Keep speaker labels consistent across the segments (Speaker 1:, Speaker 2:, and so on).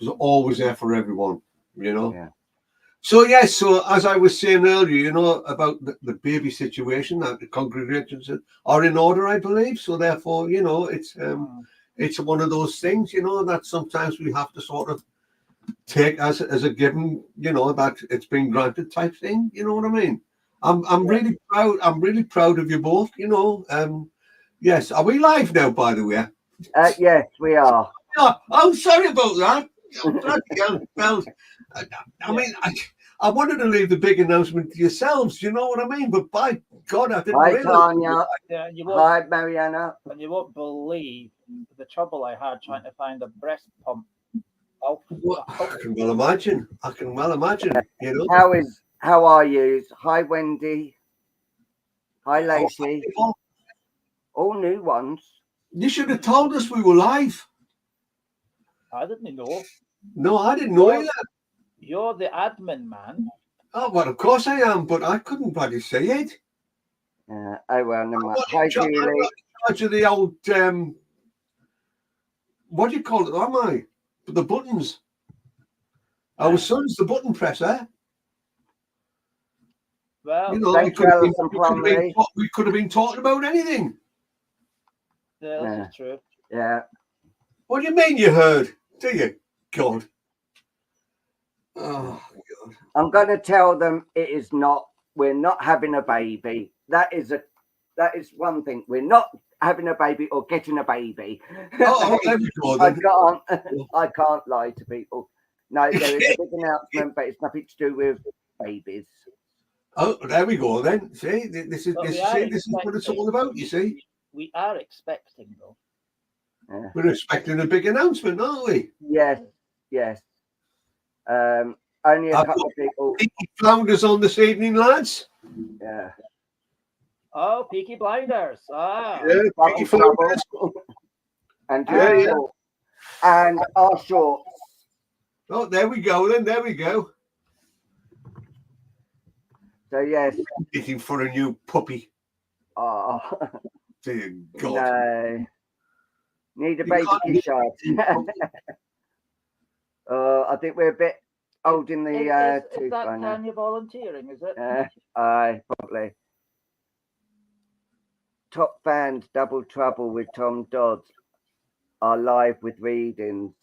Speaker 1: was always there for everyone, you know.
Speaker 2: Yeah.
Speaker 1: So yes, so as I was saying earlier, you know, about the baby situation, that the congregations are in order, I believe. So therefore, you know, it's one of those things, you know, that sometimes we have to sort of take as a given, you know, that it's been granted type thing. You know what I mean? I'm really proud. I'm really proud of you both. You know. Yes. Are we live now? By the way.
Speaker 2: Yes, we are.
Speaker 1: Oh, I'm sorry about that. Bloody hell, bells. I mean, I wanted to leave the big announcement to yourselves. You know what I mean? But by God, I didn't
Speaker 2: Hi,
Speaker 1: realize.
Speaker 2: Tanya.
Speaker 3: Yeah, you
Speaker 2: Hi, Mariana.
Speaker 3: And you won't believe the trouble I had trying to find a breast pump. Oh,
Speaker 1: I can well imagine. You know.
Speaker 2: How are you? Hi, Wendy. Hi, Lacey. All new ones.
Speaker 1: You should have told us we were live.
Speaker 3: I didn't know.
Speaker 1: No, I didn't know either.
Speaker 3: You're the admin man.
Speaker 1: Oh, well, of course I am, but I couldn't bloody say it.
Speaker 2: Oh, well, no matter. Hi, Julie.
Speaker 1: I'm in charge of the old, what do you call it, am I? The buttons. Our son's the button presser.
Speaker 3: Well,
Speaker 1: you know, we could have been talking about anything.
Speaker 3: Yeah, that's true.
Speaker 2: Yeah.
Speaker 1: What do you mean you heard? Do you? God. Oh, God.
Speaker 2: I'm going to tell them it is not. We're not having a baby. That is one thing. We're not having a baby or getting a baby.
Speaker 1: Oh, there we go, then.
Speaker 2: I can't lie to people. No, there is a big announcement, but it's nothing to do with babies.
Speaker 1: Oh, there we go then. See, this is what it's all about. You see,
Speaker 3: we are expecting though.
Speaker 2: Yeah.
Speaker 1: We're expecting a big announcement, aren't we?
Speaker 2: Yes. Only a couple of people.
Speaker 1: Peaky Blinders on this evening, lads.
Speaker 2: Yeah.
Speaker 3: Oh, Peaky Blinders. Ah.
Speaker 1: Yeah, Peaky Blinders.
Speaker 2: And and our shorts.
Speaker 1: Oh, there we go then. There we go.
Speaker 2: So yes.
Speaker 1: Looking for a new puppy.
Speaker 2: Oh.
Speaker 1: Dear God.
Speaker 2: No. Need a baby shot. I think we're a bit old in the
Speaker 3: is that Tanya volunteering, is it?
Speaker 2: Aye, probably. Top fans, Double Trouble with Tom Dodds are live with readings.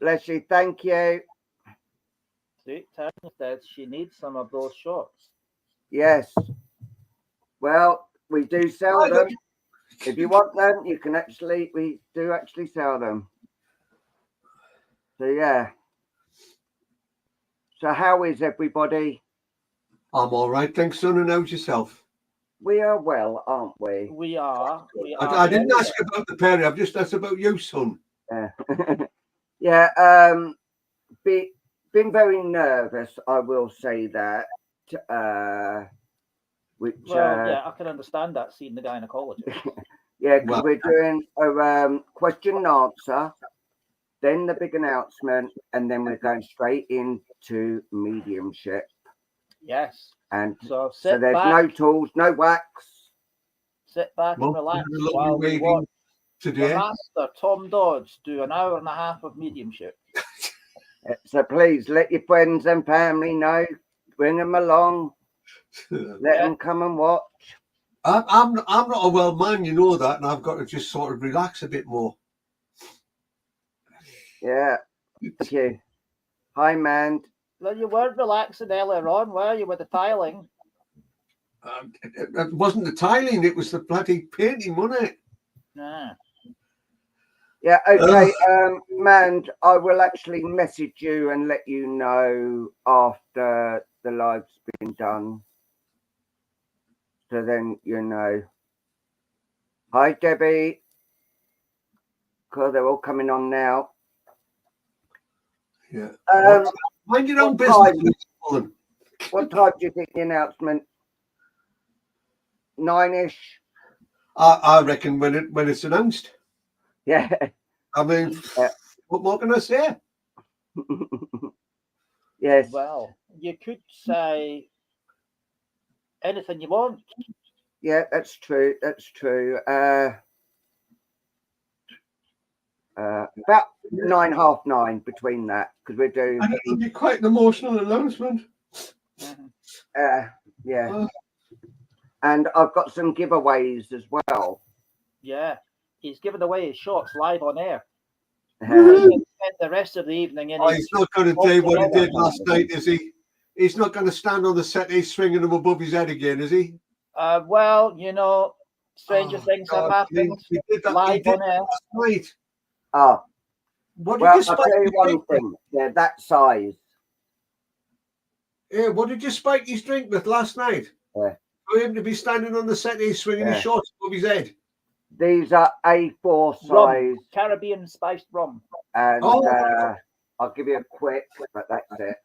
Speaker 2: Bless you, thank you.
Speaker 3: See, Tanya says she needs some of those shorts.
Speaker 2: Yes. Well, we do sell them. If you want them, you can we do actually sell them. So yeah. So how is everybody?
Speaker 1: I'm all right, thanks, son. And how's yourself?
Speaker 2: We are well, aren't we?
Speaker 3: We are.
Speaker 1: I didn't ask about the parent. I've just asked about you, son.
Speaker 2: Yeah. Been very nervous. I will say that.
Speaker 3: Yeah, I can understand that, seeing the gynecologist.
Speaker 2: Yeah, because we're doing a question and answer, then the big announcement, and then we're going straight into mediumship.
Speaker 3: Yes.
Speaker 2: And
Speaker 3: so
Speaker 2: there's no tools, no wax.
Speaker 3: Sit back and relax while we watch
Speaker 1: today.
Speaker 3: The master, Tom Dodds, do an hour and a half of mediumship.
Speaker 2: So please let your friends and family know. Bring them along. Let them come and watch.
Speaker 1: I'm not a well man, you know that, and I've got to just sort of relax a bit more.
Speaker 2: Yeah. Thank you. Hi, man.
Speaker 3: Well, you weren't relaxing earlier on, were you, with the tiling?
Speaker 1: It wasn't the tiling, it was the bloody painting, wasn't it?
Speaker 3: Nah.
Speaker 2: Yeah, okay. Man, I will actually message you and let you know after the live's been done. So then you know. Hi, Debbie. Cool, they're all coming on now.
Speaker 1: Yeah. Mind your own business.
Speaker 2: What time do you think the announcement? 9-ish?
Speaker 1: I reckon when it's announced.
Speaker 2: Yeah.
Speaker 1: I mean, what more can I say?
Speaker 2: Yes.
Speaker 3: Well, you could say anything you want.
Speaker 2: Yeah, that's true. That's true. About 9, half 9 between that, because we're doing.
Speaker 1: And it'll be quite an emotional announcement.
Speaker 2: Yeah.
Speaker 1: Oh.
Speaker 2: And I've got some giveaways as well.
Speaker 3: Yeah, he's giving away his shorts live on air.
Speaker 2: Uh,
Speaker 3: He's going to spend the rest of the evening in
Speaker 1: He's not going to do what he did last night, is he? He's not going to stand on the set. He's swinging them above his head again, is he?
Speaker 3: Well, you know, stranger things have happened
Speaker 1: He did that,
Speaker 3: live on air.
Speaker 1: last night.
Speaker 2: oh,
Speaker 1: What did
Speaker 2: well,
Speaker 1: you
Speaker 2: I'll
Speaker 1: spike
Speaker 2: tell you
Speaker 1: his
Speaker 2: one
Speaker 1: drink
Speaker 2: thing. They're that size.
Speaker 1: Yeah, what did you spike his drink with last night?
Speaker 2: Yeah.
Speaker 1: For him to be standing on the set, he's swinging his shorts above his head.
Speaker 2: These are A4 size.
Speaker 3: Rum, Caribbean spiced rum.
Speaker 2: And I'll give you a quick, but that's it.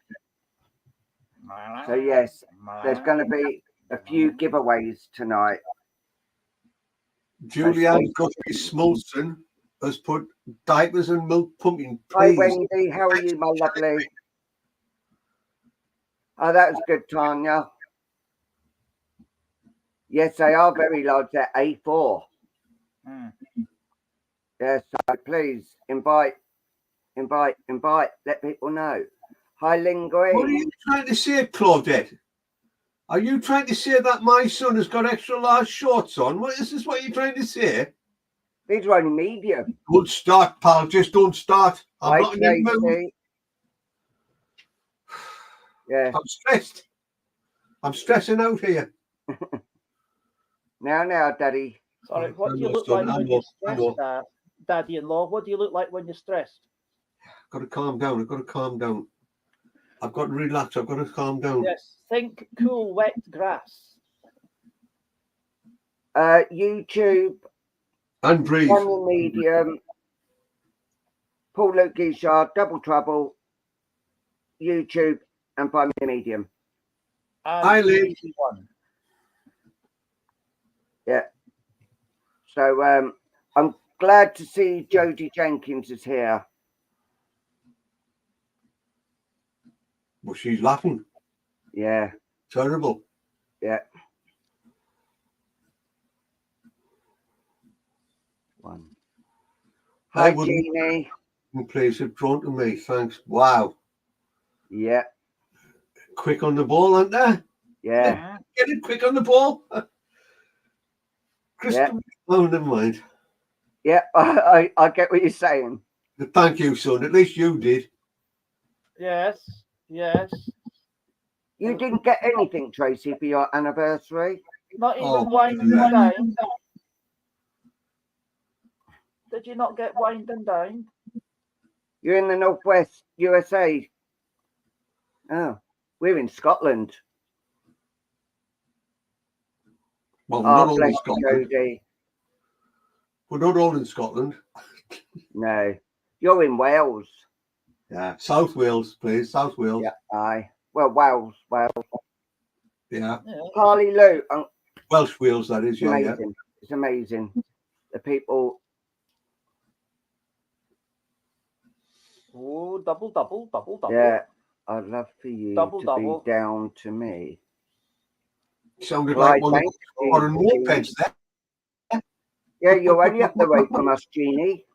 Speaker 2: So, yes, there's going to be a few giveaways tonight.
Speaker 1: Julianne Guthrie Smolson has put diapers and milk pumping.
Speaker 2: Hi,
Speaker 1: Please.
Speaker 2: Wendy. How are you, my lovely? Oh, that was good, Tanya. Yes, they are very large. They're A4. Yes, so please invite. Let people know. Hi, Lingui.
Speaker 1: What are you trying to say, Claudette? Are you trying to say that my son has got extra large shorts on? What is this? What you're trying to say?
Speaker 2: These are only medium.
Speaker 1: Don't start, pal. Just don't start. I'm
Speaker 2: Hi,
Speaker 1: not in the mood.
Speaker 2: Tracy. Yeah.
Speaker 1: I'm stressed. I'm stressing out here.
Speaker 2: Now, Daddy.
Speaker 3: Sorry, what do you look like when you're stressed, Daddy-in-law? What do you look like when you're stressed?
Speaker 1: I've got to calm down. I've got to calm down. I've got to relax. I've got to calm down.
Speaker 3: Yes, think cool, wet grass.
Speaker 2: YouTube.
Speaker 1: And breathe.
Speaker 2: Channel Medium. Paul Luke Guichard, Double Trouble. YouTube and find me a Medium.
Speaker 1: Hi, Lee.
Speaker 2: Yeah. So I'm glad to see Jodie Jenkins is here.
Speaker 1: Well, she's laughing.
Speaker 2: Yeah.
Speaker 1: Terrible.
Speaker 2: Yeah. One. Hi, Jeannie.
Speaker 1: Place have drawn to me. Thanks. Wow.
Speaker 2: Yeah.
Speaker 1: Quick on the ball, aren't they?
Speaker 2: Yeah.
Speaker 1: Get it quick on the ball.
Speaker 2: Yeah.
Speaker 1: Oh, never mind.
Speaker 2: Yeah, I get what you're saying.
Speaker 1: Thank you, son. At least you did.
Speaker 3: Yes.
Speaker 2: You didn't get anything, Tracy, for your anniversary?
Speaker 3: Not even wine and dine. Did you not get wine and dine?
Speaker 2: You're in the Northwest USA. Oh, we're in Scotland.
Speaker 1: Well, we're not all in
Speaker 2: bless you,
Speaker 1: Scotland.
Speaker 2: Jodie.
Speaker 1: We're not all in Scotland.
Speaker 2: No, you're in Wales.
Speaker 1: Yeah, South Wales, please. South Wales.
Speaker 2: Yeah, aye. Well, Wales.
Speaker 1: Yeah.
Speaker 2: Harley Lou.
Speaker 1: Welsh Wales, that is. Yeah,
Speaker 2: amazing.
Speaker 1: yeah.
Speaker 2: It's amazing. The people.
Speaker 3: Oh, double.
Speaker 2: Yeah, I'd love for you
Speaker 3: Double.
Speaker 2: be down to me.
Speaker 1: Sounded
Speaker 2: Clyde
Speaker 1: like one
Speaker 2: Banks,
Speaker 1: of foreign mopeds there.
Speaker 2: Yeah, you're only up the road from us, Jeannie.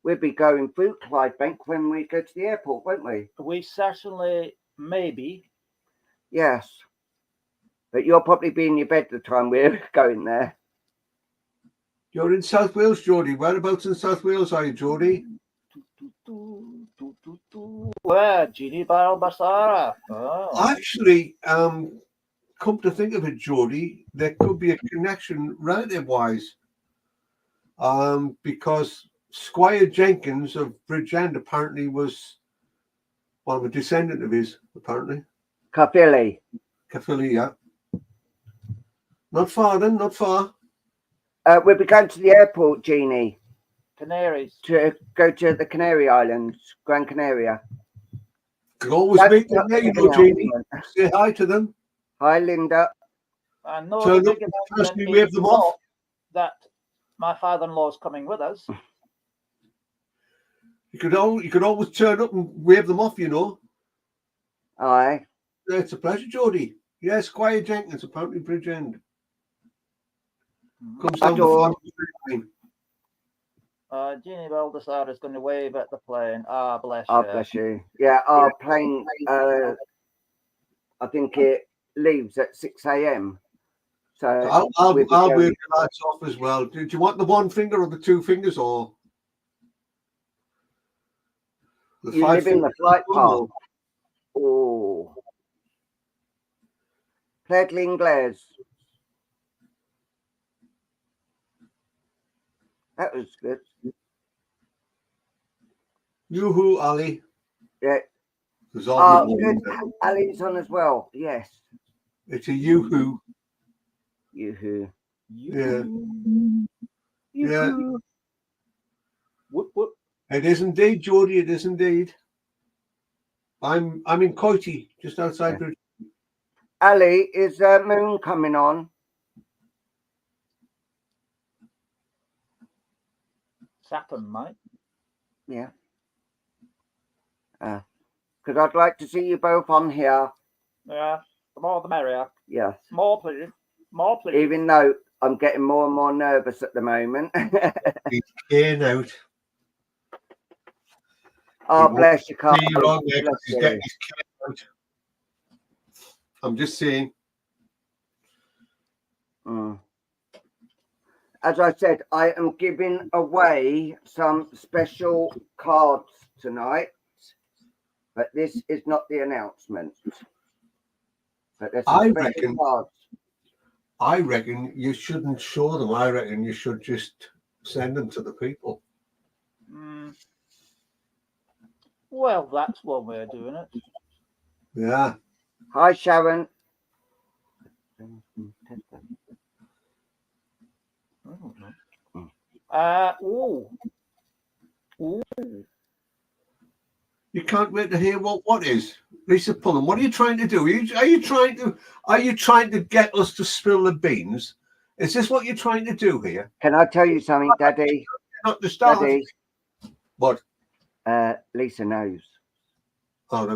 Speaker 2: We'll be going through Clyde Bank when we go to the airport, won't we?
Speaker 3: We certainly maybe.
Speaker 2: Yes. But you'll probably be in your bed the time we're going there.
Speaker 1: You're in South Wales, Geordie. Whereabouts in South Wales are you, Geordie?
Speaker 3: Where? Jeannie Balbasara. Oh.
Speaker 1: Actually, come to think of it, Geordie, there could be a connection relative-wise. Because Squire Jenkins of Bridgend apparently was a descendant of his, apparently.
Speaker 2: Caerphilly.
Speaker 1: Caerphilly, yeah. Not far then, not far.
Speaker 2: We'll be going to the airport, Jeannie.
Speaker 3: Canaries.
Speaker 2: To go to the Canary Islands, Gran Canaria.
Speaker 1: Could always meet them there, you know, Jeannie. Say hi to them.
Speaker 2: Hi, Linda.
Speaker 3: I know
Speaker 1: Turn
Speaker 3: the
Speaker 1: up
Speaker 3: big
Speaker 1: first
Speaker 3: announcement
Speaker 1: we wave them off.
Speaker 3: that my father-in-law is coming with us.
Speaker 1: You could always turn up and wave them off, you know.
Speaker 2: Aye.
Speaker 1: Yeah, it's a pleasure, Geordie. Yeah, Squire Jenkins, apparently Bridgend. Comes down the farm.
Speaker 3: Jeannie Baldessar is going to wave at the plane. Ah, bless
Speaker 2: Oh,
Speaker 3: you.
Speaker 2: bless you. Yeah, our plane, I think it leaves at 6 a.m. So
Speaker 1: I'll
Speaker 2: we'll be
Speaker 1: wave
Speaker 2: going-
Speaker 1: the lads off as well. Do you want the one finger or the two fingers or the
Speaker 2: You
Speaker 1: five
Speaker 2: live in the
Speaker 1: fingers?
Speaker 2: flight path. Oh. Plaid l'Inglaise. That was good.
Speaker 1: Yoo-hoo, Ali.
Speaker 2: Yeah.
Speaker 1: There's
Speaker 2: Oh,
Speaker 1: always one
Speaker 2: good.
Speaker 1: in there.
Speaker 2: Ali's on as well. Yes.
Speaker 1: It's a yoo-hoo.
Speaker 2: Yoo-hoo.
Speaker 1: Yeah.
Speaker 3: Yeah.
Speaker 1: Yeah.
Speaker 3: Whoop, whoop.
Speaker 1: It is indeed, Geordie. It is indeed. I'm in Coity, just outside.
Speaker 2: Yeah. Ali, is moon coming on?
Speaker 3: Saturn, mate.
Speaker 2: Yeah. Because I'd like to see you both on here.
Speaker 3: Yeah. The more the merrier.
Speaker 2: Yes.
Speaker 3: More, please. More, please.
Speaker 2: Even though I'm getting more and more nervous at the moment.
Speaker 1: He's getting out.
Speaker 2: Oh, bless you, Carl.
Speaker 1: You're on there 'cause
Speaker 2: Bless
Speaker 1: he's
Speaker 2: you.
Speaker 1: getting his kid out. I'm just saying.
Speaker 2: As I said, I am giving away some special cards tonight, but this is not the announcement. But there's some special cards.
Speaker 1: I reckon you shouldn't show them. I reckon you should just send them to the people.
Speaker 3: Well, that's one way of doing it.
Speaker 1: Yeah.
Speaker 2: Hi, Sharon.
Speaker 3: Ooh.
Speaker 1: You can't wait to hear what is. Lisa Pullen, what are you trying to do? Are you trying to get us to spill the beans? Is this what you're trying to do here?
Speaker 2: Can I tell you something, Daddy?
Speaker 1: Not to start.
Speaker 2: Daddy.
Speaker 1: What?
Speaker 2: Lisa knows.
Speaker 1: Oh,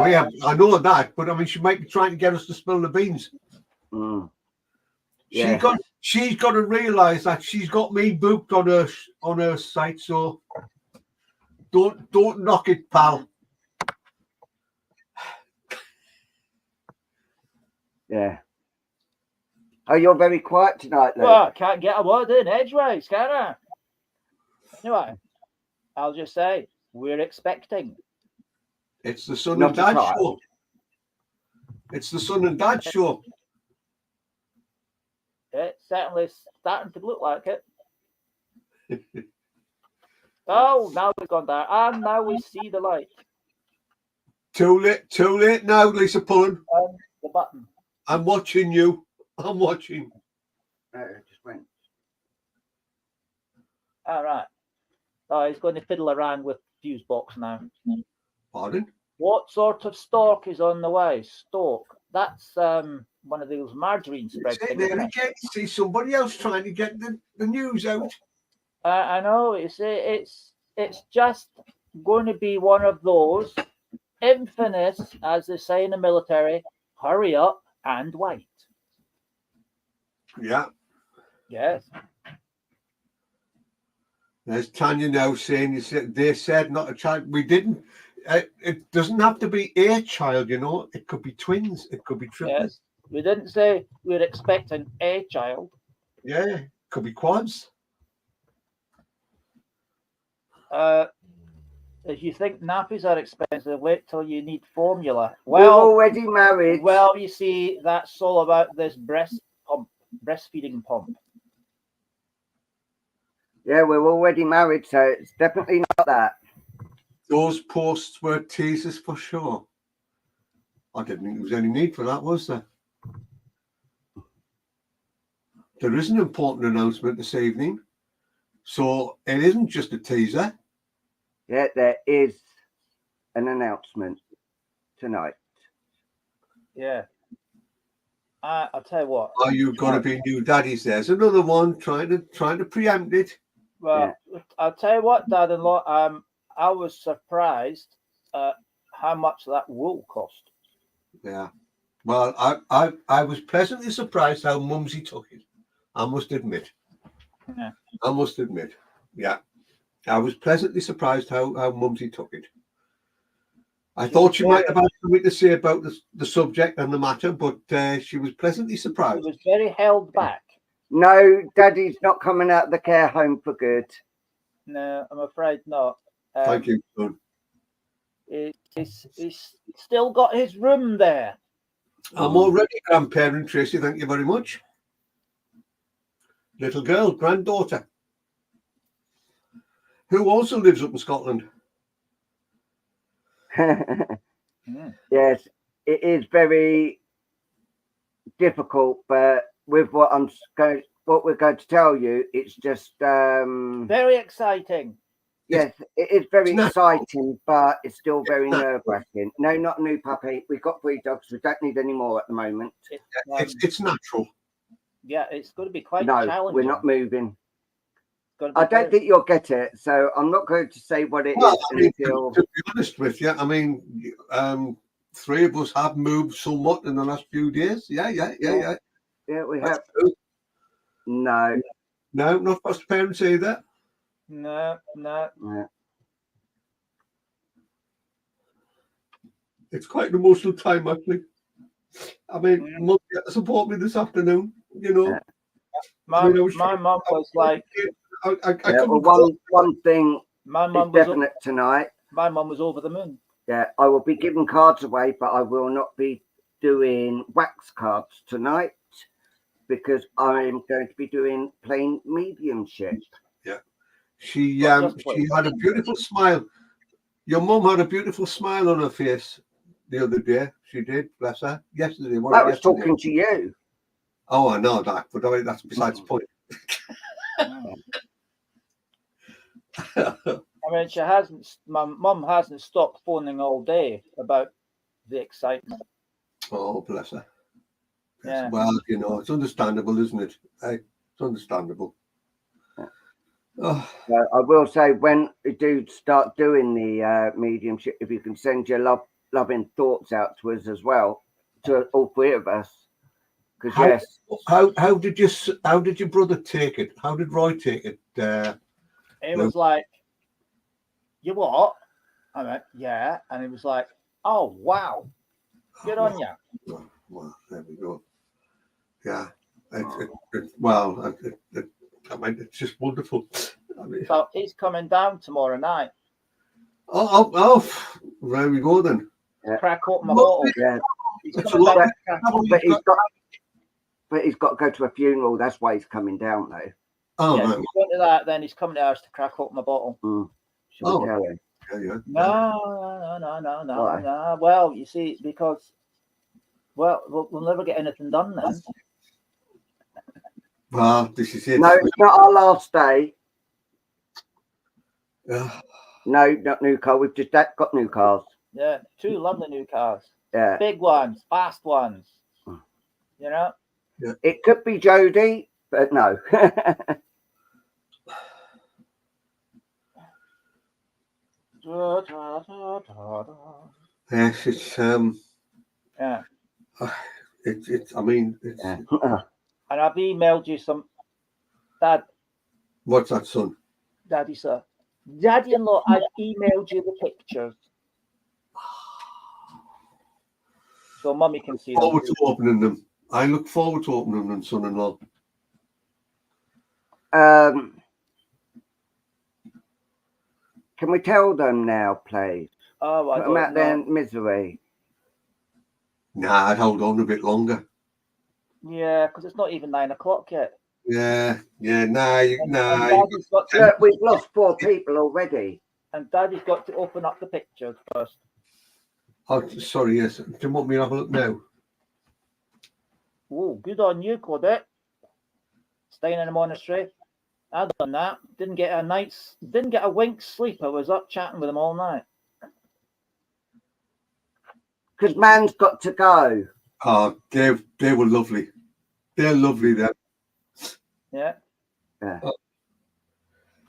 Speaker 1: yeah, I know that, but I mean, she might be trying to get us to spill the beans.
Speaker 2: Yeah.
Speaker 1: She's got to realise that she's got me booked on her site, so don't knock it, pal.
Speaker 2: Yeah. Oh, you're very quiet tonight, Luke.
Speaker 3: Well, I can't get a word in edgeways, can I? Anyway, I'll just say we're expecting.
Speaker 1: It's the Son
Speaker 2: Not
Speaker 1: and Dad
Speaker 2: a child.
Speaker 1: show. It's the Son and Dad show.
Speaker 3: It's certainly starting to look like it. Oh, now it's gone down. And now we see the light.
Speaker 1: Too late now, Lisa Pullen.
Speaker 3: The button.
Speaker 1: I'm watching you. I'm watching.
Speaker 2: Just went.
Speaker 3: All right. Oh, he's going to fiddle around with fuse box now.
Speaker 1: Pardon?
Speaker 3: What sort of stalk is on the way? Stalk. That's one of those margarine spreads.
Speaker 1: There again, see somebody else trying to get the news out.
Speaker 3: I know. It's just going to be one of those infamous, as they say in the military, hurry up and wait.
Speaker 1: Yeah.
Speaker 3: Yes.
Speaker 1: There's Tanya now saying they said not a child. We didn't. It doesn't have to be a child, you know. It could be twins. It could be triplets.
Speaker 3: Yes. We didn't say we're expecting a child.
Speaker 1: Yeah, it could be quads.
Speaker 3: If you think nappies are expensive, wait till you need formula.
Speaker 2: We're already married.
Speaker 3: Well, you see, that's all about this breastfeeding pump.
Speaker 2: Yeah, we're already married, so it's definitely not that.
Speaker 1: Those posts were teasers for sure. I didn't think there was any need for that, was there? There is an important announcement this evening. So it isn't just a teaser.
Speaker 2: Yeah, there is an announcement tonight.
Speaker 3: Yeah. I'll tell you what.
Speaker 1: Are you going to be new daddies? There's another one trying to preempt it.
Speaker 3: Well, yeah. I'll tell you what, Dad-in-law. I was surprised at how much that wool cost.
Speaker 1: Yeah. Well, I was pleasantly surprised how Mumsy took it. I must admit.
Speaker 3: Yeah.
Speaker 1: I must admit. Yeah. I was pleasantly surprised how Mumsy took it. I thought she might have had something to say about the subject and the matter, but she was pleasantly
Speaker 3: He
Speaker 1: surprised.
Speaker 3: was very held back.
Speaker 2: No, Daddy's not coming out of the care home for good.
Speaker 3: No, I'm afraid not.
Speaker 1: Thank you, son.
Speaker 3: He's still got his room there.
Speaker 1: I'm already grandparent, Tracy. Thank you very much. Little girl, granddaughter, who also lives up in Scotland.
Speaker 2: Yes, it is very difficult, but with what we're going to tell you, it's just
Speaker 3: very exciting.
Speaker 2: Yes, it is very exciting, but it's still very nerve-wracking. No, not a new puppy. We've got 3 dogs. We don't need any more at the moment.
Speaker 1: It's natural.
Speaker 3: Yeah, it's going to be quite
Speaker 2: No,
Speaker 3: challenging.
Speaker 2: we're not moving. I don't think you'll get it, so I'm not going to say what it is until.
Speaker 1: To be honest with you, I mean, 3 of us have moved somewhat in the last few days. Yeah.
Speaker 2: Yeah, we have. No,
Speaker 1: not first parents either.
Speaker 3: No.
Speaker 2: Yeah.
Speaker 1: It's quite an emotional time, actually. I mean, Mum had to support me this afternoon. You know,
Speaker 2: Yeah.
Speaker 3: My mum was like,
Speaker 2: one thing
Speaker 3: my mum
Speaker 2: is
Speaker 3: was
Speaker 2: definite tonight.
Speaker 3: My mum was over the moon.
Speaker 2: Yeah, I will be giving cards away, but I will not be doing wax cards tonight because I'm going to be doing plain mediumship.
Speaker 1: Yeah, she had a beautiful smile. Your mum had a beautiful smile on her face the other day. She did, bless her. Yesterday,
Speaker 2: I was talking to you.
Speaker 1: Oh, I know that, but that's besides the point.
Speaker 3: I mean, my mum hasn't stopped phoning all day about the excitement.
Speaker 1: Oh, bless her.
Speaker 3: Yeah.
Speaker 1: Well, you know, it's understandable, isn't it? It's understandable. Oh.
Speaker 2: I will say, when you do start doing the mediumship, if you can send your loving thoughts out to us as well, to all 3 of us. Because
Speaker 3: yes,
Speaker 1: how did your brother take it? How did Roy take it?
Speaker 3: It was like, you what? I went, yeah, and it was like, oh wow, good on you.
Speaker 1: Well, there we go. Yeah, I mean, it's just wonderful. I mean,
Speaker 3: so he's coming down tomorrow night.
Speaker 1: Oh, there we go then.
Speaker 3: Yeah. Crack open my bottle.
Speaker 2: Yeah. But he's got to go to a funeral. That's why he's coming down, though.
Speaker 1: Oh,
Speaker 3: yeah,
Speaker 1: no.
Speaker 3: If he's going to that, then he's coming to ours to crack open my bottle.
Speaker 2: Should we tell him?
Speaker 1: Yeah.
Speaker 3: No. Well, you see, because we'll never get anything done then.
Speaker 1: Well, this is it.
Speaker 2: No, it's not our last day.
Speaker 1: Yeah.
Speaker 2: No, not new car. We've just got new cars.
Speaker 3: Yeah, 2 lovely new cars.
Speaker 2: Yeah.
Speaker 3: Big ones, fast ones. You know?
Speaker 1: Yeah.
Speaker 2: It could be Jody, but no.
Speaker 1: Yes, it's
Speaker 3: yeah.
Speaker 1: It's I mean, it's
Speaker 3: and I've emailed you some. Dad.
Speaker 1: What's that, son?
Speaker 3: Daddy, sir. Daddy-in-law, I've emailed you the pictures. So Mummy can see them.
Speaker 1: Forward to opening them. I look forward to opening them, son-in-law.
Speaker 2: Can we tell them now, please?
Speaker 3: Oh, I
Speaker 2: Put them out there in misery.
Speaker 1: Nah, I'd hold on a bit longer.
Speaker 3: Yeah, because it's not even 9 o'clock yet.
Speaker 1: Yeah, nah.
Speaker 2: Look, we've lost 4 people already.
Speaker 3: And Daddy's got to open up the pictures first.
Speaker 1: Oh, sorry, yes. Do you want me to have a look now?
Speaker 3: Oh, good on you, Claudette. Staying in the monastery. I've done that. Didn't get a wink's sleep. I was up chatting with him all night.
Speaker 2: Because man's got to go.
Speaker 1: Oh, they were lovely. They're lovely then.
Speaker 3: Yeah.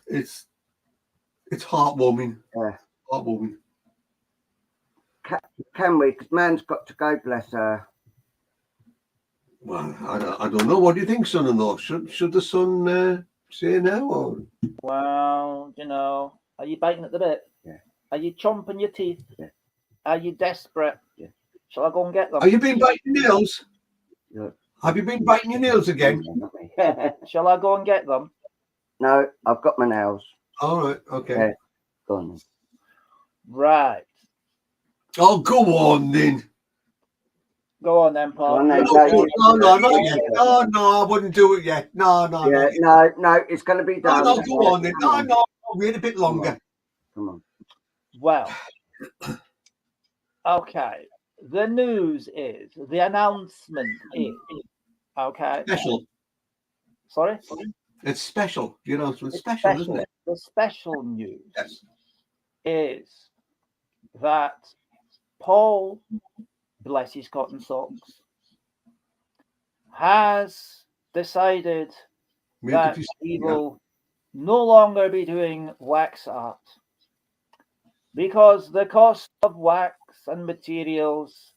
Speaker 1: It's heartwarming.
Speaker 2: Yeah.
Speaker 1: Heartwarming.
Speaker 2: Can we? Because man's got to go, bless her.
Speaker 1: Well, I don't know. What do you think, son-in-law? Should the son Say now, or
Speaker 3: Well, you know, are you biting at the bit?
Speaker 2: Yeah.
Speaker 3: Are you chomping your teeth?
Speaker 2: Yeah.
Speaker 3: Are you desperate?
Speaker 2: Yeah.
Speaker 3: Shall I go and get them?
Speaker 1: have you been biting your nails?
Speaker 2: Yeah.
Speaker 1: Have you been biting your nails again?
Speaker 3: Shall I go and get them?
Speaker 2: No, I've got my nails.
Speaker 1: All right, okay.
Speaker 2: Yeah. Go on then.
Speaker 3: Right.
Speaker 1: Oh, go on then.
Speaker 3: Go on then, Paul.
Speaker 2: Go on then,
Speaker 1: No,
Speaker 2: go.
Speaker 1: not yet. No, I wouldn't do it yet. No,
Speaker 2: Yeah, no, it's going to be done.
Speaker 1: No, go on then. No, wait a bit longer.
Speaker 2: Come on.
Speaker 3: Well, okay. The news is, the announcement is, okay.
Speaker 1: Special.
Speaker 3: Sorry?
Speaker 1: It's special. You know, it's
Speaker 3: It's
Speaker 1: special, isn't it?
Speaker 3: The special news
Speaker 1: Yes.
Speaker 3: is that Paul, bless his cotton socks, has decided that he will no longer be doing wax art because the cost of wax and materials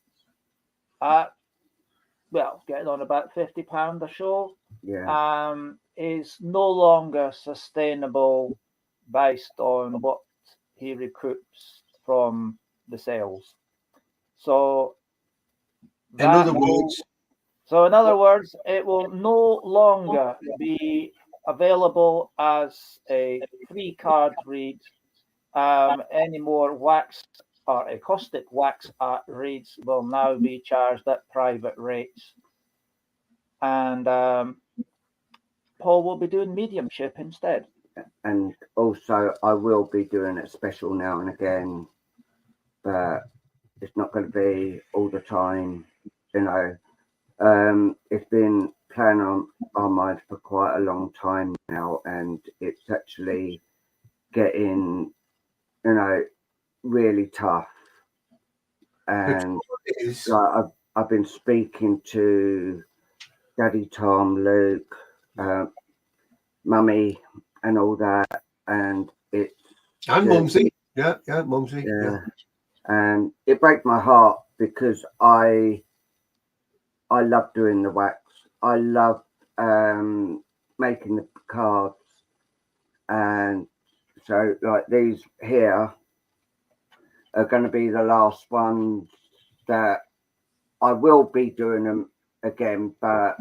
Speaker 3: at, well, getting on about £50 a show,
Speaker 2: Yeah.
Speaker 3: is no longer sustainable based on what he recoups from the sales. So
Speaker 1: In other words,
Speaker 3: it will no longer be available as a free card read. Any more wax or acoustic wax art reads will now be charged at private rates. And Paul will be doing mediumship instead.
Speaker 2: And also, I will be doing a special now and again, but it's not going to be all the time. You know, it's been playing on our mind for quite a long time now, and it's actually getting, you know, really tough. And like, I've been speaking to Daddy Tom, Luke, Mummy, and all that, and it's
Speaker 1: Mumsy, Mumsy,
Speaker 2: yeah, and it breaks my heart because I love doing the wax. I love making the cards, and so like these here are going to be the last ones that I will be doing them again, but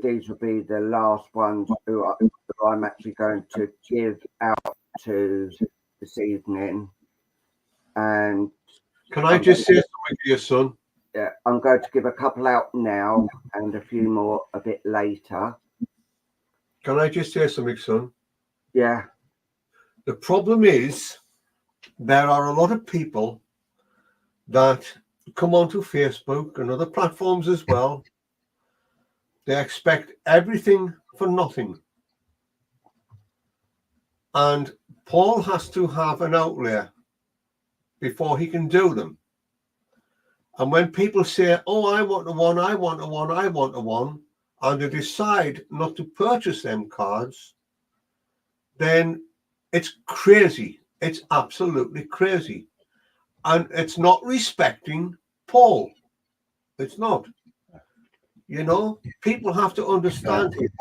Speaker 2: these will be the last ones who I'm actually going to give out to this evening. And
Speaker 1: can I just say something to your son?
Speaker 2: Yeah, I'm going to give a couple out now and a few more a bit later.
Speaker 1: Can I just say something, son?
Speaker 2: Yeah.
Speaker 1: The problem is there are a lot of people that come onto Facebook and other platforms as well. They expect everything for nothing. And Paul has to have an outlay before he can do them. And when people say, oh, I want a one, I want a one, I want a one, and they decide not to purchase them cards, then it's crazy. It's absolutely crazy. And it's not respecting Paul. It's not. You know, people have to understand it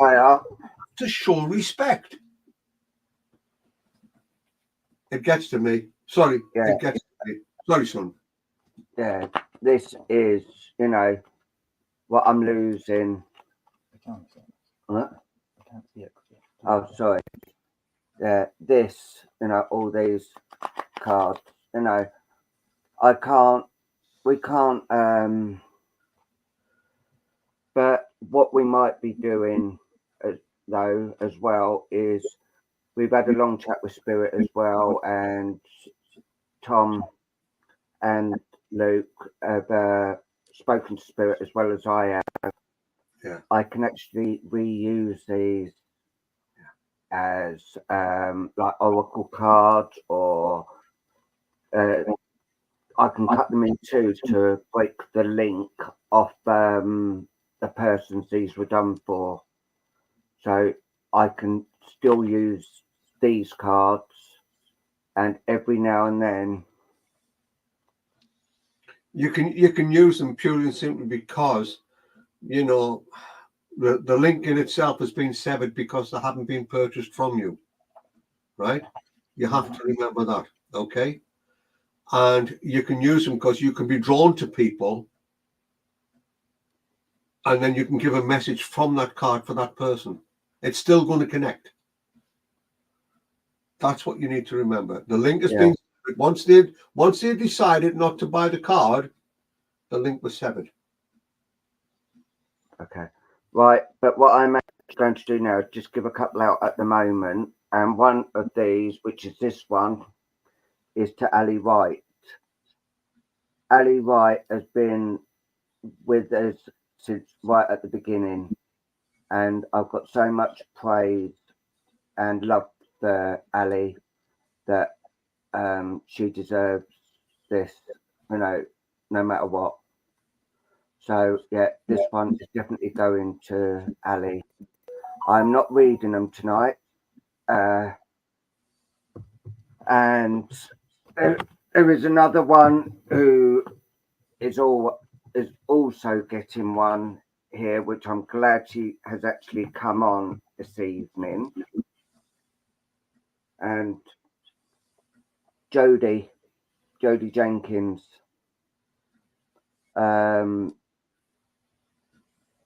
Speaker 1: to show respect. It gets to me. Sorry, it gets to me. Sorry, son.
Speaker 2: Yeah, this is, you know, what I'm losing.
Speaker 3: I can't see it.
Speaker 2: What?
Speaker 3: I can't see it.
Speaker 2: Oh, sorry. Yeah, this, you know, all these cards, you know, we can't, but what we might be doing though as well is we've had a long chat with Spirit as well, and Tom and Luke have spoken to Spirit as well as I have.
Speaker 1: Yeah.
Speaker 2: I can actually reuse these as like oracle cards, or I can cut them in two to break the link off the persons these were done for. So I can still use these cards, and every now and then
Speaker 1: you can use them purely and simply because, you know, the link in itself has been severed because they haven't been purchased from you, right? You have to remember that, okay? And you can use them because you can be drawn to people, and then you can give a message from that card for that person. It's still going to connect. That's what you need to remember. The link has been once they decided not to buy the card, the link was severed.
Speaker 2: Okay, right. But what I'm going to do now is just give a couple out at the moment, and one of these, which is this one, is to Ali Wright. Ali Wright has been with us since right at the beginning, and I've got so much praise and love for Ali that she deserves this, you know, no matter what. So yeah, this one is definitely going to Ali. I'm not reading them tonight, and there is another one who is also getting one here, which I'm glad she has actually come on this evening. And Jodie Jenkins,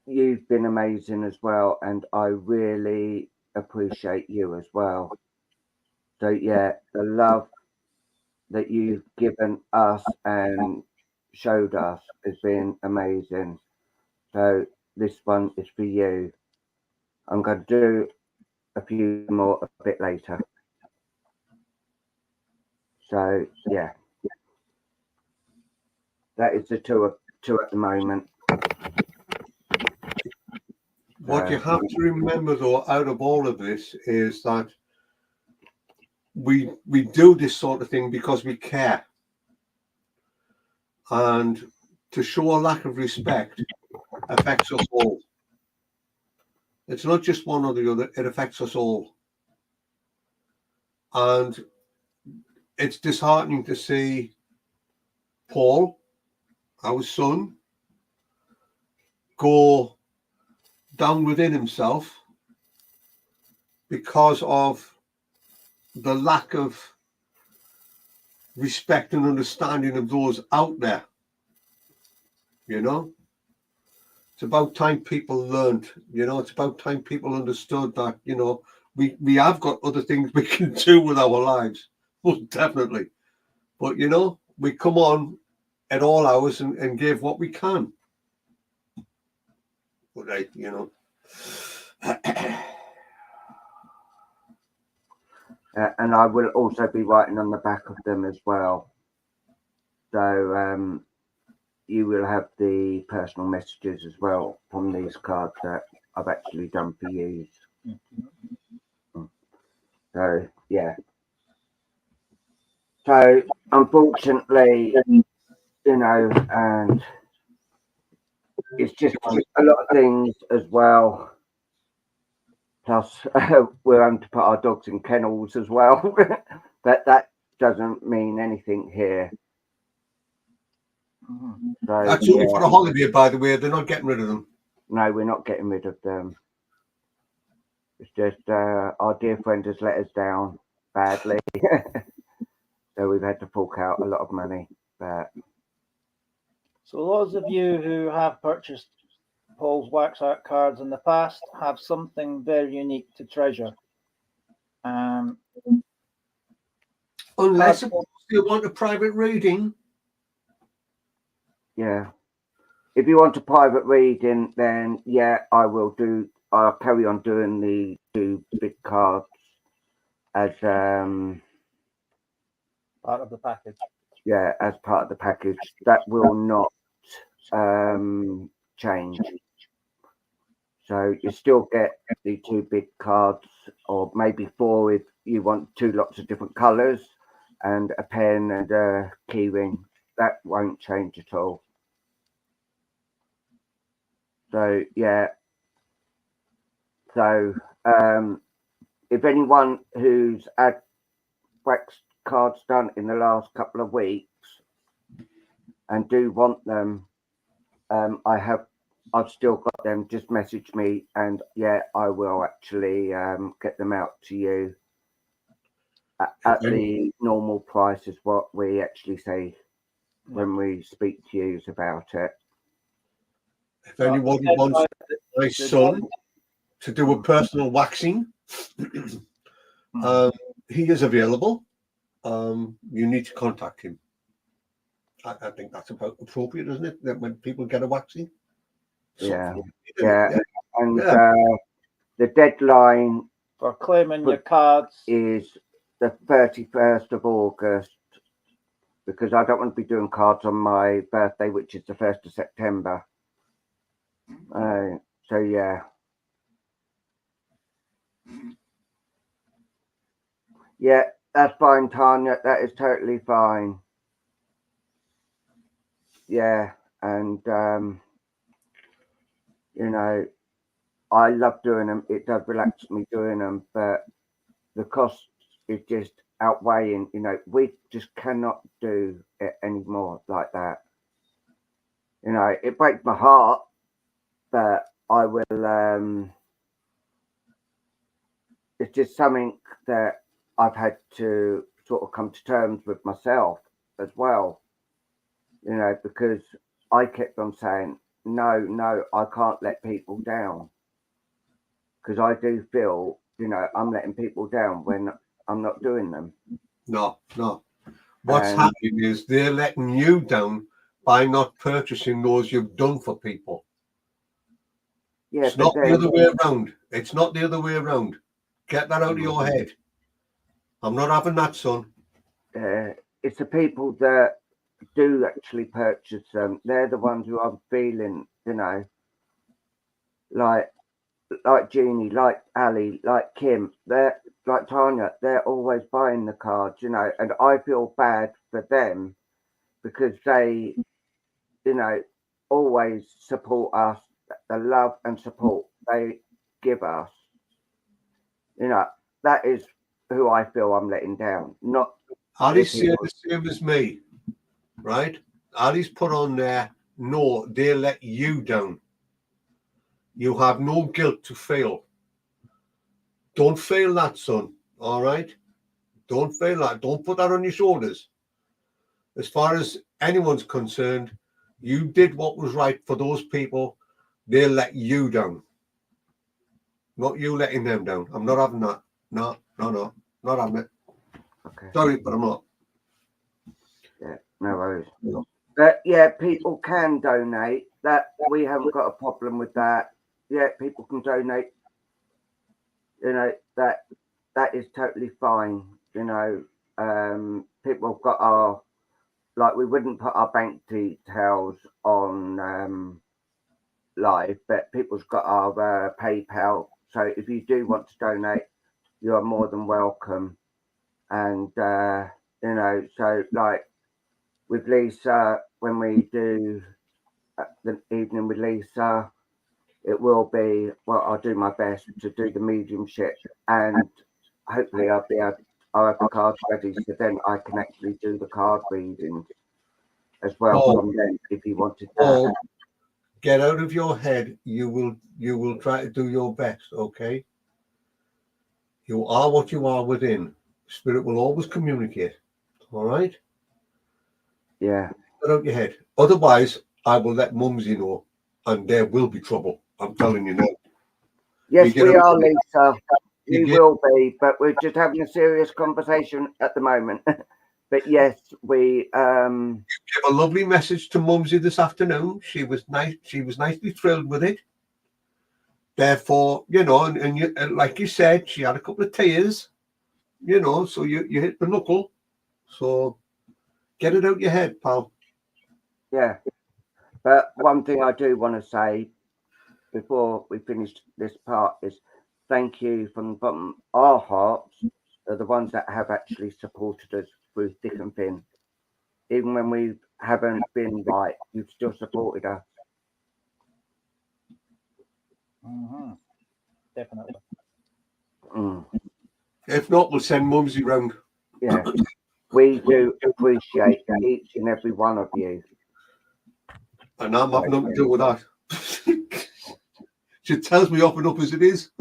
Speaker 2: you've been amazing as well, and I really appreciate you as well. So yeah, the love that you've given us and showed us has been amazing. So this one is for you. I'm going to do a few more a bit later. So yeah, that is the two at the moment.
Speaker 1: What you have to remember, though, out of all of this, is that we do this sort of thing because we care, and to show a lack of respect affects us all. It's not just one or the other; it affects us all, and it's disheartening to see Paul, our son, go down within himself because of the lack of respect and understanding of those out there. You know, it's about time people learned. You know, it's about time people understood that, you know, we have got other things we can do with our lives, most definitely. But, you know, we come on at all hours and give what we can. Right, you know.
Speaker 2: And I will also be writing on the back of them as well. So you will have the personal messages as well from these cards that I've actually done for you. So yeah. So unfortunately, you know, and it's just a lot of things as well. Plus, we're having to put our dogs in kennels as well. But that doesn't mean anything here. So,
Speaker 1: That's only for a holiday, by the way. They're not getting rid of them.
Speaker 2: No, we're not getting rid of them. It's just our dear friend has let us down badly. So we've had to fork out a lot of money. But
Speaker 3: so those of you who have purchased Paul's wax art cards in the past have something very unique to treasure.
Speaker 1: Unless you want a private reading.
Speaker 2: Yeah. If you want a private reading, then yeah, I'll carry on doing the 2 big cards as
Speaker 3: part of the package.
Speaker 2: Yeah, as part of the package. That will not change. So you still get the 2 big cards, or maybe 4 if you want 2 lots of different colours, and a pen and a key ring. That won't change at all. So yeah. So if anyone who's had wax cards done in the last couple of weeks and do want them, I have I've still got them. Just message me, and yeah, I will actually get them out to you at the normal price, is what we actually say when we speak to you about it.
Speaker 1: If anybody wants my son to do a personal waxing, he is available. You need to contact him. I think that's about appropriate, isn't it? That when people get a waxing.
Speaker 2: Yeah. And the deadline
Speaker 3: for claiming your cards
Speaker 2: is the 31st of August, because I don't want to be doing cards on my birthday, which is the 1st of September. So yeah. Yeah, that's fine, Tanya. That is totally fine. Yeah, and you know, I love doing them. It does relax me doing them, but the cost is just outweighing. You know, we just cannot do it anymore like that. You know, it breaks my heart, but I will. It's just something that I've had to sort of come to terms with myself as well. You know, because I kept on saying, no, I can't let people down. Because I do feel, you know, I'm letting people down when I'm not doing them.
Speaker 1: No. What's happening is they're letting you down by not purchasing those you've done for people. Yeah, it's not the other way around. It's not the other way around. Get that out of your head. I'm not having that, son.
Speaker 2: It's the people that do actually purchase them. They're the ones who I'm feeling, you know, like Jeannie, like Ali, like Kim, they're like Tanya, they're always buying the cards, you know, and I feel bad for them because they, you know, always support us, the love and support they give us. You know, that is who I feel I'm letting down. Not
Speaker 1: Ali's saying the same as me, right? Ali's put on there, no, they let you down. You have no guilt to fail. Don't fail that, son. All right? Don't fail that. Don't put that on your shoulders. As far as anyone's concerned, you did what was right for those people. They let you down. Not you letting them down. I'm not having that. No. Not having it.
Speaker 2: Okay.
Speaker 1: Sorry, but I'm not.
Speaker 2: Yeah, no worries. No. But yeah, people can donate. That we haven't got a problem with that. Yeah, people can donate. You know, that is totally fine. You know, people have got our, like, we wouldn't put our bank details on live, but people's got our PayPal. So if you do want to donate, you are more than welcome. And you know, so like with Lisa, when we do the evening with Lisa, it will be, well, I'll do my best to do the mediumship, and hopefully I'll have the cards ready, so then I can actually do the card reading as well from then, if you wanted to.
Speaker 1: Get out of your head. You will try to do your best, okay? You are what you are within. Spirit will always communicate. All right?
Speaker 2: Yeah.
Speaker 1: Get out your head. Otherwise, I will let Mumsy know, and there will be trouble. I'm telling you now.
Speaker 2: Yes, we are, Lisa. We will be, but we're just having a serious conversation at the moment. But yes, we
Speaker 1: give a lovely message to Mumsy this afternoon. She was nice. She was nicely thrilled with it. Therefore, you know, and you, like you said, she had a couple of tears. You know, so you hit the knuckle. So get it out your head, pal.
Speaker 2: Yeah. But one thing I do want to say before we finish this part is thank you from the bottom of our hearts are the ones that have actually supported us through thick and thin. Even when we haven't been right, you've still supported us.
Speaker 3: Mm-hmm. Definitely.
Speaker 2: If
Speaker 1: not, we'll send Mumsy round.
Speaker 2: Yeah. We do appreciate each and every one of you.
Speaker 1: And I'm having nothing to do with that. She tells me up and up as it is.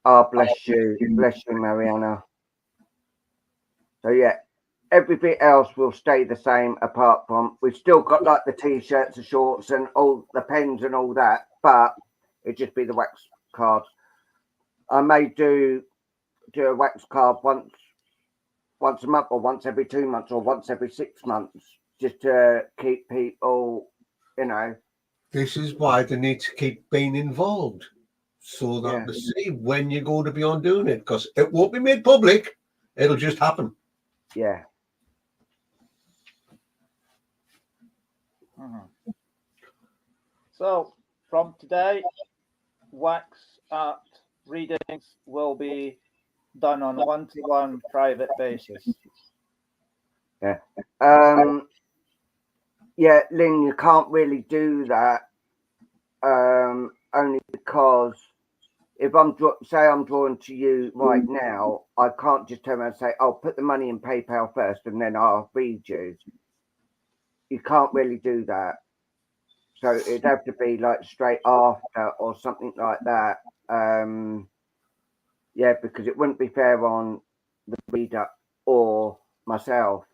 Speaker 2: Oh, bless you, Mariana. So yeah, everything else will stay the same apart from we've still got like the t-shirts, the shorts, and all the pens and all that, but it'd just be the wax cards. I may do a wax card once a month, or once every 2 months, or once every 6 months, just to keep people, you know.
Speaker 1: This is why they need to keep being involved, so that
Speaker 2: Yeah.
Speaker 1: they see when you're going to be on doing it, because it won't be made public. It'll just happen.
Speaker 2: Yeah.
Speaker 3: So from today, wax art readings will be done on a one-to-one private basis.
Speaker 2: Yeah. Yeah, Lynn, you can't really do that. Only because if I'm drawing to you right now, I can't just turn around and say, "I'll put the money in PayPal first, and then I'll read you." You can't really do that. So it'd have to be like straight after or something like that. Yeah, because it wouldn't be fair on the reader or myself.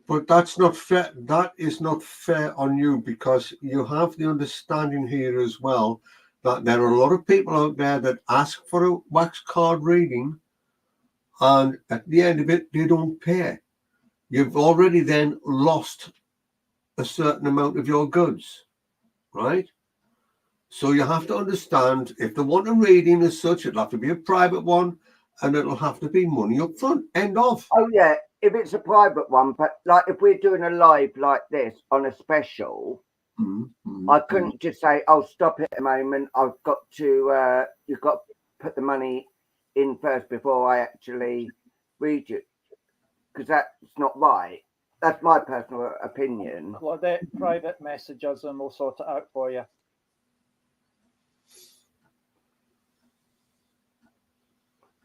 Speaker 1: But that's not fair. That is not fair on you, because you have the understanding here as well that there are a lot of people out there that ask for a wax card reading, and at the end of it, they don't pay. You've already then lost a certain amount of your goods, right? So you have to understand, if they want a reading as such, it'll have to be a private one, and it'll have to be money up front. End of.
Speaker 2: Oh yeah, if it's a private one, but like if we're doing a live like this on a special, I couldn't just say, "Oh, stop it a moment. I've got to. You've got to put the money in first before I actually read you," because that's not right. That's my personal opinion.
Speaker 3: Well, they private message us and we'll sort it out for you.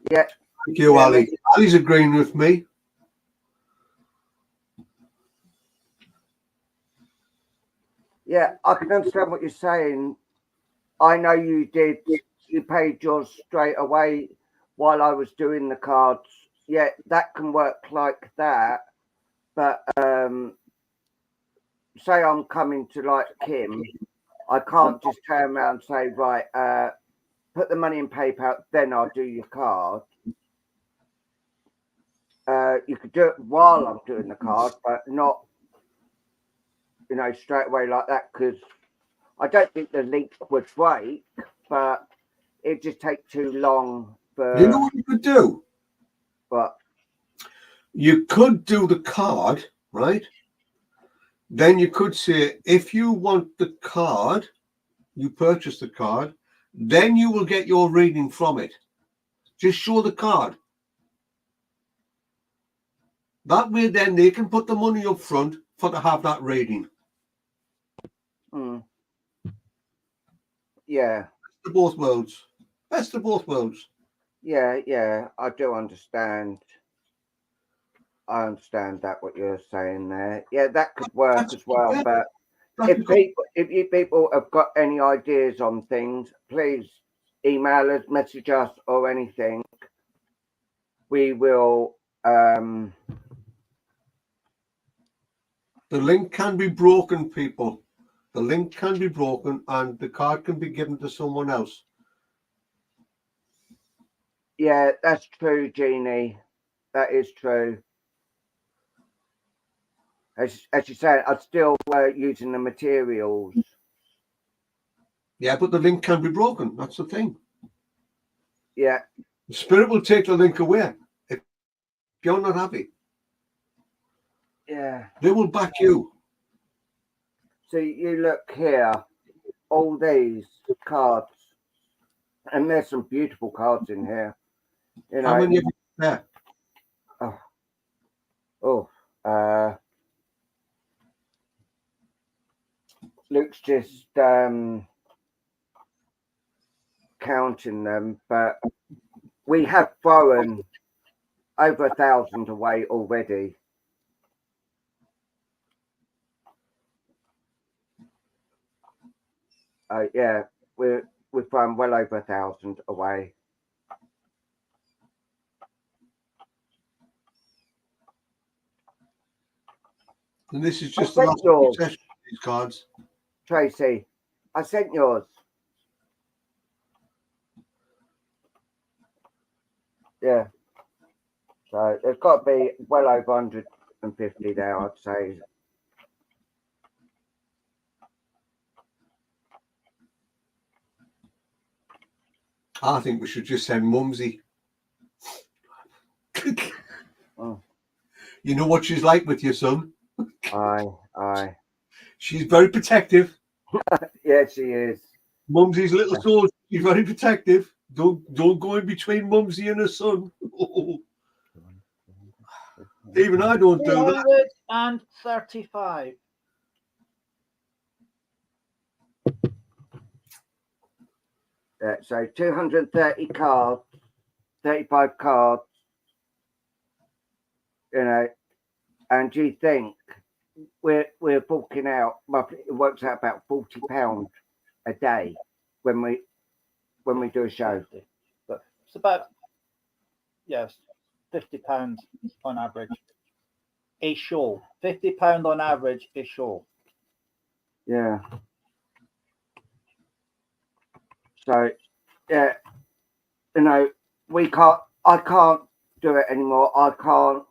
Speaker 2: Yeah.
Speaker 1: Thank you, Ali. Ali's agreeing with me.
Speaker 2: Yeah, I can understand what you're saying. I know you did. You paid yours straight away while I was doing the cards. Yeah, that can work like that. But say I'm coming to like Kim, I can't just turn around and say, right, put the money in PayPal, then I'll do your card. You could do it while I'm doing the card, but not, you know, straight away like that, because I don't think the link would break, but it'd just take too long for.
Speaker 1: You know what you could do?
Speaker 2: But
Speaker 1: you could do the card, right? Then you could say, if you want the card, you purchase the card, then you will get your reading from it. Just show the card. That way, then they can put the money up front for to have that reading.
Speaker 2: Yeah.
Speaker 1: Best of both worlds. Best of both worlds.
Speaker 2: Yeah, I do understand. I understand that what you're saying there. Yeah, that could work as well. Yeah. But if you people have got any ideas on things, please email us, message us, or anything. We will.
Speaker 1: The link can be broken, people. The link can be broken, and the card can be given to someone else.
Speaker 2: Yeah, that's true, Jeannie. That is true. As you said, I'm still using the materials.
Speaker 1: Yeah, but the link can be broken. That's the thing.
Speaker 2: Yeah.
Speaker 1: The spirit will take the link away if you're not happy.
Speaker 2: Yeah.
Speaker 1: They will back you.
Speaker 2: So you look here, all these cards, and there's some beautiful cards in here. You know,
Speaker 1: how many of you there?
Speaker 2: Luke's just counting them, but we have thrown over 1,000 away already. Yeah, we've thrown well over 1,000 away.
Speaker 1: And this is just
Speaker 2: I
Speaker 1: the
Speaker 2: sent
Speaker 1: last
Speaker 2: yours.
Speaker 1: session of these cards.
Speaker 2: Tracy, I sent yours. Yeah. So there's got to be well over 150 there, I'd say.
Speaker 1: I think we should just send Mumsy.
Speaker 2: Oh.
Speaker 1: You know what she's like with your son.
Speaker 2: Aye.
Speaker 1: She's very protective.
Speaker 2: Yeah, she is.
Speaker 1: Mumsy's little soul. She's very protective. Don't go in between Mumsy and her son. Even I don't do that.
Speaker 3: 335.
Speaker 2: Yeah, so 230 cards, 35 cards, you know, and do you think we're forking out roughly, it works out about £40 a day when we do a show.
Speaker 3: But it's about, yes, £50 on average. A show. £50 on average a show.
Speaker 2: Yeah. So, yeah, you know, I can't do it anymore. I can't,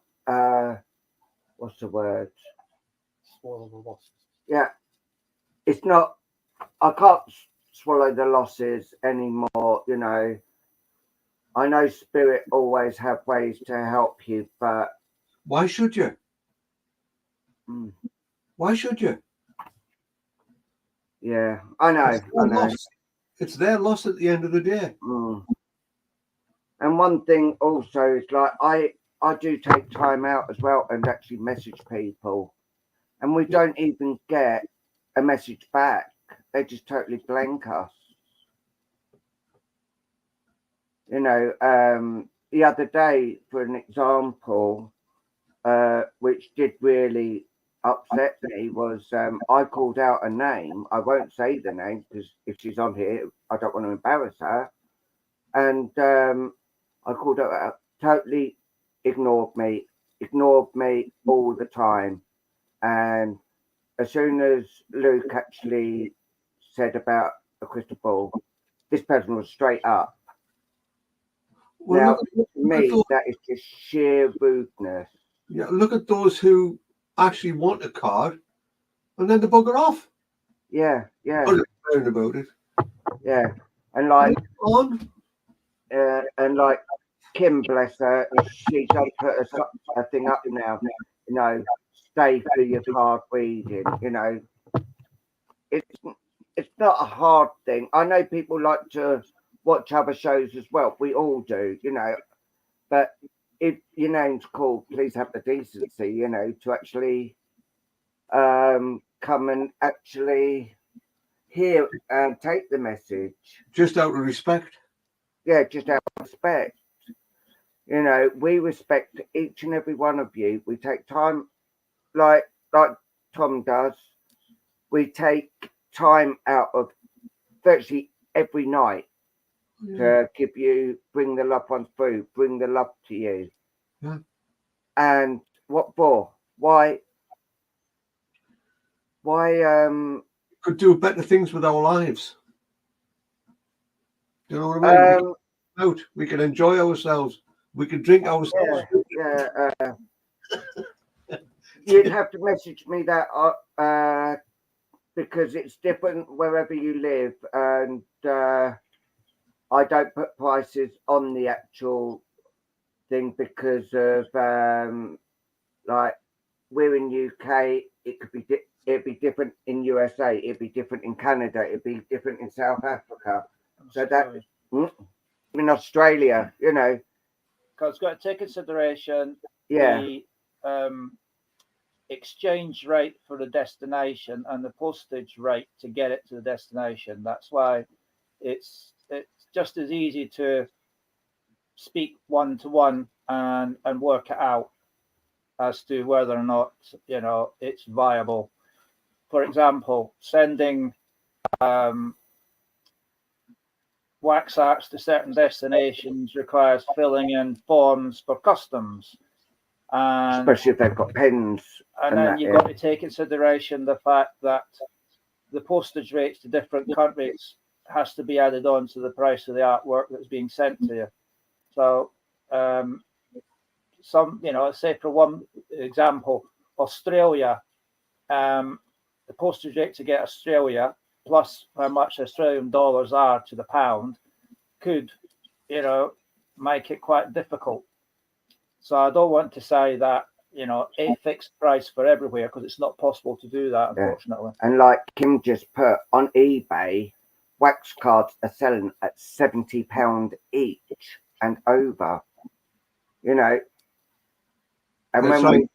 Speaker 2: what's the word?
Speaker 3: Swallow the losses.
Speaker 2: Yeah. It's not, I can't swallow the losses anymore, you know. I know Spirit always have ways to help you, but...
Speaker 1: Why should you? Why should you?
Speaker 2: Yeah, I know.
Speaker 1: It's their loss at the end of the day.
Speaker 2: And one thing also is like I do take time out as well and actually message people, and we don't even get a message back. They just totally blank us. You know, the other day, for an example, which did really upset me was I called out a name. I won't say the name because if she's on here, I don't want to embarrass her. And I called her out, totally ignored me all the time. And as soon as Luke actually said about a crystal ball, this person was straight up.
Speaker 1: Well,
Speaker 2: now, to me, that is just sheer rudeness.
Speaker 1: Yeah, look at those who actually want a card and then they bugger off.
Speaker 2: Yeah.
Speaker 1: About it.
Speaker 2: Yeah. And like,
Speaker 1: on.
Speaker 2: And like Kim, bless her, she's put a thing up now. You know, stay for your card reading. You know, it's not a hard thing. I know people like to watch other shows as well. We all do, you know. But if your name's called, please have the decency, you know, to actually come and actually hear and take the message.
Speaker 1: Just out of respect.
Speaker 2: Yeah, just out of respect. You know, we respect each and every one of you. We take time, like Tom does. We take time out of virtually every night to bring the loved ones through, bring the love to you.
Speaker 1: Yeah.
Speaker 2: And what for? Why?
Speaker 1: Could do better things with our lives. Do you know what I mean? We can enjoy ourselves. We can drink ourselves.
Speaker 2: Yeah. You'd have to message me that because it's different wherever you live, and I don't put prices on the actual thing because of like we're in UK. It'd be different in USA. It'd be different in Canada. It'd be different in South Africa. So that in Australia, you know,
Speaker 3: because it's got to take consideration
Speaker 2: the
Speaker 3: exchange rate for the destination and the postage rate to get it to the destination. That's why it's just as easy to speak one-to-one and work it out as to whether or not, it's viable. For example, sending wax arts to certain destinations requires filling in forms for customs, and
Speaker 2: especially if they've got pens.
Speaker 3: And then you've got to take consideration the fact that the postage rates to different countries has to be added on to the price of the artwork that's being sent to you. So, say for one example, Australia, the postage rate to get Australia plus how much Australian dollars are to the pound could, make it quite difficult. So I don't want to say that, a fixed price for everywhere, because it's not possible to do that, unfortunately.
Speaker 2: And like Kim just put on eBay, wax cards are selling at £70 each and over, And
Speaker 1: that's right.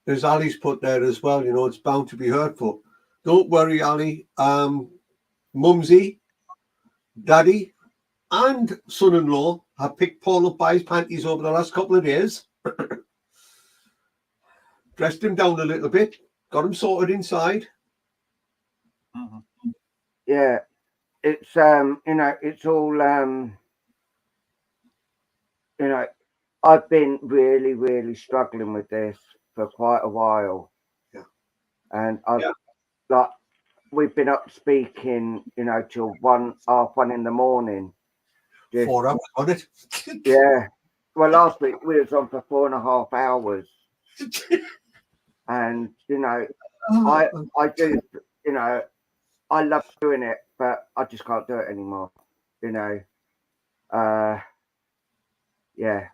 Speaker 1: As Ali's put there as well, it's bound to be hurtful. Don't worry, Ali. Mumsy, Daddy, and son-in-law have picked Paul up by his panties over the last couple of days. Dressed him down a little bit, got him sorted inside.
Speaker 2: Yeah, it's it's all I've been really, really struggling with this for quite a while.
Speaker 1: Yeah.
Speaker 2: And we've been up speaking, till 1:30 in the morning.
Speaker 1: 4 hours on it.
Speaker 2: Yeah. Well, last week we was on for 4.5 hours. And I do, I love doing it, but I just can't do it anymore. Yeah.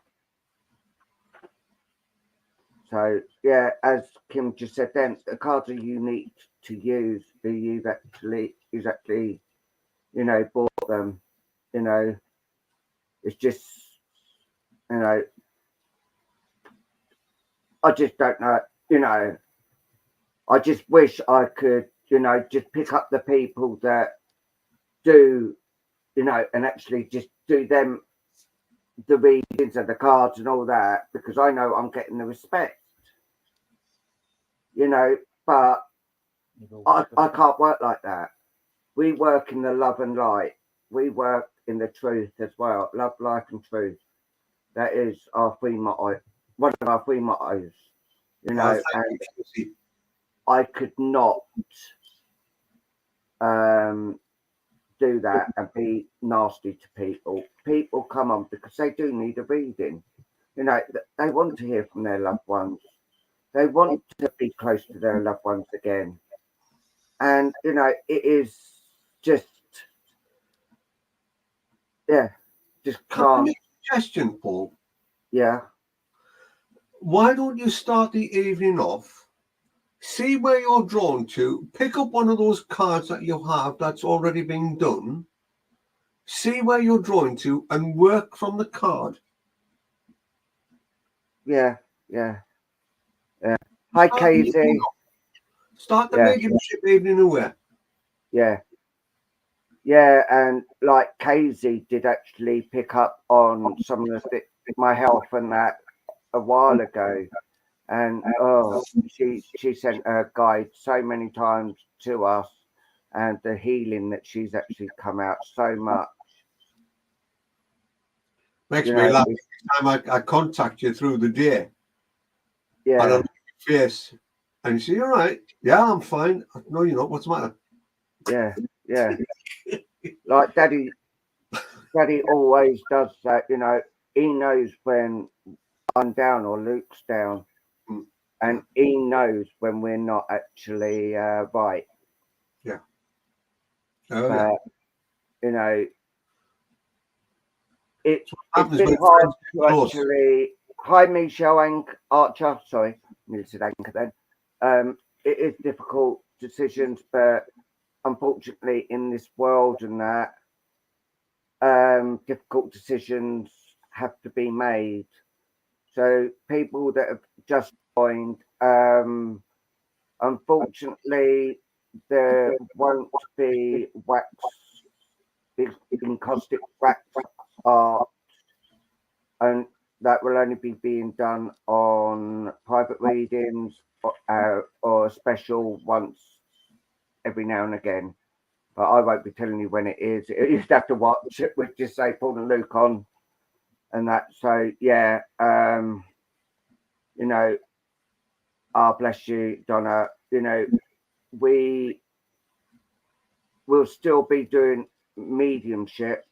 Speaker 2: So yeah, as Kim just said, then the cards are unique to use. Who's actually, bought them. It's just, I just don't know. I just wish I could, just pick up the people that do, and actually just do them the readings and the cards and all that, because I know I'm getting the respect. But I can't work like that. We work in the love and light. We work in the truth as well. Love, life, and truth. That is our three motto. One of our three mottos. And I could not do that and be nasty to people. People come on because they do need a reading. They want to hear from their loved ones. They want to be close to their loved ones again. And, it is just, just calm.
Speaker 1: Suggestion, Paul.
Speaker 2: Yeah.
Speaker 1: Why don't you start the evening off? See where you're drawn to. Pick up one of those cards that you have that's already been done. See where you're drawn to and work from the card.
Speaker 2: Yeah. Hi, Casey.
Speaker 1: Start the mediumship evening away.
Speaker 2: Yeah. Yeah, and like Casey did actually pick up on some of my health and that a while ago. And she sent her guide so many times to us, and the healing that she's actually come out so much.
Speaker 1: Makes me laugh every time I contact you through the day.
Speaker 2: Yeah.
Speaker 1: And I look at your face and you say, "You're right. Yeah, I'm fine." No, you're not. What's the matter?
Speaker 2: Yeah. Like Daddy always does that. He knows when I'm down or Luke's down. And he knows when we're not actually right.
Speaker 1: Yeah.
Speaker 2: But, it's been hard to actually. Hi, Michelle and Archer. Sorry, nearly said Anchor then. It is difficult decisions, but unfortunately, in this world and that, difficult decisions have to be made. So people that have just joined, unfortunately, there won't be encaustic wax art, and that will only be being done on private readings or special once every now and again. but I won't be telling you when it is. You just have to watch it. We just say Paul and Luke on, and that. So yeah, you know, bless you, Donna. You know, we will still be doing mediumship,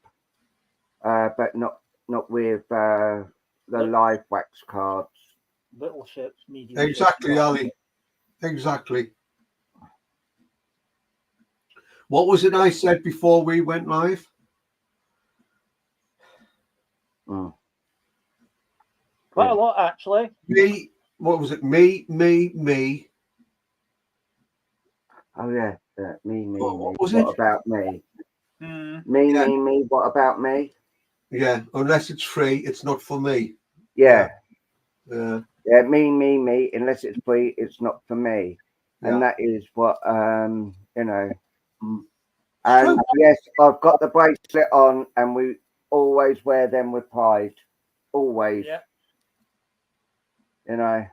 Speaker 2: but not with the live wax cards.
Speaker 3: Little ships, medium.
Speaker 1: Exactly, Ali. Exactly. What was it I said before we went live?
Speaker 2: Mm.
Speaker 3: Quite a lot, actually.
Speaker 1: Me. What was it? Me.
Speaker 2: Oh yeah, me.
Speaker 1: What was
Speaker 2: What
Speaker 1: it?
Speaker 2: about me?
Speaker 3: Mm.
Speaker 2: Me. What about me?
Speaker 1: Yeah. Unless it's free, it's not for me.
Speaker 2: Yeah.
Speaker 1: Yeah.
Speaker 2: Yeah, me. Unless it's free, it's not for me. And
Speaker 1: Yeah.
Speaker 2: that is what you know.
Speaker 1: Mm.
Speaker 2: And
Speaker 1: True.
Speaker 2: yes, I've got the bracelet on, and we always wear them with pride. Always.
Speaker 3: Yeah.
Speaker 2: You know.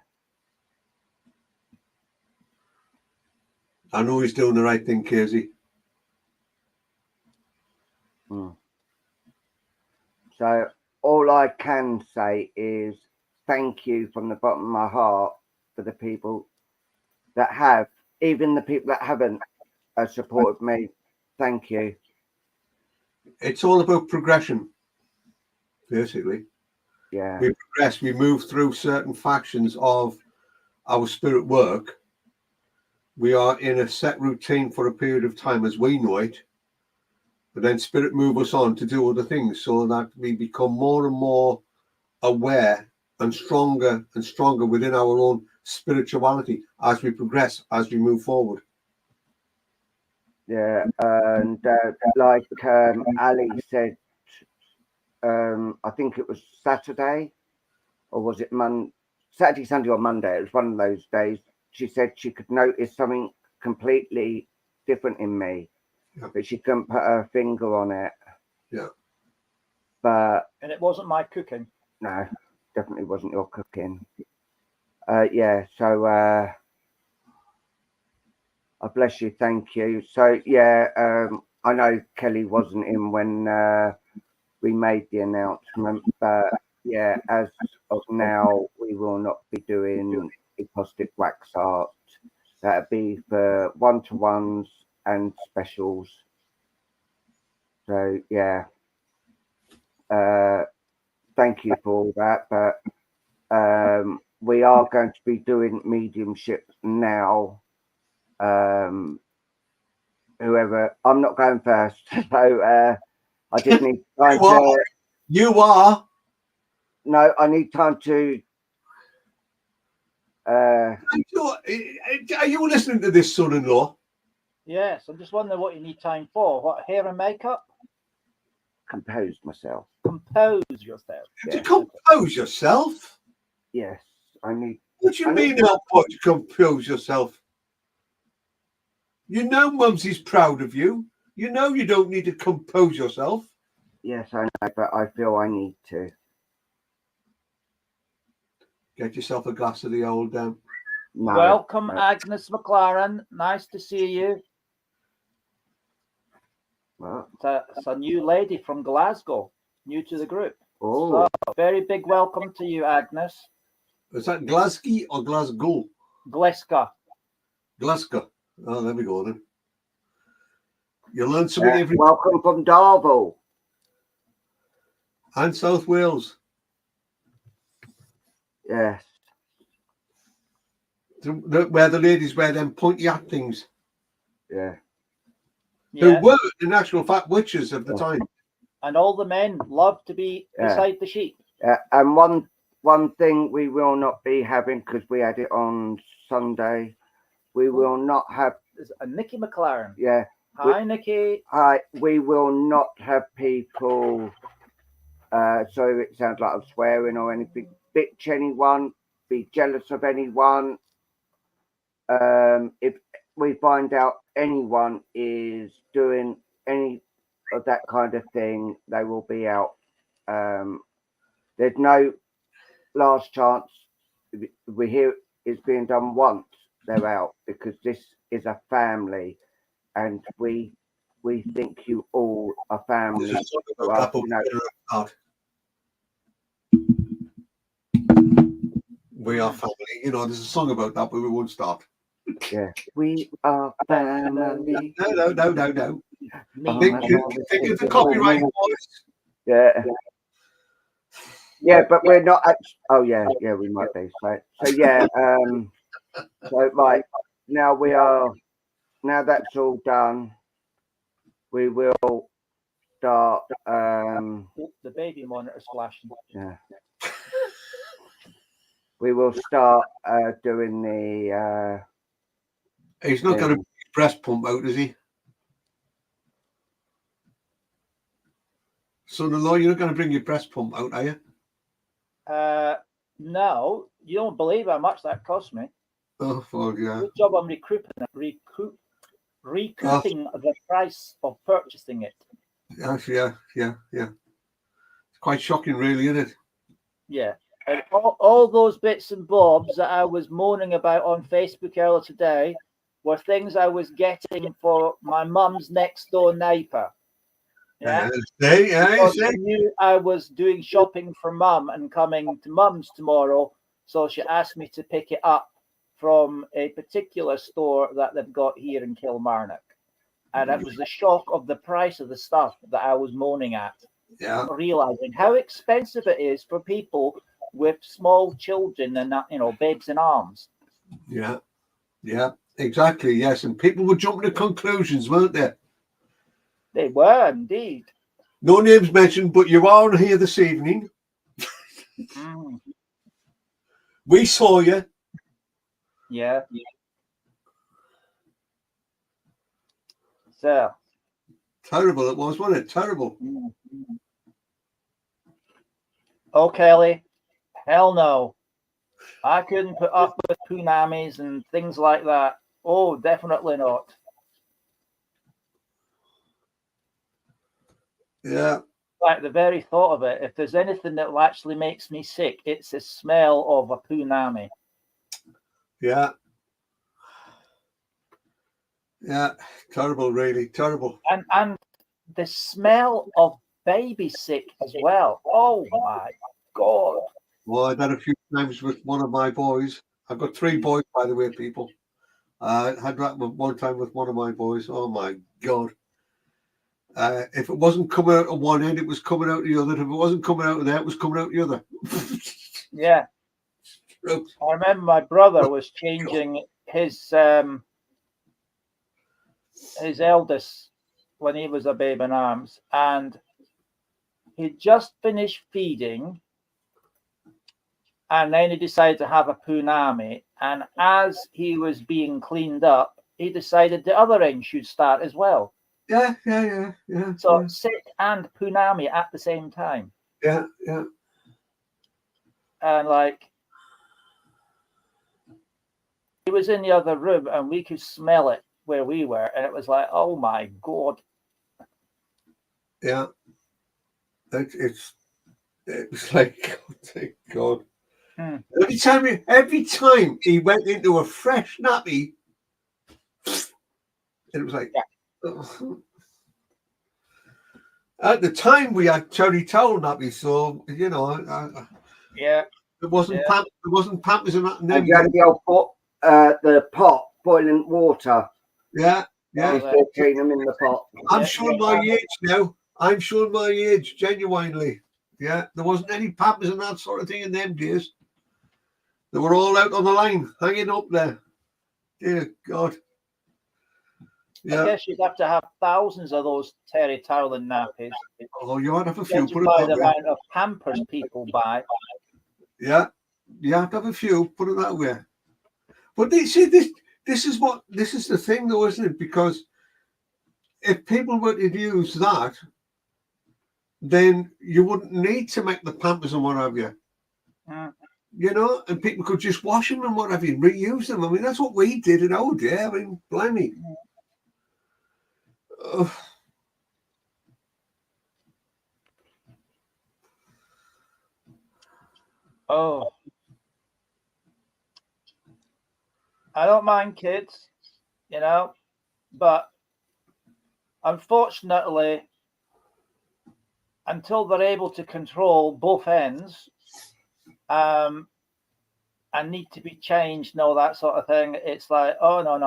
Speaker 1: I know he's doing the right thing, Casey.
Speaker 2: Mm. So all I can say is thank you from the bottom of my heart for the people that have, even the people that haven't supported me. Thank you.
Speaker 1: It's all about progression, basically.
Speaker 2: Yeah.
Speaker 1: We progress, we move through certain factions of our spirit work. We are in a set routine for a period of time as we know it, but then spirit move us on to do other things so that we become more and more aware and stronger within our own spirituality as we progress, as we move forward.
Speaker 2: Yeah, and like Ali said, I think it was Saturday, or was it Saturday, Sunday, or Monday? It was one of those days. She said she could notice something completely different in me, but she couldn't put her finger on it.
Speaker 1: Yeah.
Speaker 3: And it wasn't my cooking.
Speaker 2: No, definitely wasn't your cooking. Yeah, so I bless you, thank you. So yeah, I know Kelly wasn't in when we made the announcement, but yeah, as of now, we will not be doing apostate wax art. That'll be for one-to-ones and specials. So yeah, thank you for all that. But we are going to be doing mediumship now. Whoever, I'm not going first, so I just need time to.
Speaker 1: You are.
Speaker 2: No, I need time to.
Speaker 1: Are you listening to this, son-in-law?
Speaker 3: Yes, I'm just wondering what you need time for. What, hair and makeup?
Speaker 2: Compose myself.
Speaker 3: Compose yourself.
Speaker 1: To compose yourself?
Speaker 2: Yes, I need.
Speaker 1: What do you mean help to compose yourself? You know Mumsy's proud of you. You know you don't need to compose yourself.
Speaker 2: Yes, I know, but I feel I need to.
Speaker 1: Get yourself a glass of the old
Speaker 2: No,
Speaker 3: Welcome, Agnes McLaren. Nice to see you.
Speaker 2: Well,
Speaker 3: It's a new lady from Glasgow, new to the group.
Speaker 2: oh,
Speaker 3: So, very big welcome to you, Agnes.
Speaker 1: Is that Glasgow or Glasgow?
Speaker 3: Glasgow.
Speaker 1: Glasgow. Oh, there we go then. You learn something every.
Speaker 2: Welcome from Darvel
Speaker 1: And South Wales.
Speaker 2: Yes.
Speaker 1: Where the ladies wear them pointy hat things.
Speaker 2: Yeah.
Speaker 1: Who were, in actual fact, witches of the time.
Speaker 3: And all the men love to be beside the sheep.
Speaker 2: And one thing we will not be having, because we had it on Sunday, we will not have.
Speaker 3: Nikki McLaren.
Speaker 2: Yeah.
Speaker 3: Hi, Nikki.
Speaker 2: Hi. We will not have people. So it sounds like I'm swearing or anything. Bitch anyone. Be jealous of anyone. If we find out anyone is doing any of that kind of thing, they will be out. There's no last chance. We hear it's being done once, they're out, because this is a family, and we we think you all are family.
Speaker 1: There's a song
Speaker 2: to
Speaker 1: about
Speaker 2: us,
Speaker 1: that,
Speaker 2: you know.
Speaker 1: We are family. You know, there's a song about that, but we won't start.
Speaker 2: Yeah, we are family.
Speaker 1: No.
Speaker 2: Oh,
Speaker 1: Think
Speaker 2: my God,
Speaker 1: of the copyright voice.
Speaker 2: Yeah. Yeah, but we're not actually. Oh, yeah, we might be. So yeah, so right now we are. Now that's all done, we will start.
Speaker 3: The baby monitor's flashing.
Speaker 2: Yeah, we will start doing the.
Speaker 1: He's not going to breast pump out, is he? Son-in-law, you're not going to bring your breast pump out, are you?
Speaker 3: No, you don't believe how much that cost me.
Speaker 1: Oh, fuck yeah.
Speaker 3: Good job on recouping the price of purchasing it.
Speaker 1: Yeah. It's quite shocking, really, isn't it?
Speaker 3: Yeah. And all those bits and bobs that I was moaning about on Facebook earlier today were things I was getting for my mum's next door neighbour. Yeah. She knew I was doing shopping for mum and coming to mum's tomorrow, so she asked me to pick it up from a particular store that they've got here in Kilmarnock. And it was the shock of the price of the stuff that I was moaning at.
Speaker 1: Yeah.
Speaker 3: Realizing how expensive it is for people with small children and babes in arms.
Speaker 1: Yeah, exactly. Yes, and people were jumping to conclusions, weren't they?
Speaker 3: They were indeed.
Speaker 1: No names mentioned, but you are on here this evening. We saw you.
Speaker 3: Yeah. So
Speaker 1: terrible it was, wasn't it? Terrible.
Speaker 3: Oh, Kelly, hell no. I couldn't put up with punamis and things like that. Oh, definitely not.
Speaker 1: Yeah.
Speaker 3: Like the very thought of it, if there's anything that actually makes me sick, it's the smell of a punami.
Speaker 1: Yeah. Yeah, terrible, really, terrible.
Speaker 3: And the smell of baby sick as well. Oh my God.
Speaker 1: Well, I've had a few times with one of my boys. I've got 3 boys, by the way, people. I had that one time with one of my boys. Oh my God. If it wasn't coming out of one end, it was coming out the other. If it wasn't coming out of there, it was coming out the other.
Speaker 3: Yeah. I remember my brother was changing his eldest when he was a babe in arms, and he'd just finished feeding, and then he decided to have a punami, and as he was being cleaned up, he decided the other end should start as well.
Speaker 1: Yeah.
Speaker 3: So sick and punami at the same time.
Speaker 1: Yeah.
Speaker 3: And like, he was in the other room and we could smell it where we were, and it was like, oh my God.
Speaker 1: Yeah. It was like, oh, thank God. Every time he went into a fresh nappy, it was like, oh. At the time we had cherry towel nappies, so
Speaker 3: Yeah.
Speaker 1: It wasn't Pampers and that.
Speaker 2: And you had the pot boiling water.
Speaker 1: Yeah.
Speaker 2: Clean them in the pot.
Speaker 1: I'm showing my age now. I'm showing my age, genuinely. Yeah, there wasn't any Pampers and that sort of thing in them days. They were all out on the line, hanging up there. Dear God. Yeah.
Speaker 3: I guess you'd have to have thousands of those terry towel and nappies.
Speaker 1: Oh, you might have a few.
Speaker 3: Put by the amount of Pampers people buy.
Speaker 1: Yeah, you have to have a few. Put it that way. But they see this is the thing, though, isn't it? Because if people were to use that, then you wouldn't need to make the Pampers and what have you. And people could just wash them and what have you, and reuse them. I mean, that's what we did in our day. I mean, blimey.
Speaker 3: Oh. I don't mind kids, but unfortunately, until they're able to control both ends, and need to be changed, no, that sort of thing. It's like, oh no,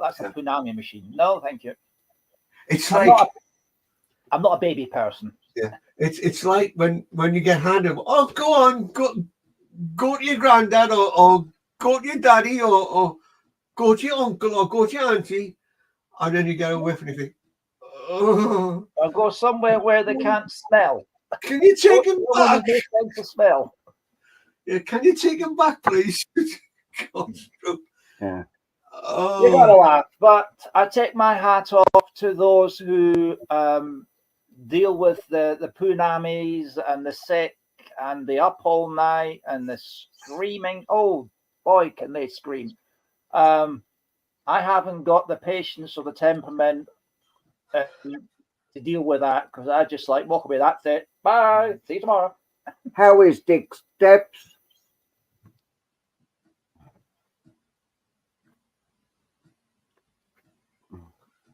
Speaker 3: that's a Punami machine. No, thank you.
Speaker 1: It's like
Speaker 3: I'm not a baby person.
Speaker 1: Yeah, it's like when you get handed, oh, go on, go to your granddad or go to your daddy or go to your uncle or go to your auntie, and then you get away from anything. Oh,
Speaker 3: I'll go somewhere where they can't smell.
Speaker 1: can you take him back?
Speaker 3: To smell.
Speaker 1: Yeah, can you take him back, please?
Speaker 2: Yeah.
Speaker 1: Oh.
Speaker 3: You gotta laugh, but I take my hat off to those who deal with the punamis and the sick and the up all night and the screaming. Oh boy, can they scream! I haven't got the patience or the temperament to deal with that, because I just like walk away. That's it. Bye. See you tomorrow.
Speaker 2: How is Dick's steps?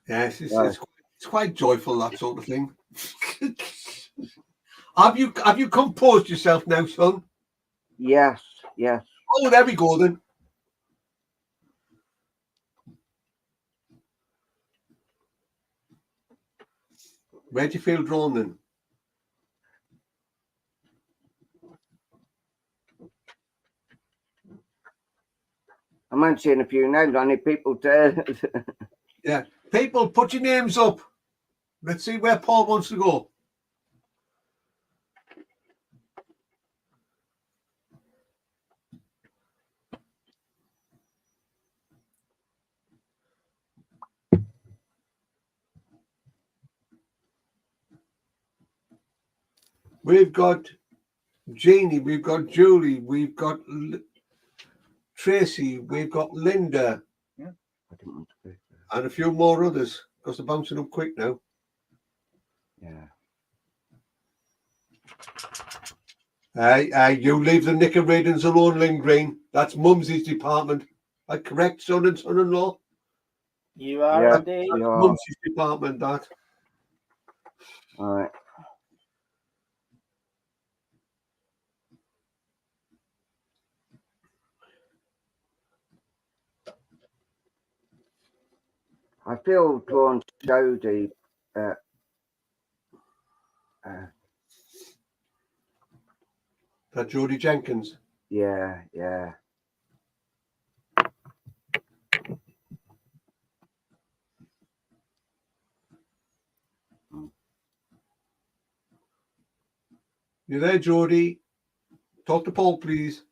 Speaker 1: Yes, it's quite joyful, that sort of thing. Have you composed yourself now, son?
Speaker 2: Yes.
Speaker 1: Oh, there we go then. Where do you feel drawn then?
Speaker 2: I'm mentioning a few names. I need people to.
Speaker 1: Yeah, people, put your names up. Let's see where Paul wants to go. We've got Jeannie, we've got Julie, we've got Tracy, we've got Linda, and a few more others, because they're bouncing up quick now.
Speaker 2: Yeah.
Speaker 1: You leave the knicker readings alone, Lynn Green. That's Mumsy's department. I correct, son and son-in-law?
Speaker 3: You are indeed.
Speaker 1: Mumsy's department, that.
Speaker 2: All right. I feel drawn to Jodie.
Speaker 1: That Jodie Jenkins.
Speaker 2: Yeah.
Speaker 1: You there, Jodie? Talk to Paul, please.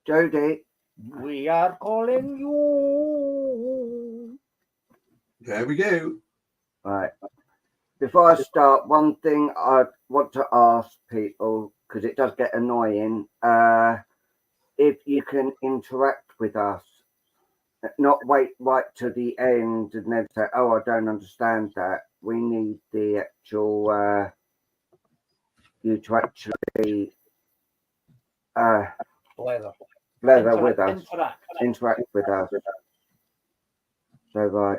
Speaker 2: Jodie.
Speaker 3: We are calling you.
Speaker 1: There we go.
Speaker 2: All right. Before I start, one thing I want to ask people, because it does get annoying, if you can interact with us, not wait right to the end and then say, oh, I don't understand that. We need the actual, you to actually blether with us, interact with us. So, right.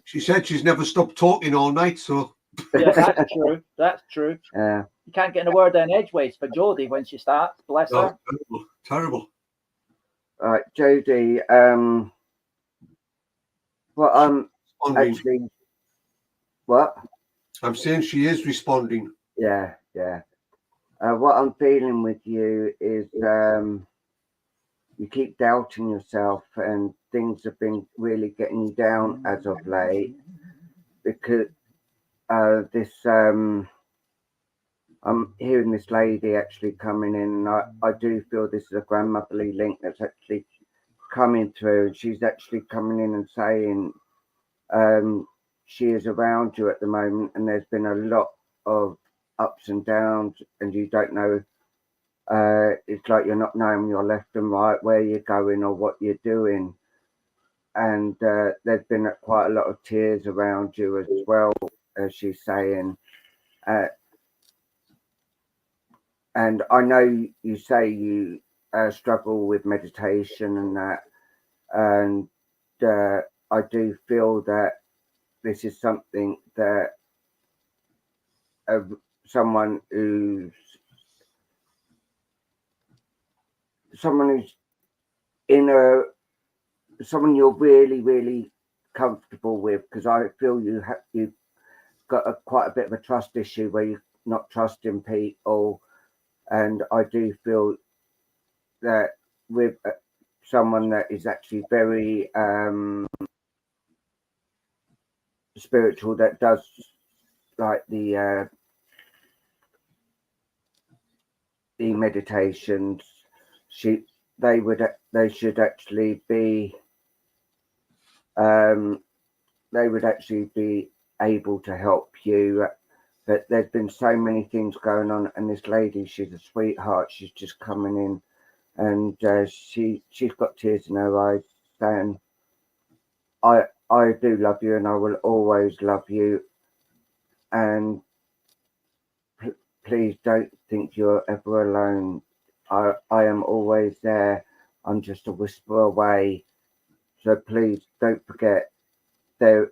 Speaker 1: She said she's never stopped talking all night, so.
Speaker 3: Yeah, that's true. That's true.
Speaker 2: Yeah.
Speaker 3: You can't get in a word in edgeways for Jodie when she starts. Bless her.
Speaker 1: Terrible.
Speaker 2: All right, Jodie. Well, actually, what?
Speaker 1: I'm saying she is responding.
Speaker 2: Yeah. What I'm feeling with you is you keep doubting yourself, and things have been really getting you down as of late, because this I'm hearing this lady actually coming in, and I do feel this is a grandmotherly link that's actually coming through, and she's actually coming in and saying she is around you at the moment, and there's been a lot of ups and downs, and you don't know, it's like you're not knowing your left and right, where you're going or what you're doing, and there's been quite a lot of tears around you as well, as she's saying, and I know you say you struggle with meditation and that, and I do feel that this is something that someone who's in someone you're really comfortable with, because I feel you've got quite a bit of a trust issue where you're not trusting people, and I do feel that with someone that is actually very spiritual, that does like the meditations, they should actually be they would actually be able to help you. But there's been so many things going on, and this lady, she's a sweetheart. She's just coming in, and she's got tears in her eyes, saying, I do love you, and I will always love you, and please don't think you're ever alone. I am always there. I'm just a whisper away. So please don't forget, the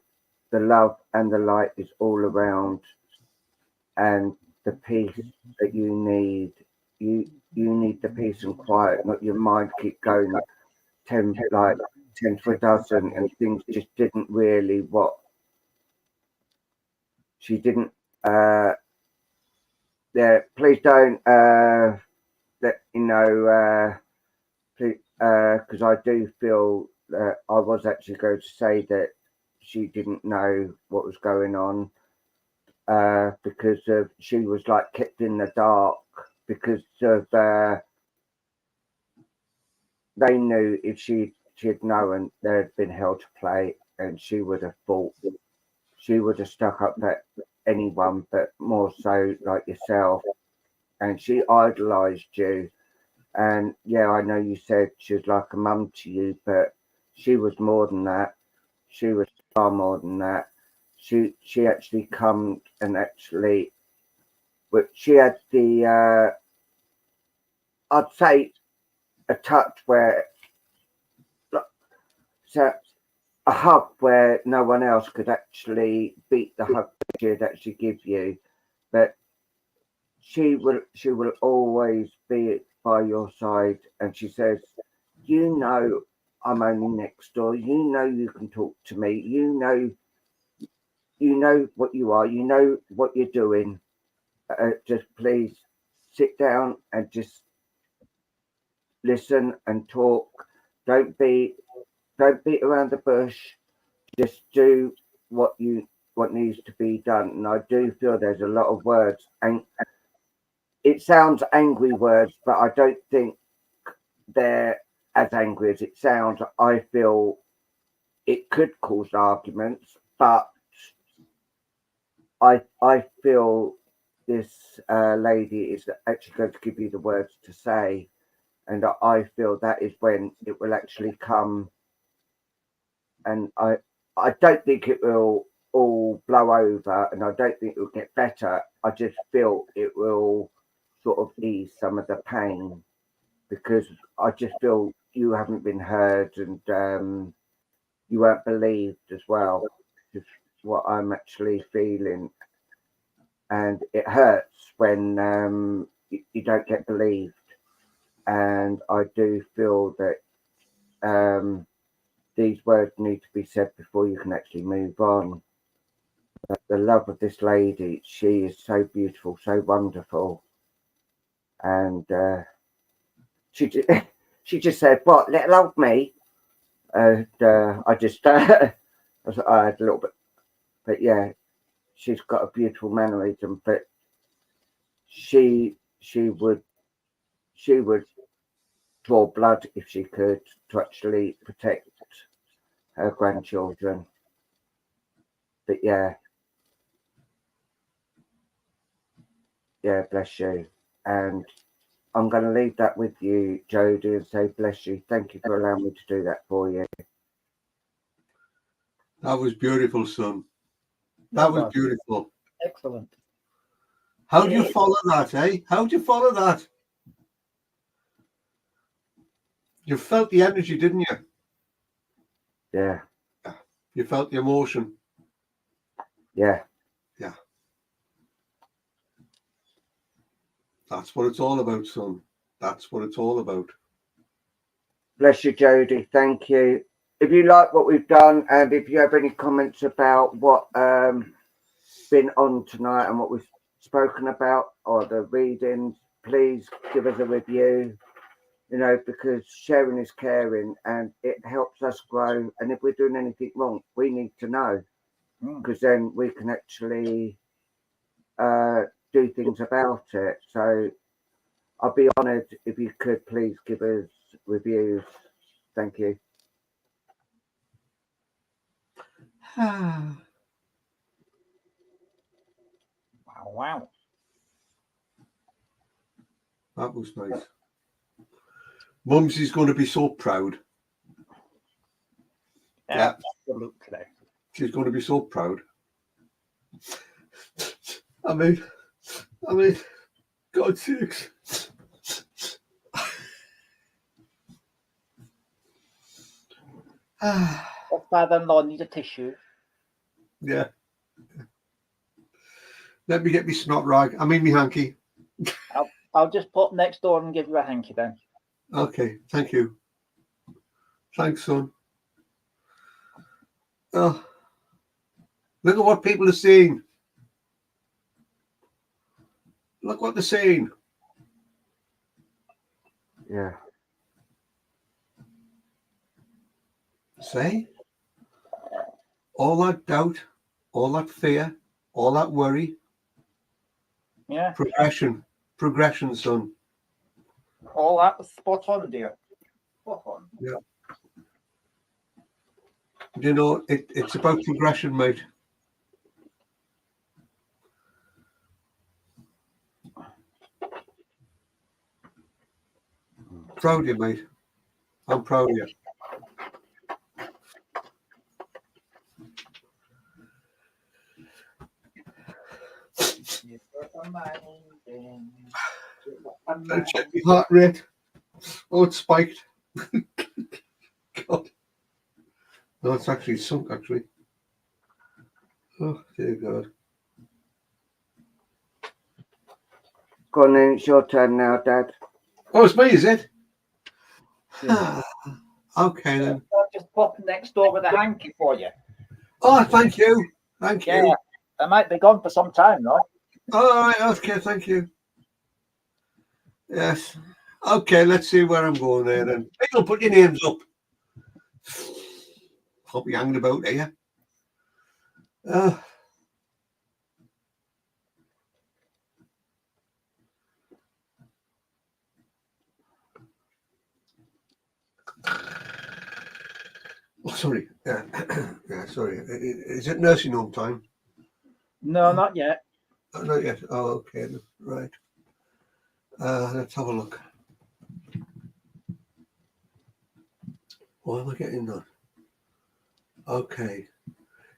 Speaker 2: love and the light is all around, and the peace that you need. You need the peace and quiet, not your mind keep going 10 to a dozen, and things just didn't really what she didn't. Yeah, please don't let you know. Please, because I do feel that I was actually going to say that she didn't know what was going on, because she was like kept in the dark, because of they knew if she'd known there had been hell to play, and she would have fought. She would have stuck up for anyone, but more so like yourself. And she idolized you. And yeah, I know you said she was like a mum to you, but she was more than that. She was far more than that. She actually come and actually, but she had the I'd say a touch where, so a hug where no one else could actually beat the hug that she'd actually give you. But she will always be by your side, and she says, you know, I'm only next door. You know, you can talk to me. You know what you are. You know what you're doing. Just please sit down and just listen and talk. Don't beat around the bush. Just do what needs to be done. And I do feel there's a lot of words, and it sounds angry words, but I don't think they're as angry as it sounds. I feel it could cause arguments, but I feel this lady is actually going to give you the words to say, and I feel that is when it will actually come. And I don't think it will all blow over, and I don't think it will get better. I just feel it will sort of ease some of the pain, because I just feel you haven't been heard, and you weren't believed as well. Is what I'm actually feeling, and it hurts when you don't get believed. And I do feel that these words need to be said before you can actually move on. The love of this lady, she is so beautiful, so wonderful, and she just said, "What, little old me?" And I just I had a little bit, but yeah, she's got a beautiful mannerism. But she would draw blood if she could, to actually protect her grandchildren. But yeah, bless you. And I'm going to leave that with you, Jodie, and say bless you. Thank you for allowing me to do that for you.
Speaker 1: That was beautiful, son. That was beautiful.
Speaker 3: Excellent.
Speaker 1: How do you follow that, eh? How do you follow that? You felt the energy, didn't you?
Speaker 2: Yeah.
Speaker 1: You felt the emotion.
Speaker 2: Yeah.
Speaker 1: Yeah. That's what it's all about, son. That's what it's all about.
Speaker 2: Bless you, Jody. Thank you. If you like what we've done, and if you have any comments about what been on tonight and what we've spoken about, or the readings, please give us a review. You know, because sharing is caring, and it helps us grow. And if we're doing anything wrong, we need to know, because then we can actually do things about it. So I'll be honoured if you could please give us reviews. Thank you.
Speaker 3: Wow.
Speaker 1: That was nice. Mumsy's going to be so proud. Yeah.
Speaker 3: Absolutely.
Speaker 1: She's going to be so proud. I mean, God's sakes.
Speaker 3: Your father-in-law needs a tissue.
Speaker 1: Yeah. Let me get me snot rag. I mean, me hanky.
Speaker 3: I'll just pop next door and give you a hanky then.
Speaker 1: Okay, thank you. Thanks, son. Oh, look at what people are saying. Look what they're saying.
Speaker 2: Yeah.
Speaker 1: Say, all that doubt, all that fear, all that worry.
Speaker 3: Yeah.
Speaker 1: Progression, son.
Speaker 3: All that was spot on, dear. Spot on.
Speaker 1: Yeah. You know, it's about progression, mate. Proud of you, mate. I'm proud of you. I'll check my heart rate. Oh, it's spiked. God. No, it's actually sunk, actually. Oh, dear God.
Speaker 2: Go on then, it's your turn now, Dad.
Speaker 1: Oh, it's me, is it?
Speaker 2: Yeah.
Speaker 1: Okay, then.
Speaker 3: I'll just pop next door with a hanky for you.
Speaker 1: Oh, thank you. Thank you.
Speaker 3: Yeah. I might be gone for some time, though.
Speaker 1: All right, okay, thank you. Yes. Okay, let's see where I'm going there then. People, put your names up. Hope you're hanging about, are you? Oh, sorry. Yeah, sorry. Is it nursing home time?
Speaker 3: No, not yet.
Speaker 1: Oh, not yet. Oh, okay. Right. Let's have a look. Why am I getting that? Okay.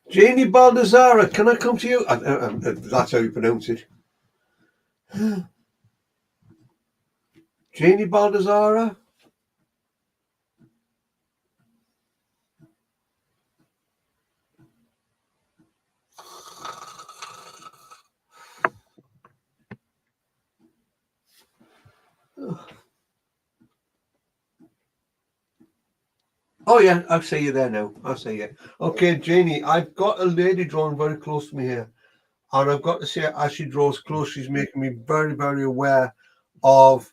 Speaker 1: Jeannie Baldassara, can I come to you? That's how you pronounce it. Jeannie Baldassara? Oh, yeah, I'll see you there now. I'll see you. Okay, Jeannie, I've got a lady drawn very close to me here. And I've got to say, as she draws close, she's making me very, very aware of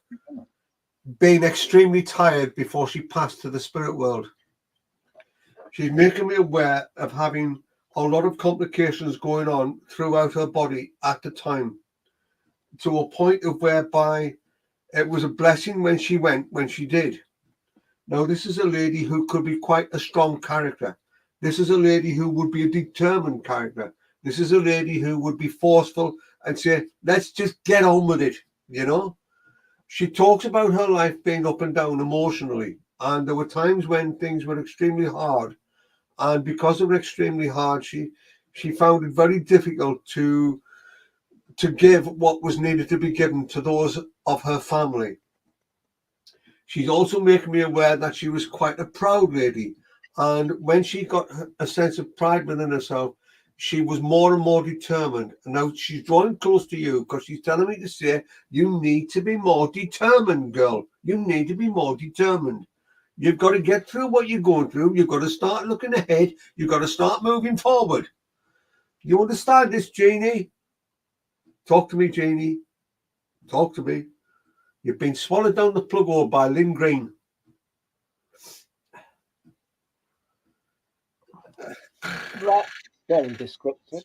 Speaker 1: being extremely tired before she passed to the spirit world. She's making me aware of having a lot of complications going on throughout her body at the time, to a point of whereby it was a blessing when she went, when she did. Now, this is a lady who could be quite a strong character. This is a lady who would be a determined character. This is a lady who would be forceful and say, let's just get on with it, you know? She talks about her life being up and down emotionally. And there were times when things were extremely hard. And because they were extremely hard, she found it very difficult to to give what was needed to be given to those of her family. She's also making me aware that she was quite a proud lady. And when she got a sense of pride within herself, she was more and more determined. And now she's drawing close to you because she's telling me to say, you need to be more determined, girl. You need to be more determined. You've got to get through what you're going through. You've got to start looking ahead. You've got to start moving forward. You understand this, Jeannie? Talk to me, Jeannie. Talk to me. You've been swallowed down the plug hole by Lynn Green.
Speaker 3: Right. Very descriptive.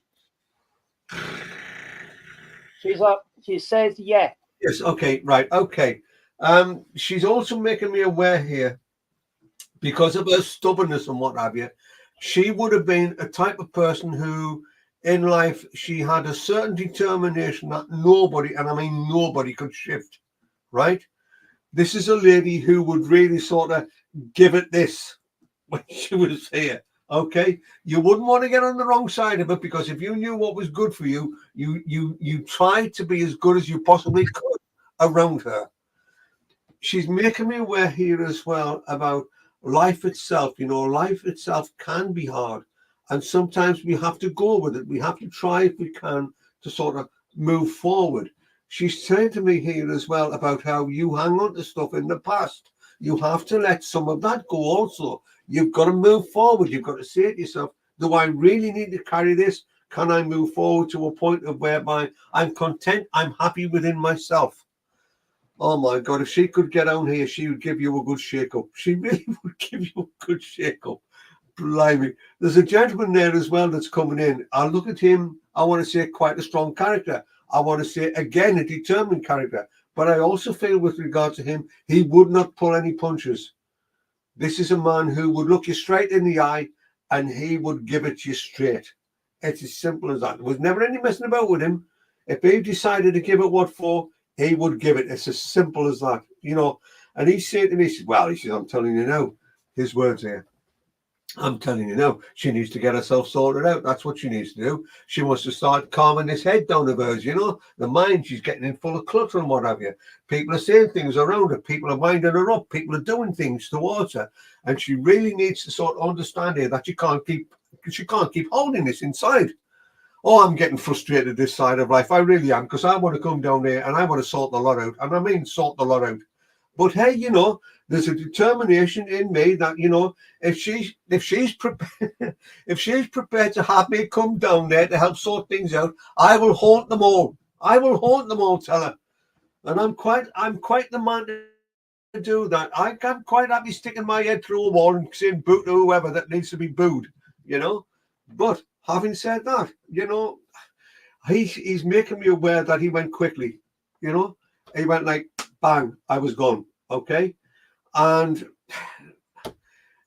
Speaker 3: She's up. She says yes.
Speaker 1: Yes, okay, right, okay. She's also making me aware here, because of her stubbornness and what have you, she would have been a type of person who, in life, she had a certain determination that nobody, and I mean nobody, could shift, right? This is a lady who would really sort of give it this when she was here. Okay, you wouldn't want to get on the wrong side of it, because if you knew what was good for you, you tried to be as good as you possibly could around her. She's making me aware here as well about life itself. You know, life itself can be hard, and sometimes we have to go with it. We have to try, if we can, to sort of move forward. She's saying to me here as well about how you hang on to stuff in the past. You have to let some of that go also. You've got to move forward. You've got to say to yourself, do I really need to carry this? Can I move forward to a point of whereby I'm content, I'm happy within myself? Oh my God, if she could get on here, she would give you a good shake-up. She really would give you a good shake-up. Blimey. There's a gentleman there as well that's coming in. I look at him, I want to say quite a strong character. I want to say, again, a determined character. But I also feel with regard to him, he would not pull any punches. This is a man who would look you straight in the eye and he would give it to you straight. It's as simple as that. There was never any messing about with him. If he decided to give it what for, he would give it. It's as simple as that, you know. And he said to me, he said, well, he says, I'm telling you now, his words here. I'm telling you now, she needs to get herself sorted out. That's what she needs to do. She wants to start calming this head down of hers, you know. The mind, she's getting in full of clutter and what have you. People are saying things around her. People are winding her up. People are doing things towards her. And she really needs to sort of understand here that she can't keep holding this inside. Oh, I'm getting frustrated this side of life. I really am, because I want to come down there and I want to sort the lot out. And I mean sort the lot out. But hey, you know, there's a determination in me that, you know, if she's prepared to have me come down there to help sort things out, I will haunt them all. I will haunt them all, tell her. And I'm quite the man to do that. I'm quite happy sticking my head through a wall and saying boo to whoever that needs to be booed, you know. But having said that, you know, he's making me aware that he went quickly, you know. He went like, bang, I was gone, okay? And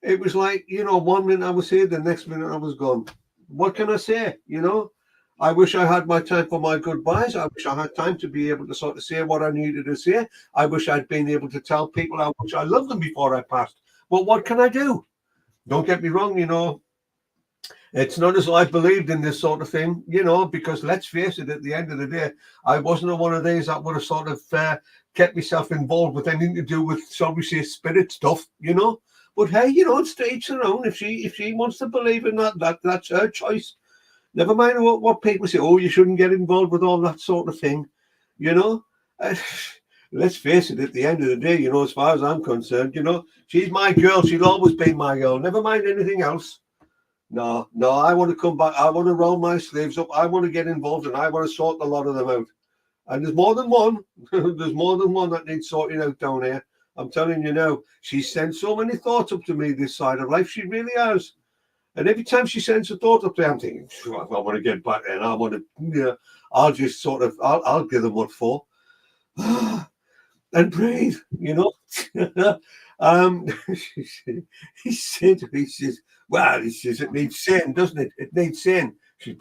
Speaker 1: it was like, you know, 1 minute I was here, the next minute I was gone. What can I say, you know? I wish I had my time for my goodbyes. I wish I had time to be able to sort of say what I needed to say. I wish I'd been able to tell people how much I love them before I passed. But what can I do? Don't get me wrong, you know. It's not as though I believed in this sort of thing, you know, because let's face it, at the end of the day, I wasn't one of these that would have sort of kept myself involved with anything to do with, shall we say, spirit stuff, you know. But hey, you know, it's to each their own. If she wants to believe in that, that's her choice. Never mind what people say, oh, you shouldn't get involved with all that sort of thing, you know. Let's face it, at the end of the day, you know, as far as I'm concerned, you know, she's my girl. She'll always be my girl. Never mind anything else. No, I want to come back. I want to roll my sleeves up. I want to get involved and I want to sort a lot of them out. And there's more than one. There's more than one that needs sorting out down here. I'm telling you now, she sends so many thoughts up to me this side of life. She really has. And every time she sends a thought up to me, I'm thinking, I want to get back there. And I want to, you know, I'll just sort of, I'll give them what for. And breathe, you know. He said to me, he says, well, he says, it needs saying, doesn't it? It needs saying. She's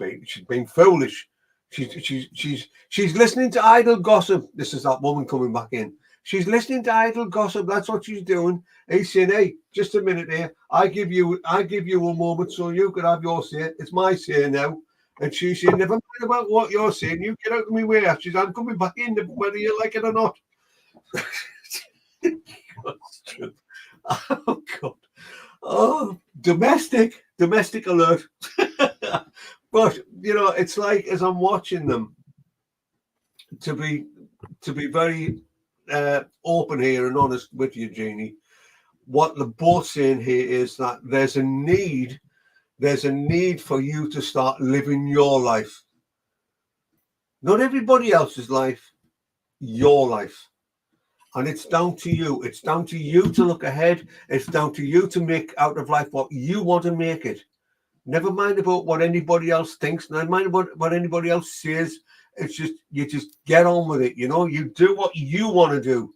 Speaker 1: been foolish. She's listening to idle gossip. This is that woman coming back in. She's listening to idle gossip. That's what she's doing. He's saying, hey, just a minute here. I give you a moment so you can have your say. It's my say now. And she said, never mind about what you're saying. You get out of my way. She said, I'm coming back in whether you like it or not. That's true. Oh, God. Oh, domestic alert. But, you know, it's like as I'm watching them, to be very open here and honest with you, Jeannie, what they're both saying here is that there's a need for you to start living your life. Not everybody else's life, your life. And it's down to you. It's down to you to look ahead. It's down to you to make out of life what you want to make it. Never mind about what anybody else thinks. Never mind about what anybody else says. It's just, you just get on with it. You know, you do what you want to do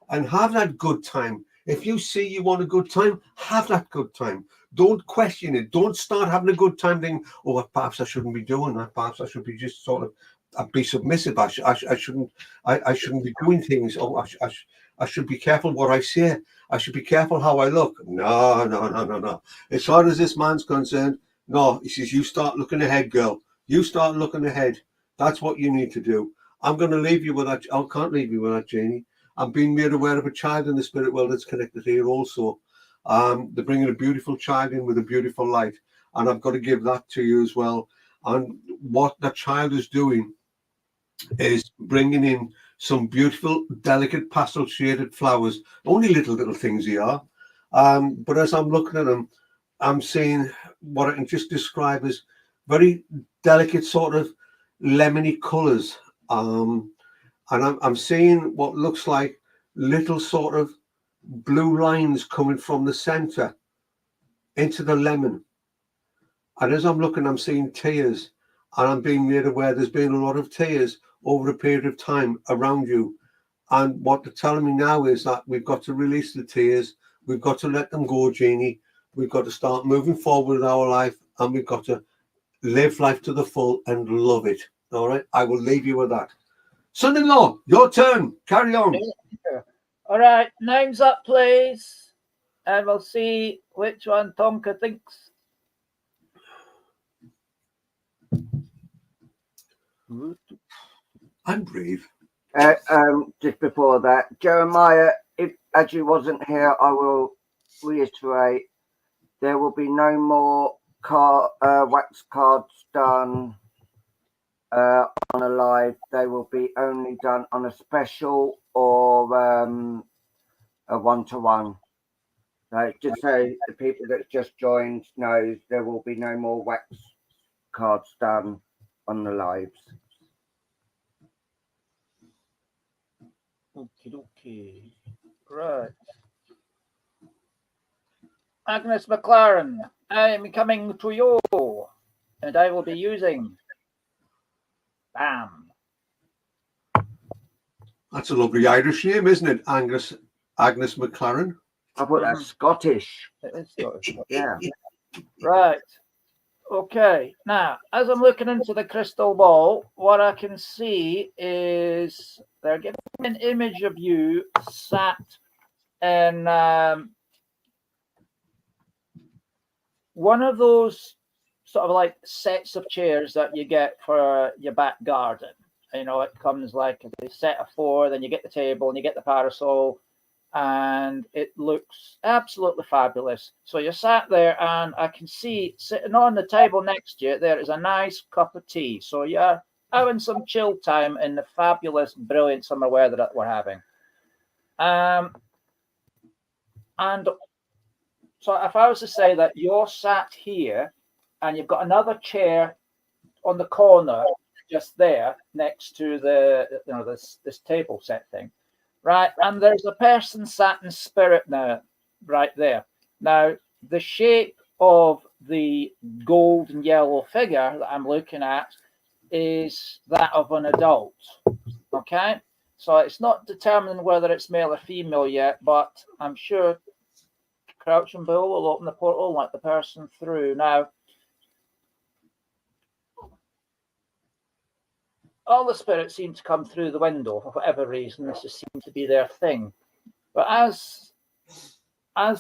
Speaker 1: and have that good time. If you see you want a good time, have that good time. Don't question it. Don't start having a good time thinking, oh, perhaps I shouldn't be doing that. Perhaps I should be just sort of be submissive. I shouldn't be doing things. Oh, I should be careful what I say. I should be careful how I look. No. As far as this man's concerned, no. He says, you start looking ahead, girl. You start looking ahead. That's what you need to do. I'm going to leave you with that. I can't leave you with that, Janie. I'm being made aware of a child in the spirit world that's connected here also. They're bringing a beautiful child in with a beautiful light. And I've got to give that to you as well. And what the child is doing is bringing in some beautiful, delicate, pastel shaded flowers. Only little things they are. But as I'm looking at them, I'm seeing what I can just describe as very delicate sort of lemony colours. And I'm seeing what looks like little sort of blue lines coming from the centre into the lemon. And as I'm looking, I'm seeing tears. And I'm being made aware there's been a lot of tears over a period of time around you. And what they're telling me now is that we've got to release the tears. We've got to let them go, Jeannie. We've got to start moving forward with our life. And we've got to live life to the full and love it. All right? I will leave you with that. Son-in-law, your turn. Carry on.
Speaker 3: All right, names up, please. And we'll see which one Tonka thinks.
Speaker 1: I'm brave.
Speaker 2: Just before that, Jeremiah, as you wasn't here, I will reiterate, there will be no more wax cards done on a live. They will be only done on a special or a one-to-one. Just so the people that just joined knows there will be no more wax cards done on the lives.
Speaker 3: Okay. Right. Agnes McLaren, I am coming to you, and I will be using BAM.
Speaker 1: That's a lovely Irish name, isn't it? Agnes McLaren.
Speaker 2: I thought that's Scottish.
Speaker 3: It is Scottish.
Speaker 2: Yeah.
Speaker 3: Right. Okay. Now, as I'm looking into the crystal ball, what I can see is they're giving an image of you sat in one of those sort of like sets of chairs that you get for your back garden. You know, it comes like a set of 4, then you get the table and you get the parasol, and it looks absolutely fabulous. So you're sat there, and I can see sitting on the table next to you, there is a nice cup of tea. So you're having some chill time in the fabulous, brilliant summer weather that we're having. And so if I was to say that you're sat here and you've got another chair on the corner just there next to the, you know, this table set thing, right? And there's a person sat in spirit now, right there. Now, the shape of the gold and yellow figure that I'm looking at is that of an adult, okay? So it's not determined whether it's male or female yet, but I'm sure Crouching Bull will open the portal and let the person through. Now, all the spirits seem to come through the window for whatever reason. This just seems to be their thing. But as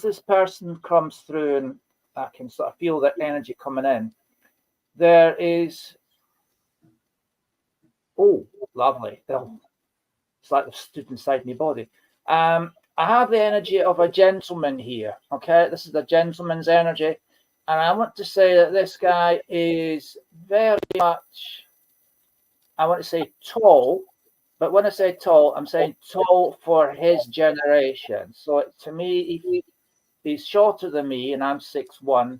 Speaker 3: this person comes through, and I can sort of feel that energy coming in, there is, oh, lovely. Oh, it's like they've stood inside my body. I have the energy of a gentleman here. Okay, this is the gentleman's energy. And I want to say that this guy is very much, I want to say tall, but when I say tall, I'm saying tall for his generation. So to me, he's shorter than me, and I'm 6'1"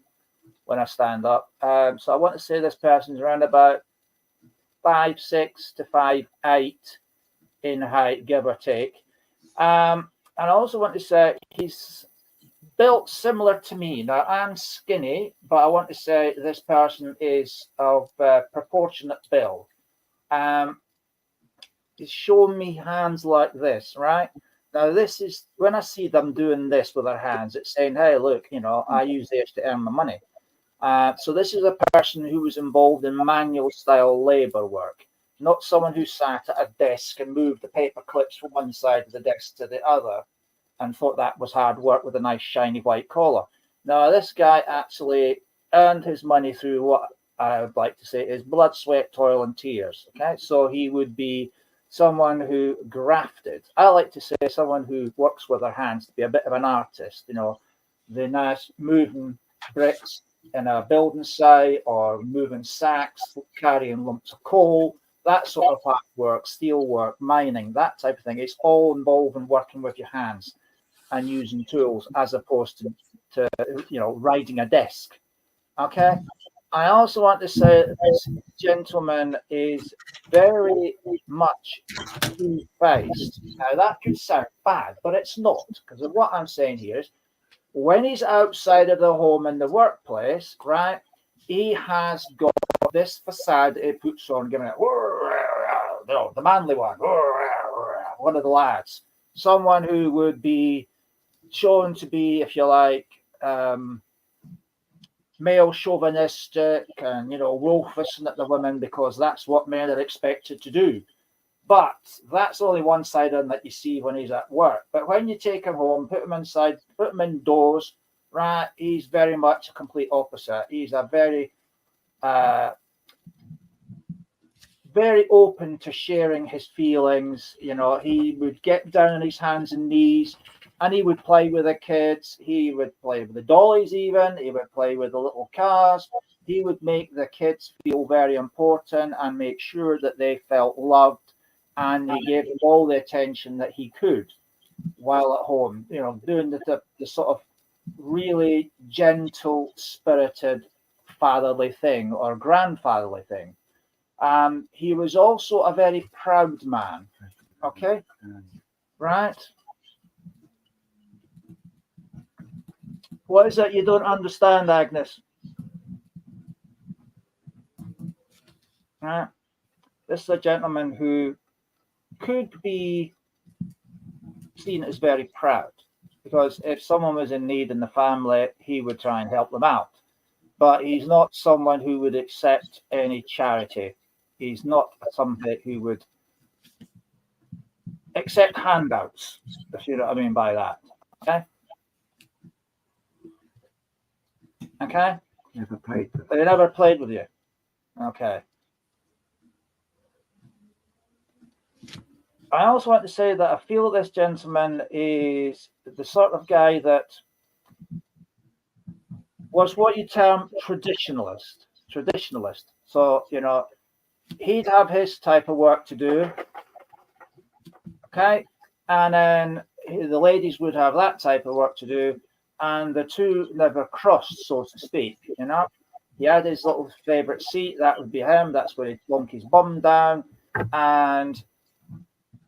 Speaker 3: when I stand up. So I want to say this person's around about 5'6" to 5'8" in height, give or take. And I also want to say he's built similar to me. Now, I'm skinny, but I want to say this person is of proportionate build. He's showing me hands like this, right? Now, this is, when I see them doing this with their hands, it's saying, hey, look, you know, I use this to earn my money. So this is a person who was involved in manual style labor work, not someone who sat at a desk and moved the paper clips from one side of the desk to the other and thought that was hard work with a nice shiny white collar. Now, this guy actually earned his money through what I would like to say is blood, sweat, toil, and tears. Okay, so he would be someone who grafted. I like to say someone who works with their hands to be a bit of an artist, you know, the nice moving bricks in a building site or moving sacks, carrying lumps of coal, that sort of hard work, steel work, mining, that type of thing. It's all involved in working with your hands and using tools as opposed to you know, riding a desk. Okay. I also want to say this gentleman is very much two-faced. Now that could sound bad, but it's not, because of what I'm saying here is when he's outside of the home in the workplace, right, he has got this facade he puts on, giving it, the manly one of the lads, someone who would be shown to be, if you like, male chauvinistic and, you know, wolfism at the women because that's what men are expected to do. But that's only one side on that you see when he's at work. But when you take him home, put him inside, put him indoors, right, he's very much a complete opposite. He's a very, very open to sharing his feelings. You know, he would get down on his hands and knees and he would play with the kids. He would play with the dollies even. He would play with the little cars. He would make the kids feel very important and make sure that they felt loved. And he gave them all the attention that he could while at home, you know, doing the sort of really gentle, spirited fatherly thing or grandfatherly thing. He was also a very proud man. Okay, right? What is it you don't understand, Agnes? Right? This is a gentleman who could be seen as very proud, because if someone was in need in the family, he would try and help them out. But he's not someone who would accept any charity. He's not somebody who would accept handouts, if you know what I mean by that. Okay? Okay?
Speaker 2: Never played with
Speaker 3: They never played with you. Okay. I also want to say that I feel this gentleman is the sort of guy that was what you term traditionalist. So, you know, he'd have his type of work to do. Okay. And then the ladies would have that type of work to do. And the two never crossed, so to speak. You know, he had his little favorite seat. That would be him. That's where he'd plunk his bum down. And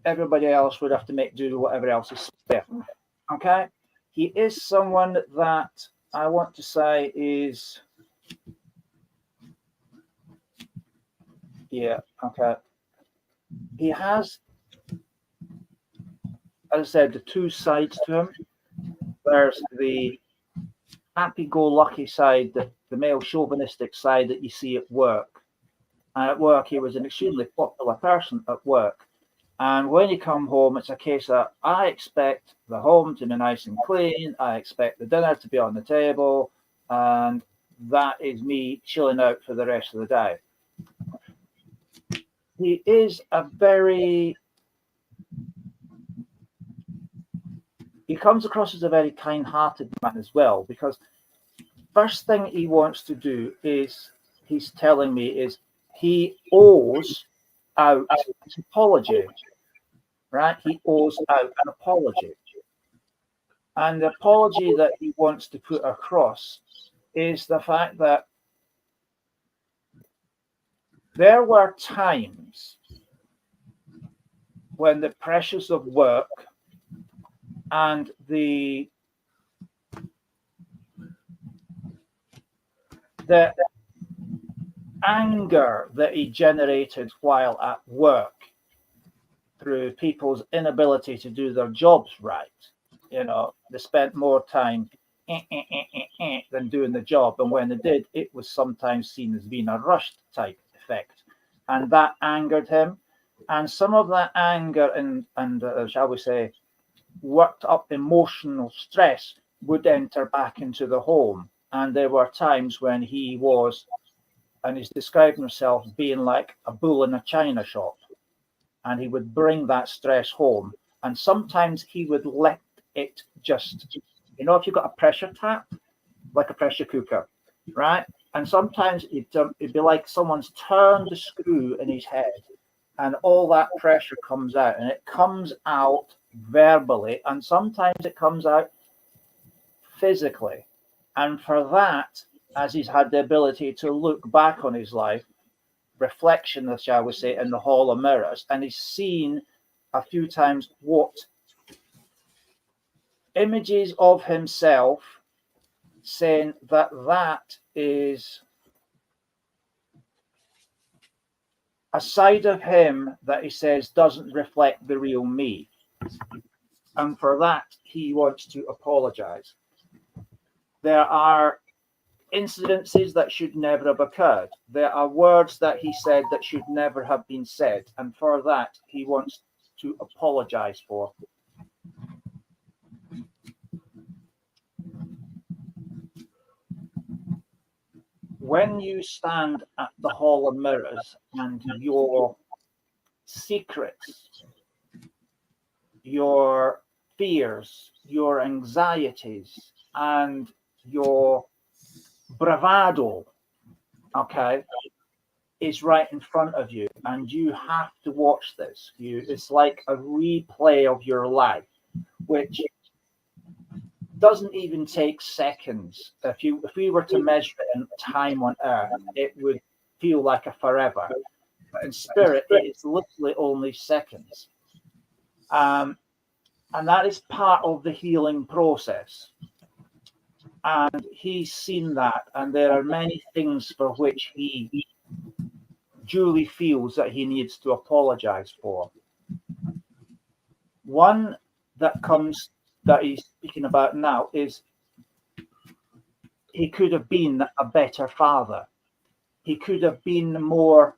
Speaker 3: everybody else would have to make do with whatever else is there. Okay. He is someone that I want to say is, yeah, okay. He has, as I said, the two sides to him. There's the happy-go-lucky side, the male chauvinistic side that you see at work. And at work, he was an extremely popular person at work. And when you come home, it's a case that I expect the home to be nice and clean. I expect the dinner to be on the table. And that is me chilling out for the rest of the day. He is he comes across as a very kind-hearted man as well, because first thing he wants to do is, he's telling me, is he owes out an apology, right? He owes out an apology. And the apology that he wants to put across is the fact that there were times when the pressures of work and the anger that he generated while at work through people's inability to do their jobs right. You know, they spent more time than doing the job. And when they did, it was sometimes seen as being a rushed type effect. And that angered him. And some of that anger and shall we say, worked up emotional stress would enter back into the home. And there were times when he was, and he's described himself being like a bull in a china shop. And he would bring that stress home. And sometimes he would let it just, you know, if you've got a pressure tap, like a pressure cooker, right? And sometimes it'd be like someone's turned the screw in his head, and all that pressure comes out, and it comes out verbally, and sometimes it comes out physically. And for that, as he's had the ability to look back on his life, reflection, shall we say, in the Hall of Mirrors, and he's seen a few times what images of himself, saying that that is a side of him that he says doesn't reflect the real me. And for that, he wants to apologize. There are incidences that should never have occurred. There are words that he said that should never have been said. And for that, he wants to apologize for. When you stand at the Hall of Mirrors and your secrets, your fears, your anxieties, and your bravado, okay, is right in front of you, and you have to watch this. It's like a replay of your life, which doesn't even take seconds. If we were to measure it in time on Earth, it would feel like a forever. But in spirit, it's literally only seconds. And that is part of the healing process. And he's seen that, and there are many things for which he duly feels that he needs to apologize for. One that he's speaking about now is he could have been a better father. He could have been more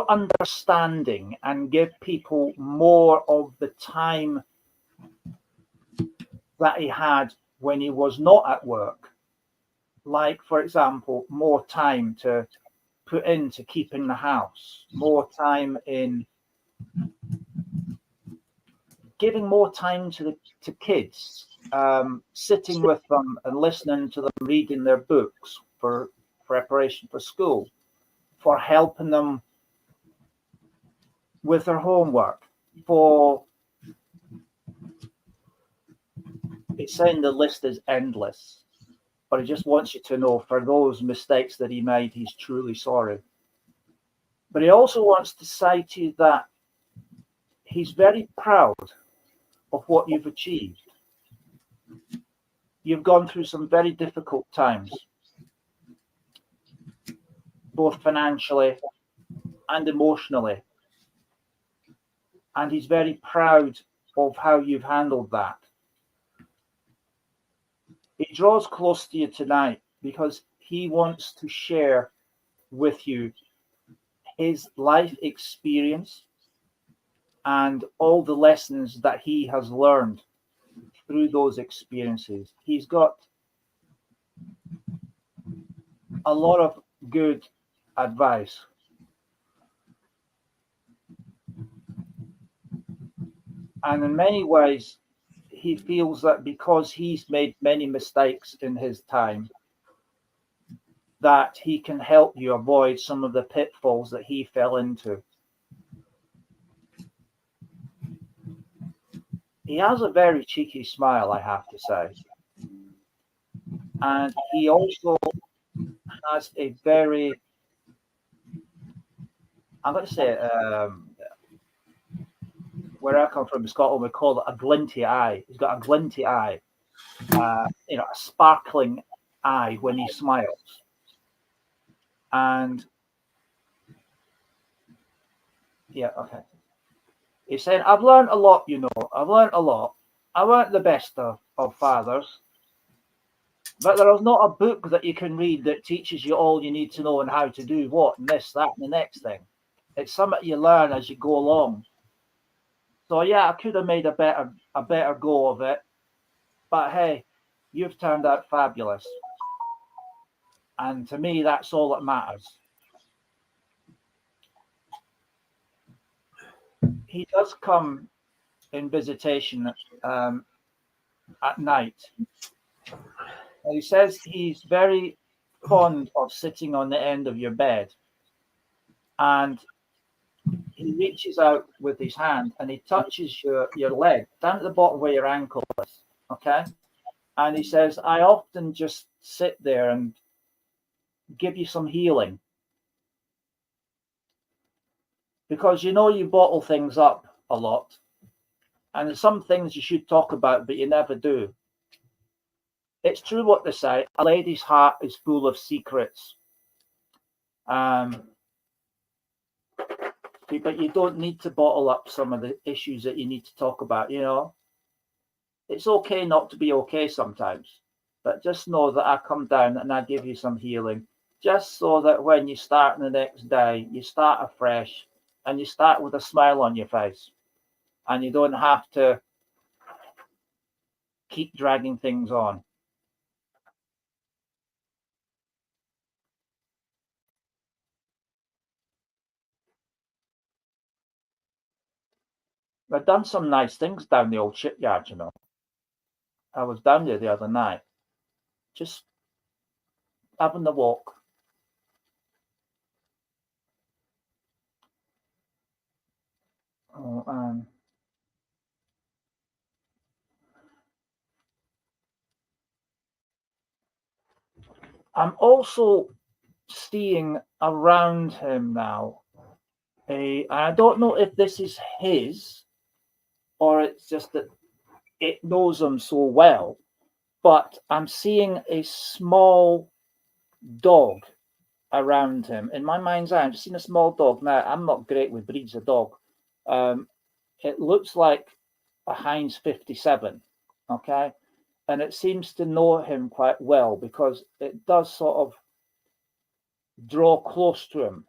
Speaker 3: understanding and give people more of the time that he had when he was not at work. Like, for example, more time to put into keeping the house, more time in giving more time to kids, sitting with them and listening to them reading their books for preparation for school, for helping them with their homework, for it's saying the list is endless, but he just wants you to know for those mistakes that he made, he's truly sorry. But he also wants to say to you that he's very proud of what you've achieved. You've gone through some very difficult times, both financially and emotionally. And he's very proud of how you've handled that. He draws close to you tonight because he wants to share with you his life experience and all the lessons that he has learned through those experiences. He's got a lot of good advice. And in many ways, he feels that because he's made many mistakes in his time, that he can help you avoid some of the pitfalls that he fell into. He has a very cheeky smile, I have to say. And he also has a very, I'm going to say, where I come from in Scotland, we call it a glinty eye. He's got a glinty eye, a sparkling eye when he smiles. And yeah, okay. He's saying, I've learned a lot, I've learned a lot. I weren't the best of fathers, but there is not a book that you can read that teaches you all you need to know and how to do what, and this, that, and the next thing. It's something you learn as you go along. So yeah, I could have made a better go of it, but hey, you've turned out fabulous. And to me, that's all that matters. He does come in visitation at night. And he says he's very fond of sitting on the end of your bed. And he reaches out with his hand and he touches your leg down at the bottom where your ankle is. Okay. And he says, I often just sit there and give you some healing. Because you bottle things up a lot. And there's some things you should talk about, but you never do. It's true what they say. A lady's heart is full of secrets. But you don't need to bottle up some of the issues that you need to talk about, It's okay not to be okay sometimes. But just know that I come down and I give you some healing. Just so that when you start the next day, you start afresh and you start with a smile on your face. And you don't have to keep dragging things on. I've done some nice things down the old shipyard, I was down there the other night, just having the walk. I'm also seeing around him now I don't know if this is his or it's just that it knows him so well, but I'm seeing a small dog around him. In my mind's eye, I'm just seeing a small dog. Now, I'm not great with breeds of dog. It looks like a Heinz 57, okay? And it seems to know him quite well because it does sort of draw close to him.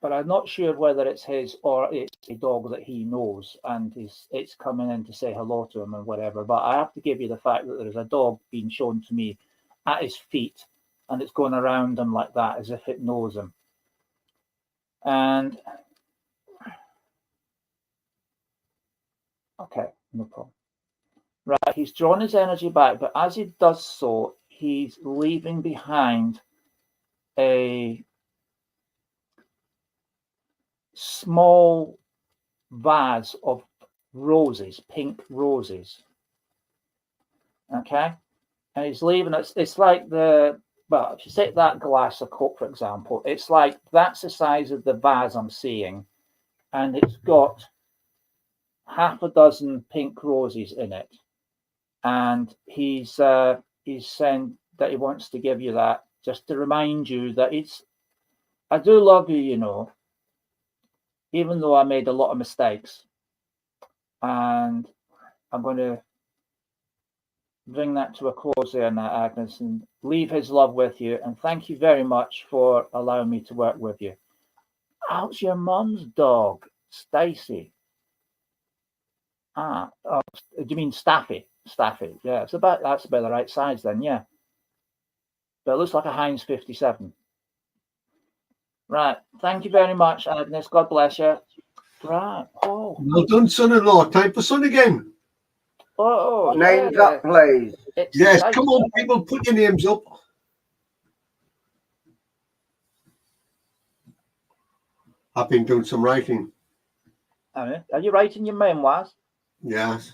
Speaker 3: But I'm not sure whether it's his or it's a dog that he knows and it's coming in to say hello to him and whatever. But I have to give you the fact that there's a dog being shown to me at his feet and it's going around him like that as if it knows him. And okay, no problem. Right, he's drawn his energy back, but as he does so, he's leaving behind a small vase of roses, pink roses. Okay, and he's leaving it's like if you take that glass of Coke, for example, it's like that's the size of the vase I'm seeing, and it's got half a dozen pink roses in it. And he's saying that he wants to give you that just to remind you that I do love you, even though I made a lot of mistakes. And I'm going to bring that to a close there now, Agnes, and leave his love with you. And thank you very much for allowing me to work with you. How's your mum's dog, Stacy? Do you mean Staffy? Staffy. Yeah, that's about the right size then. Yeah, but it looks like a Heinz 57. Right. Thank you very much, Agnes. God bless you. Right. Oh.
Speaker 1: Well done, son-in-law. Time for son again.
Speaker 3: Oh.
Speaker 2: Names
Speaker 3: yeah.
Speaker 2: up, please.
Speaker 1: Yes, come on, people, put your names up. I've been doing some writing.
Speaker 3: Are you writing your memoirs?
Speaker 1: Yes.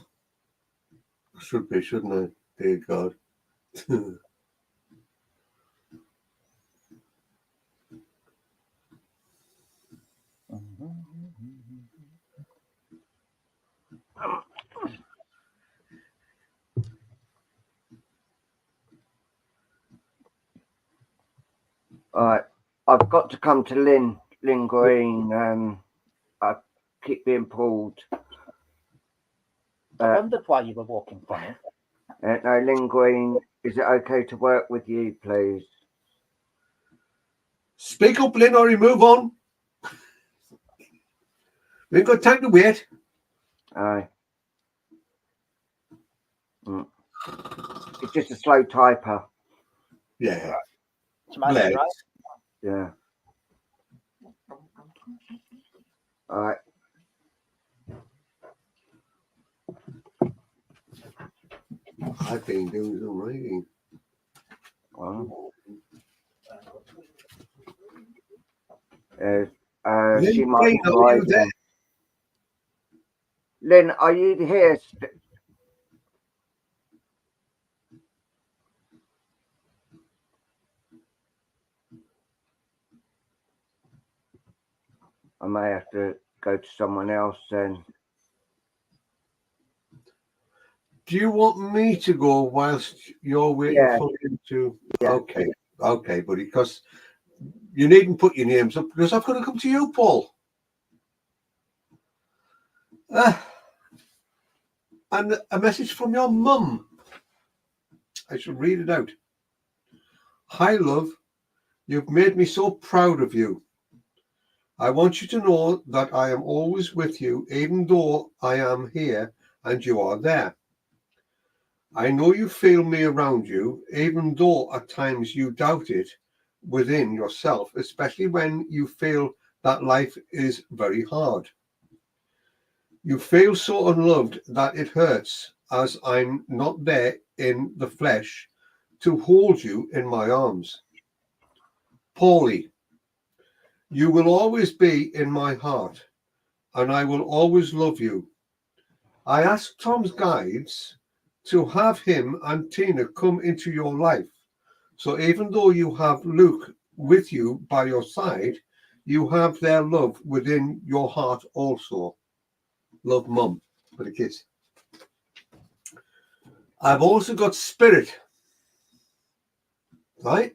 Speaker 1: I should be, shouldn't I? Dear God.
Speaker 2: All right. I've got to come to Lynn Green. I keep being pulled.
Speaker 3: I wondered why you were walking from it.
Speaker 2: No, Lynn Green, is it okay to work with you, please?
Speaker 1: Speak up, Lynn, or you move on. We ain't got time to wait.
Speaker 2: Aye. It's just a slow typer.
Speaker 1: Yeah.
Speaker 3: It's magic, right?
Speaker 2: Yeah. All right.
Speaker 1: I've been doing some writing.
Speaker 2: Well,
Speaker 1: Lynn,
Speaker 2: she might be
Speaker 1: are you there?
Speaker 2: driving. Lynn, are you here? I may have to go to someone else then.
Speaker 1: Do you want me to go whilst you're waiting for him to?
Speaker 2: Yeah.
Speaker 1: Okay, buddy, because you needn't put your names up because I've got to come to you, Paul. And a message from your mum. I should read it out. Hi, love. You've made me so proud of you. I want you to know that I am always with you, even though I am here and you are there. I know you feel me around you, even though at times you doubt it within yourself, especially when you feel that life is very hard. You feel so unloved that it hurts, as I'm not there in the flesh to hold you in my arms. Paulie, you will always be in my heart, and I will always love you. I asked Tom's guides to have him and Tina come into your life. So even though you have Luke with you by your side, you have their love within your heart also. Love, Mum, for the kiss. I've also got Spirit, right?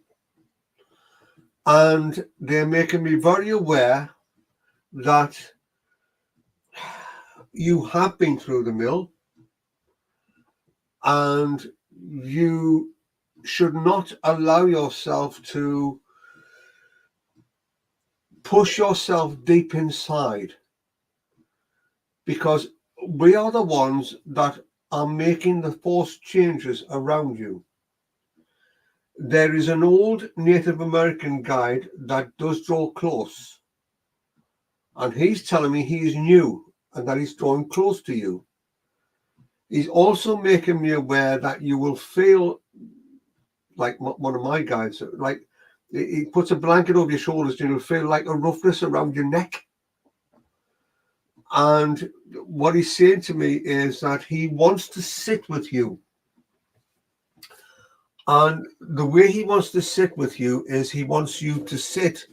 Speaker 1: And they're making me very aware that you have been through the mill and you should not allow yourself to push yourself deep inside, because we are the ones that are making the forced changes around you. There is an old Native American guide that does draw close, and he's telling me he's new and that he's drawing close to you. He's also making me aware that you will feel like one of my guides, like he puts a blanket over your shoulders and you'll feel like a roughness around your neck. And what he's saying to me is that he wants to sit with you. And the way he wants to sit with you is he wants you to sit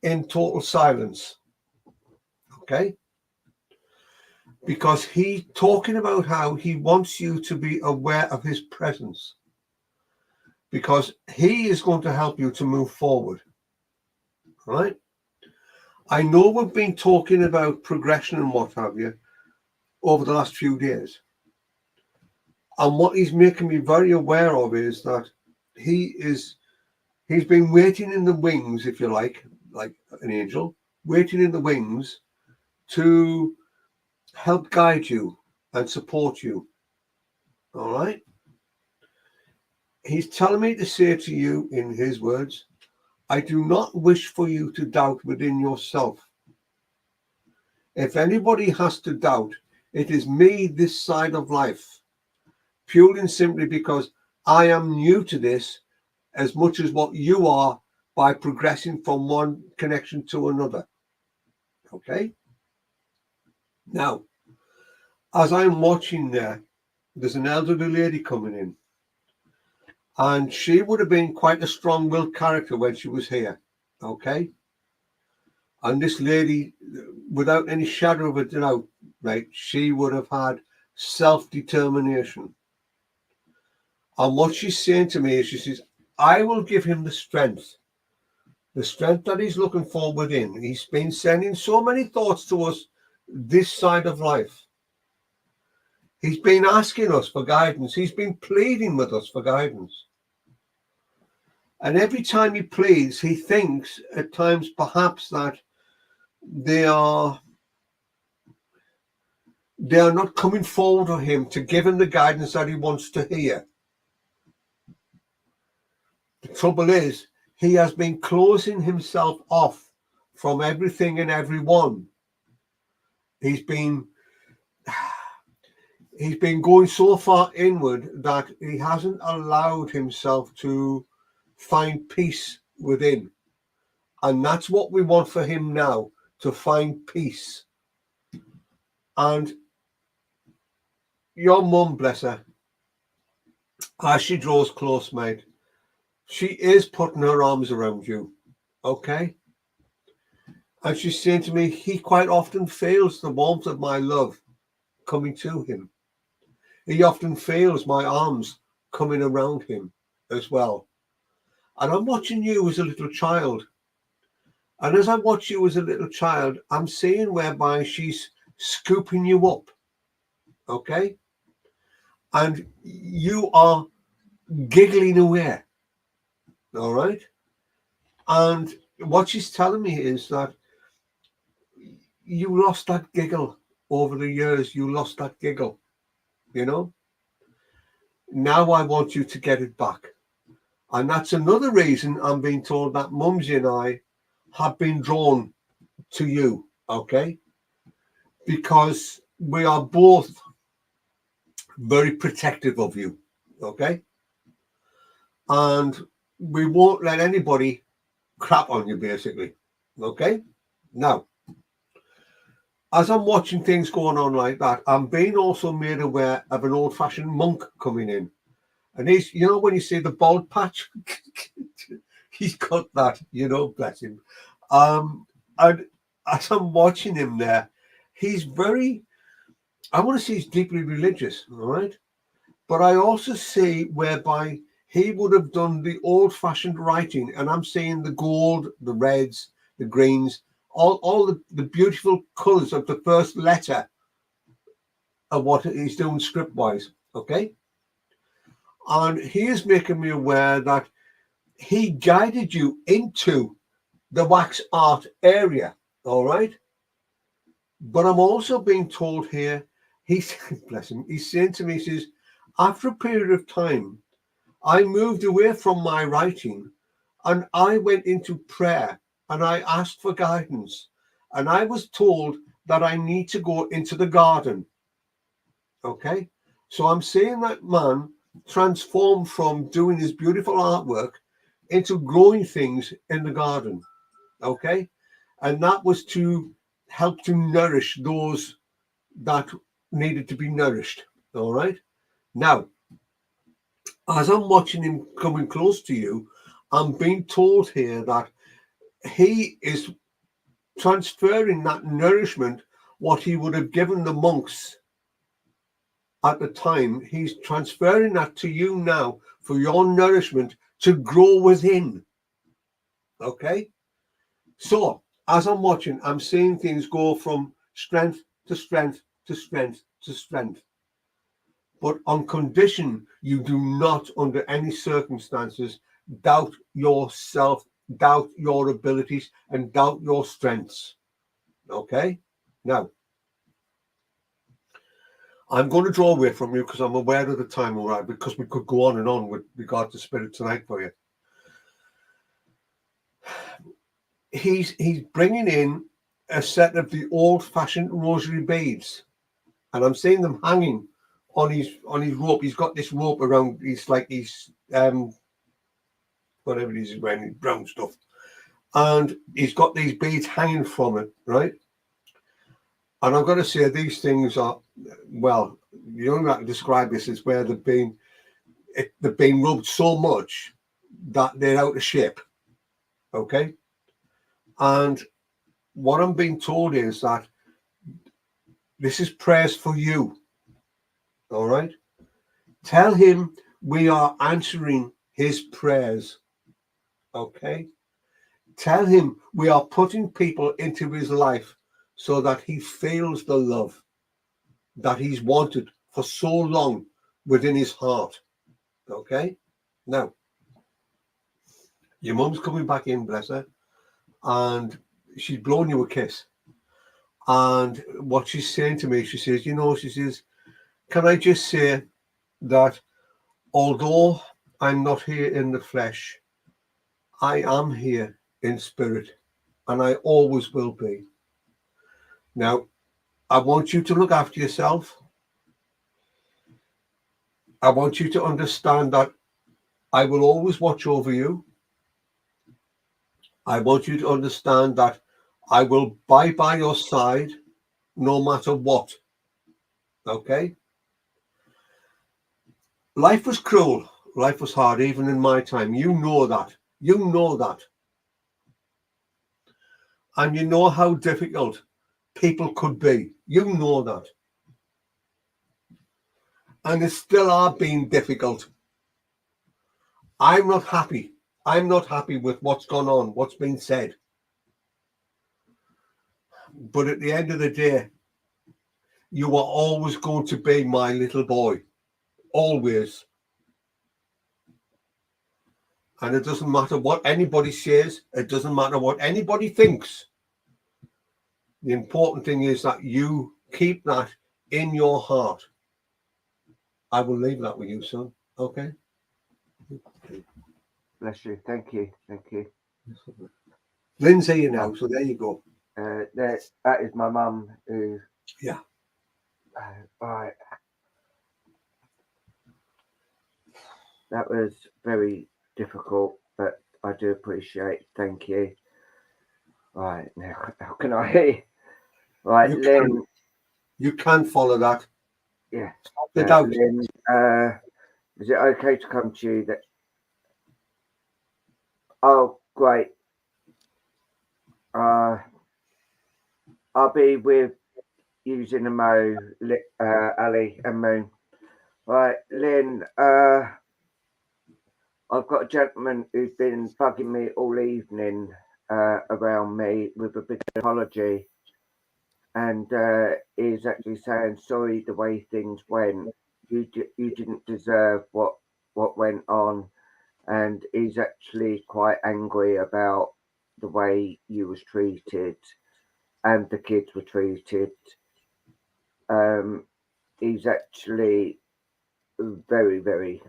Speaker 1: in total silence. Okay? Because he's talking about how he wants you to be aware of his presence. Because he is going to help you to move forward. Right? I know we've been talking about progression and what have you over the last few days. And what he's making me very aware of is that he's been waiting in the wings, if you like an angel, waiting in the wings to help guide you and support you. All right. He's telling me to say to you in his words, I do not wish for you to doubt within yourself. If anybody has to doubt, it is me this side of life, purely and simply because I am new to this as much as what you are by progressing from one connection to another. Okay? Now, as I'm watching there, there's an elderly lady coming in. And she would have been quite a strong-willed character when she was here. Okay? And this lady, without any shadow of a doubt, right, she would have had self-determination. And what she's saying to me is, she says, I will give him the strength that he's looking for within. He's been sending so many thoughts to us this side of life. He's been asking us for guidance. He's been pleading with us for guidance. And every time he pleads, he thinks at times perhaps that they are not coming forward to him to give him the guidance that he wants to hear. The trouble is, he has been closing himself off from everything and everyone. He's been going so far inward that he hasn't allowed himself to find peace within. And that's what we want for him now, to find peace. And your mum, bless her, as she draws close, mate, she is putting her arms around you, okay? And she's saying to me, he quite often feels the warmth of my love coming to him. He often feels my arms coming around him as well. And I'm watching you as a little child. And as I watch you as a little child, I'm seeing whereby she's scooping you up, okay? And you are giggling away, all right? And what she's telling me is that you lost that giggle over the years. You lost that giggle, you know? Now I want you to get it back. And that's another reason I'm being told that Mumsy and I have been drawn to you, okay? Because we are both very protective of you, okay? And we won't let anybody crap on you, basically, okay? Now, as I'm watching things going on like that, I'm being also made aware of an old-fashioned monk coming in. And he's, you know, when you see the bald patch, he's got that, you know, bless him. And as I'm watching him there, he's very, I want to say he's deeply religious, all right? But I also see whereby he would have done the old-fashioned writing, and I'm seeing the gold, the reds, the greens, all the beautiful colours of the first letter of what he's doing script-wise, okay? And he is making me aware that he guided you into the wax art area, all right? But I'm also being told here, he's, bless him, he's saying to me, he says, after a period of time, I moved away from my writing and I went into prayer and I asked for guidance. And I was told that I need to go into the garden. Okay? So I'm seeing that man transform from doing his beautiful artwork into growing things in the garden. Okay? And that was to help to nourish those that needed to be nourished. All right? Now, as I'm watching him coming close to you, I'm being told here that he is transferring that nourishment, what he would have given the monks at the time, he's transferring that to you now for your nourishment to grow within. Okay? So, as I'm watching, I'm seeing things go from strength to strength to strength to strength. But on condition, you do not, under any circumstances, doubt yourself, doubt your abilities, and doubt your strengths. Okay? Now, I'm going to draw away from you because I'm aware of the time, all right, because we could go on and on with regard to spirit tonight for you. He's bringing in a set of the old-fashioned rosary beads, and I'm seeing them hanging on his rope. He's got this rope around. He's like he's whatever he's wearing, brown stuff, and he's got these beads hanging from it, right? And I've got to say, these things are, well, the only way I can describe this is where they've been rubbed so much that they're out of shape. Okay. And what I'm being told is that this is prayers for you. All right. Tell him we are answering his prayers. Okay. Tell him we are putting people into his life so that he feels the love that he's wanted for so long within his heart. Okay? Now, your mum's coming back in, bless her, and she's blowing you a kiss. And what she's saying to me, she says, she says, can I just say that although I'm not here in the flesh, I am here in spirit, and I always will be. Now, I want you to look after yourself. I want you to understand that I will always watch over you. I want you to understand that I will be by your side no matter what. Okay? Life was cruel. Life was hard, even in my time. You know that. You know that. And you know how difficult people could be. You know that. And it still are being difficult. I'm not happy. I'm not happy with what's gone on, what's been said. But at the end of the day, you are always going to be my little boy. Always. And it doesn't matter what anybody says. It doesn't matter what anybody thinks. The important thing is that you keep that in your heart. I will leave that with you, son. Okay?
Speaker 2: Bless you. Thank you. Thank you.
Speaker 1: Lynn's here now, so there you go.
Speaker 2: That is my mum who...
Speaker 1: Yeah.
Speaker 2: Right. That was very difficult, but I do appreciate. Thank you. Right, now, how can I... Right, Lynn.
Speaker 1: You can follow that.
Speaker 2: Yeah.
Speaker 1: Lynn,
Speaker 2: is it okay to come to you? Oh, great. I'll be with using a Mo, Ali and Moon. Right, Lynn, I've got a gentleman who's been bugging me all evening around me with a big apology, and is actually saying sorry the way things went. You didn't deserve what went on, and he's actually quite angry about the way you was treated and the kids were treated. He's actually very, very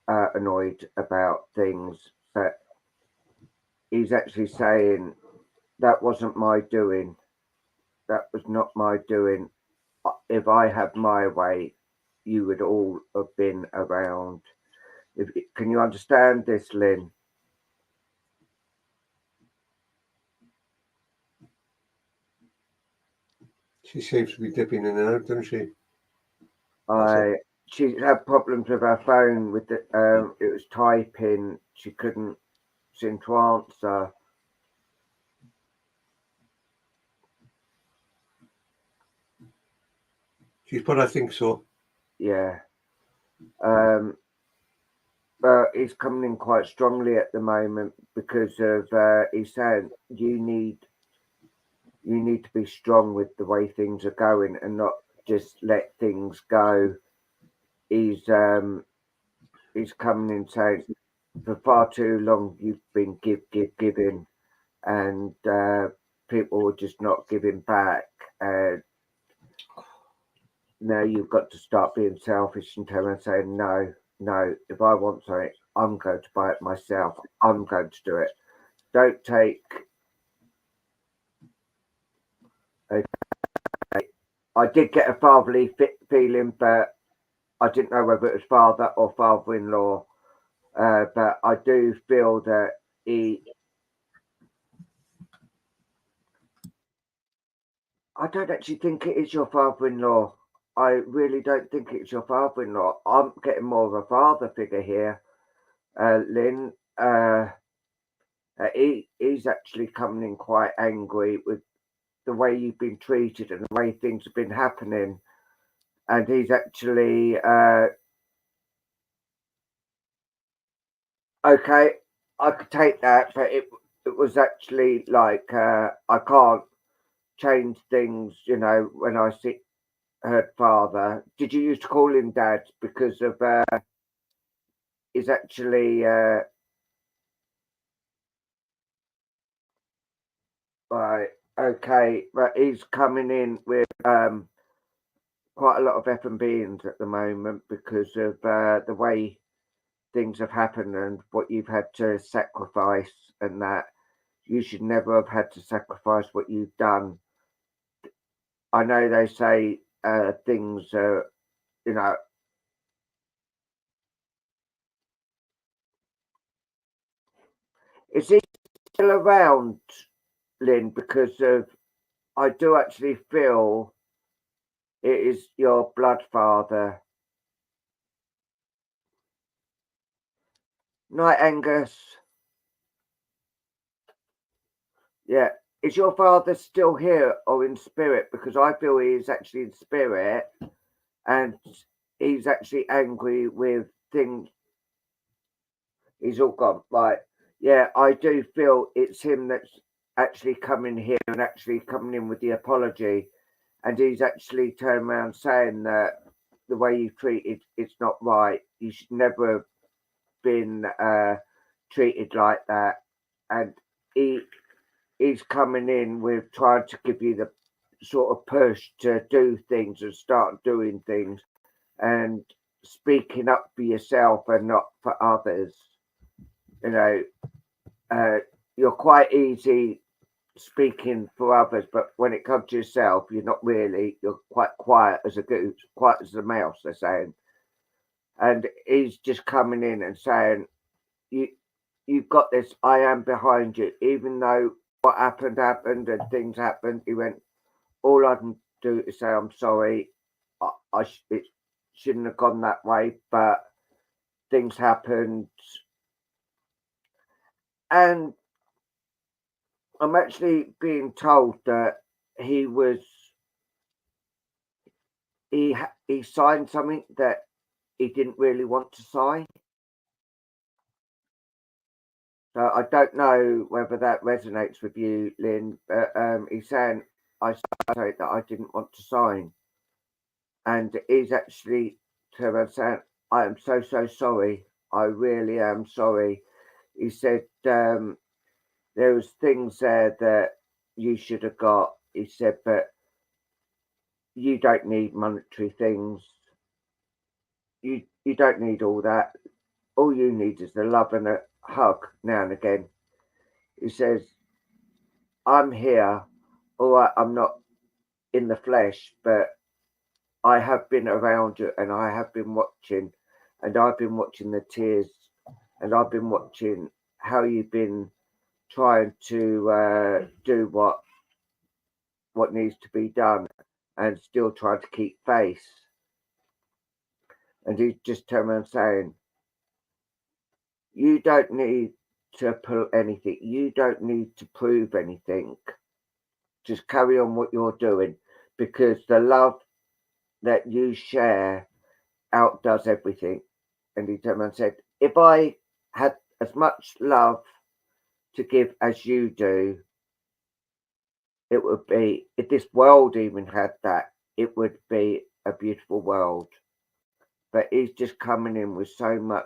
Speaker 2: annoyed about things, but he's actually saying that wasn't my doing. That was not my doing. If I had my way, you would all have been around. Can you understand this, Lynn?
Speaker 1: She seems to be dipping in and out, doesn't she?
Speaker 2: She had problems with her phone with it was typing. She couldn't seem to answer.
Speaker 1: She's put, I think so.
Speaker 2: Yeah. But he's coming in quite strongly at the moment because of he's saying you need to be strong with the way things are going and not just let things go. He's coming in saying for far too long you've been giving, and people are just not giving back. now you've got to start being selfish and turn around and saying, no, if I want something, I'm going to buy it myself. I'm going to do it. Don't take. Okay. I did get a fatherly feeling, but I didn't know whether it was father or father-in-law. But I do feel that I don't actually think it is your father-in-law. I really don't think it's your father-in-law. I'm getting more of a father figure here, Lynn. He's actually coming in quite angry with the way you've been treated and the way things have been happening. And he's actually okay, I could take that, but it was actually like I can't change things, you know, when I heard father. Did you used to call him dad because of he's actually right, okay, but he's coming in with quite a lot of F and B's at the moment because of the way things have happened and what you've had to sacrifice, and that you should never have had to sacrifice what you've done. I know they say things, you know, is he still around, Lynn? Because of, I do actually feel it is your blood father. Night, Angus. Yeah. Is your father still here or in spirit? Because I feel he is actually in spirit and he's actually angry with things. He's all gone. Right. Yeah, I do feel it's him that's actually coming here and actually coming in with the apology. And he's actually turned around saying that the way you treated, it's not right. You should never have been treated like that. And he's coming in with trying to give you the sort of push to do things and start doing things and speaking up for yourself and not for others. You know, you're quite easy speaking for others, but when it comes to yourself, you're not really. You're quite quiet as a goose, quiet as a mouse, they're saying. And he's just coming in and saying, you've got this. I am behind you, even though what happened and things happened. He went, all I can do is say I'm sorry. It shouldn't have gone that way, but things happened, and I'm actually being told that he signed something that he didn't really want to sign. So I don't know whether that resonates with you, Lynn, but he's saying I signed that I didn't want to sign. And he's actually saying, I am so sorry. I really am sorry. He said there was things there that you should have got. He said, but you don't need monetary things. You don't need all that. All you need is the love and a hug now and again. He says, I'm here. All right, I'm not in the flesh, but I have been around you and I have been watching, and I've been watching the tears, and I've been watching how you've been trying to do what needs to be done and still trying to keep faith. And he just turned around saying, you don't need to pull anything. You don't need to prove anything. Just carry on what you're doing, because the love that you share outdoes everything. And he turned around and said, if I had as much love to give as you do, it would be, if this world even had that, it would be a beautiful world. But he's just coming in with so much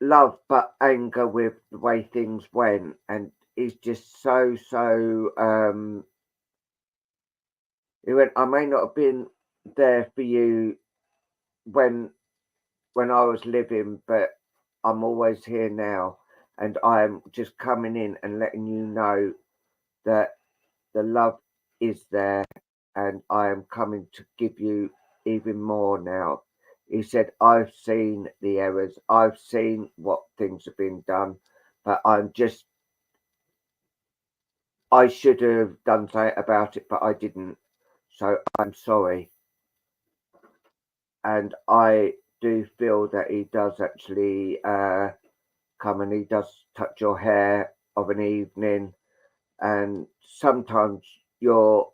Speaker 2: love but anger with the way things went, and he's just so He went, I may not have been there for you when I was living, but I'm always here now, and I'm just coming in and letting you know that the love is there, and I am coming to give you even more now. He said, I've seen the errors, I've seen what things have been done, but I should have done something about it, but I didn't. So I'm sorry. And I do feel that he does actually come and he does touch your hair of an evening, and sometimes you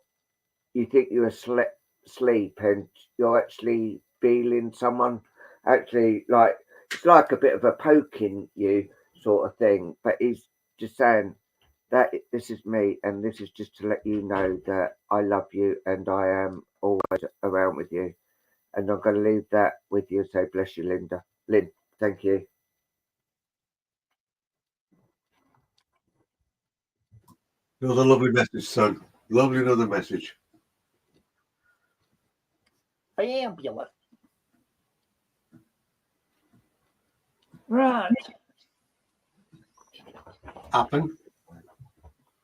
Speaker 2: think you're asleep and you're actually feeling someone actually, like it's like a bit of a poking you sort of thing, but he's just saying that this is me, and this is just to let you know that I love you and I am always around with you. And I'm going to leave that with you. So bless you, Lynn, thank you.
Speaker 1: Another lovely message, son. Lovely another message.
Speaker 3: Fabulous. Right.
Speaker 1: Happen.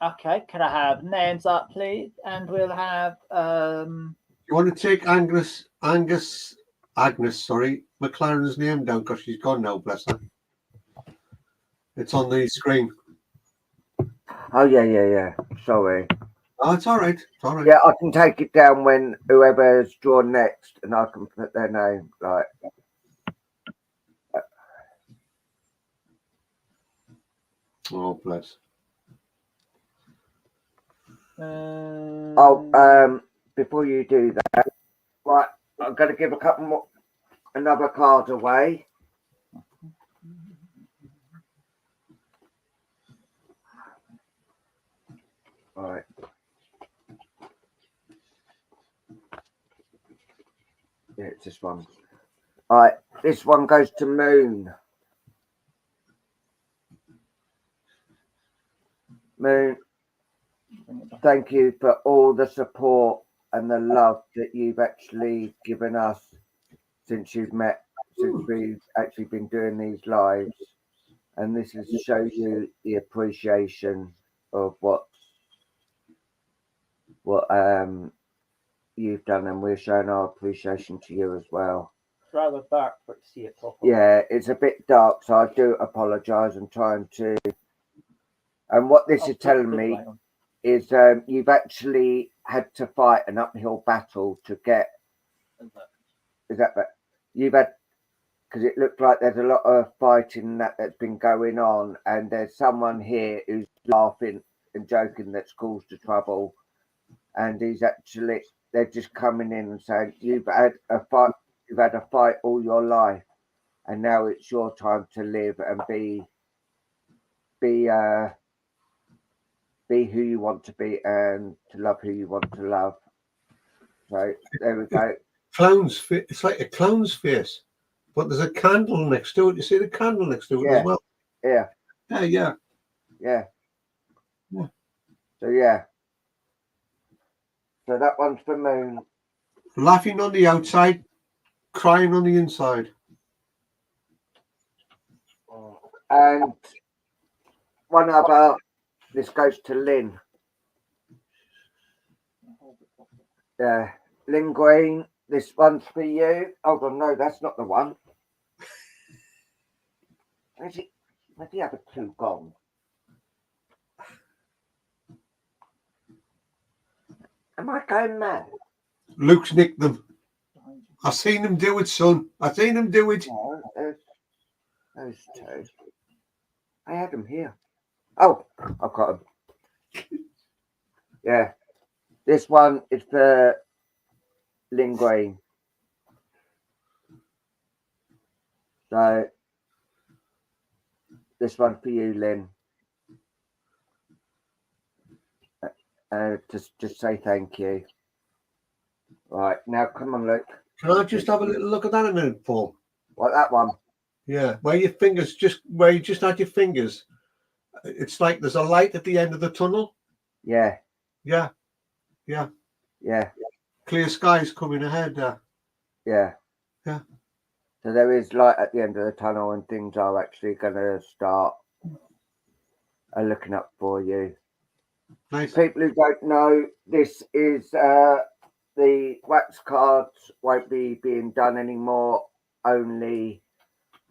Speaker 3: Okay, can I have names up, please? And we'll have
Speaker 1: You want to take Agnes, McLaren's name down because she's gone now, bless her. It's on the screen.
Speaker 2: Oh yeah. Sorry.
Speaker 1: Oh, it's all right. It's all right.
Speaker 2: Yeah, I can take it down when whoever's drawn next, and I can put their name like.
Speaker 1: Oh, bless.
Speaker 2: Before you do that, right, I'm going to give a couple more, another card away. All right. Yeah, it's this one. All right, this one goes to Moon. Moon, thank you for all the support and the love that you've actually given us since we've actually been doing these lives. And this is to show you the appreciation of what you've done, and we're showing our appreciation to you as well.
Speaker 3: it's rather dark for it to see it properly.
Speaker 2: Yeah, it's a bit dark, so I do apologise. I'm trying to. And what this is telling me is you've actually had to fight an uphill battle to get. Is that you've had? Because it looked like there's a lot of fighting that's been going on, and there's someone here who's laughing and joking that's caused the trouble, and they're just coming in and saying you've had a fight all your life, and now it's your time to live and be who you want to be and to love who you want to love. So there we go.
Speaker 1: It's like a clown's face, but there's a candle next to it. You see the candle next to it as well?
Speaker 2: Yeah.
Speaker 1: Yeah.
Speaker 2: So that one's for Moon.
Speaker 1: Laughing on the outside, crying on the inside.
Speaker 2: And one other, this goes to Lynn. Yeah, Lynn Green, this one's for you. Hold on, no, that's not the one. Where's the other two gone? Am I going mad?
Speaker 1: Luke's nicked them. I've seen him do it, son. I've seen him do it.
Speaker 2: No, those two. I had them here. Oh, I've got them. Yeah. This one is for Lynn Green. So this one for you, Lynn. Just say thank you. Right, now come on, Luke.
Speaker 1: Can I just have a little look at that a minute, Paul?
Speaker 2: What, that one?
Speaker 1: Yeah, where you just had your fingers. It's like there's a light at the end of the tunnel.
Speaker 2: Yeah.
Speaker 1: Yeah. clear skies coming ahead.
Speaker 2: Yeah.
Speaker 1: Yeah.
Speaker 2: So there is light at the end of the tunnel, and things are actually going to start looking up for you.
Speaker 1: Nice.
Speaker 2: People who don't know, this is the wax cards won't be being done anymore, only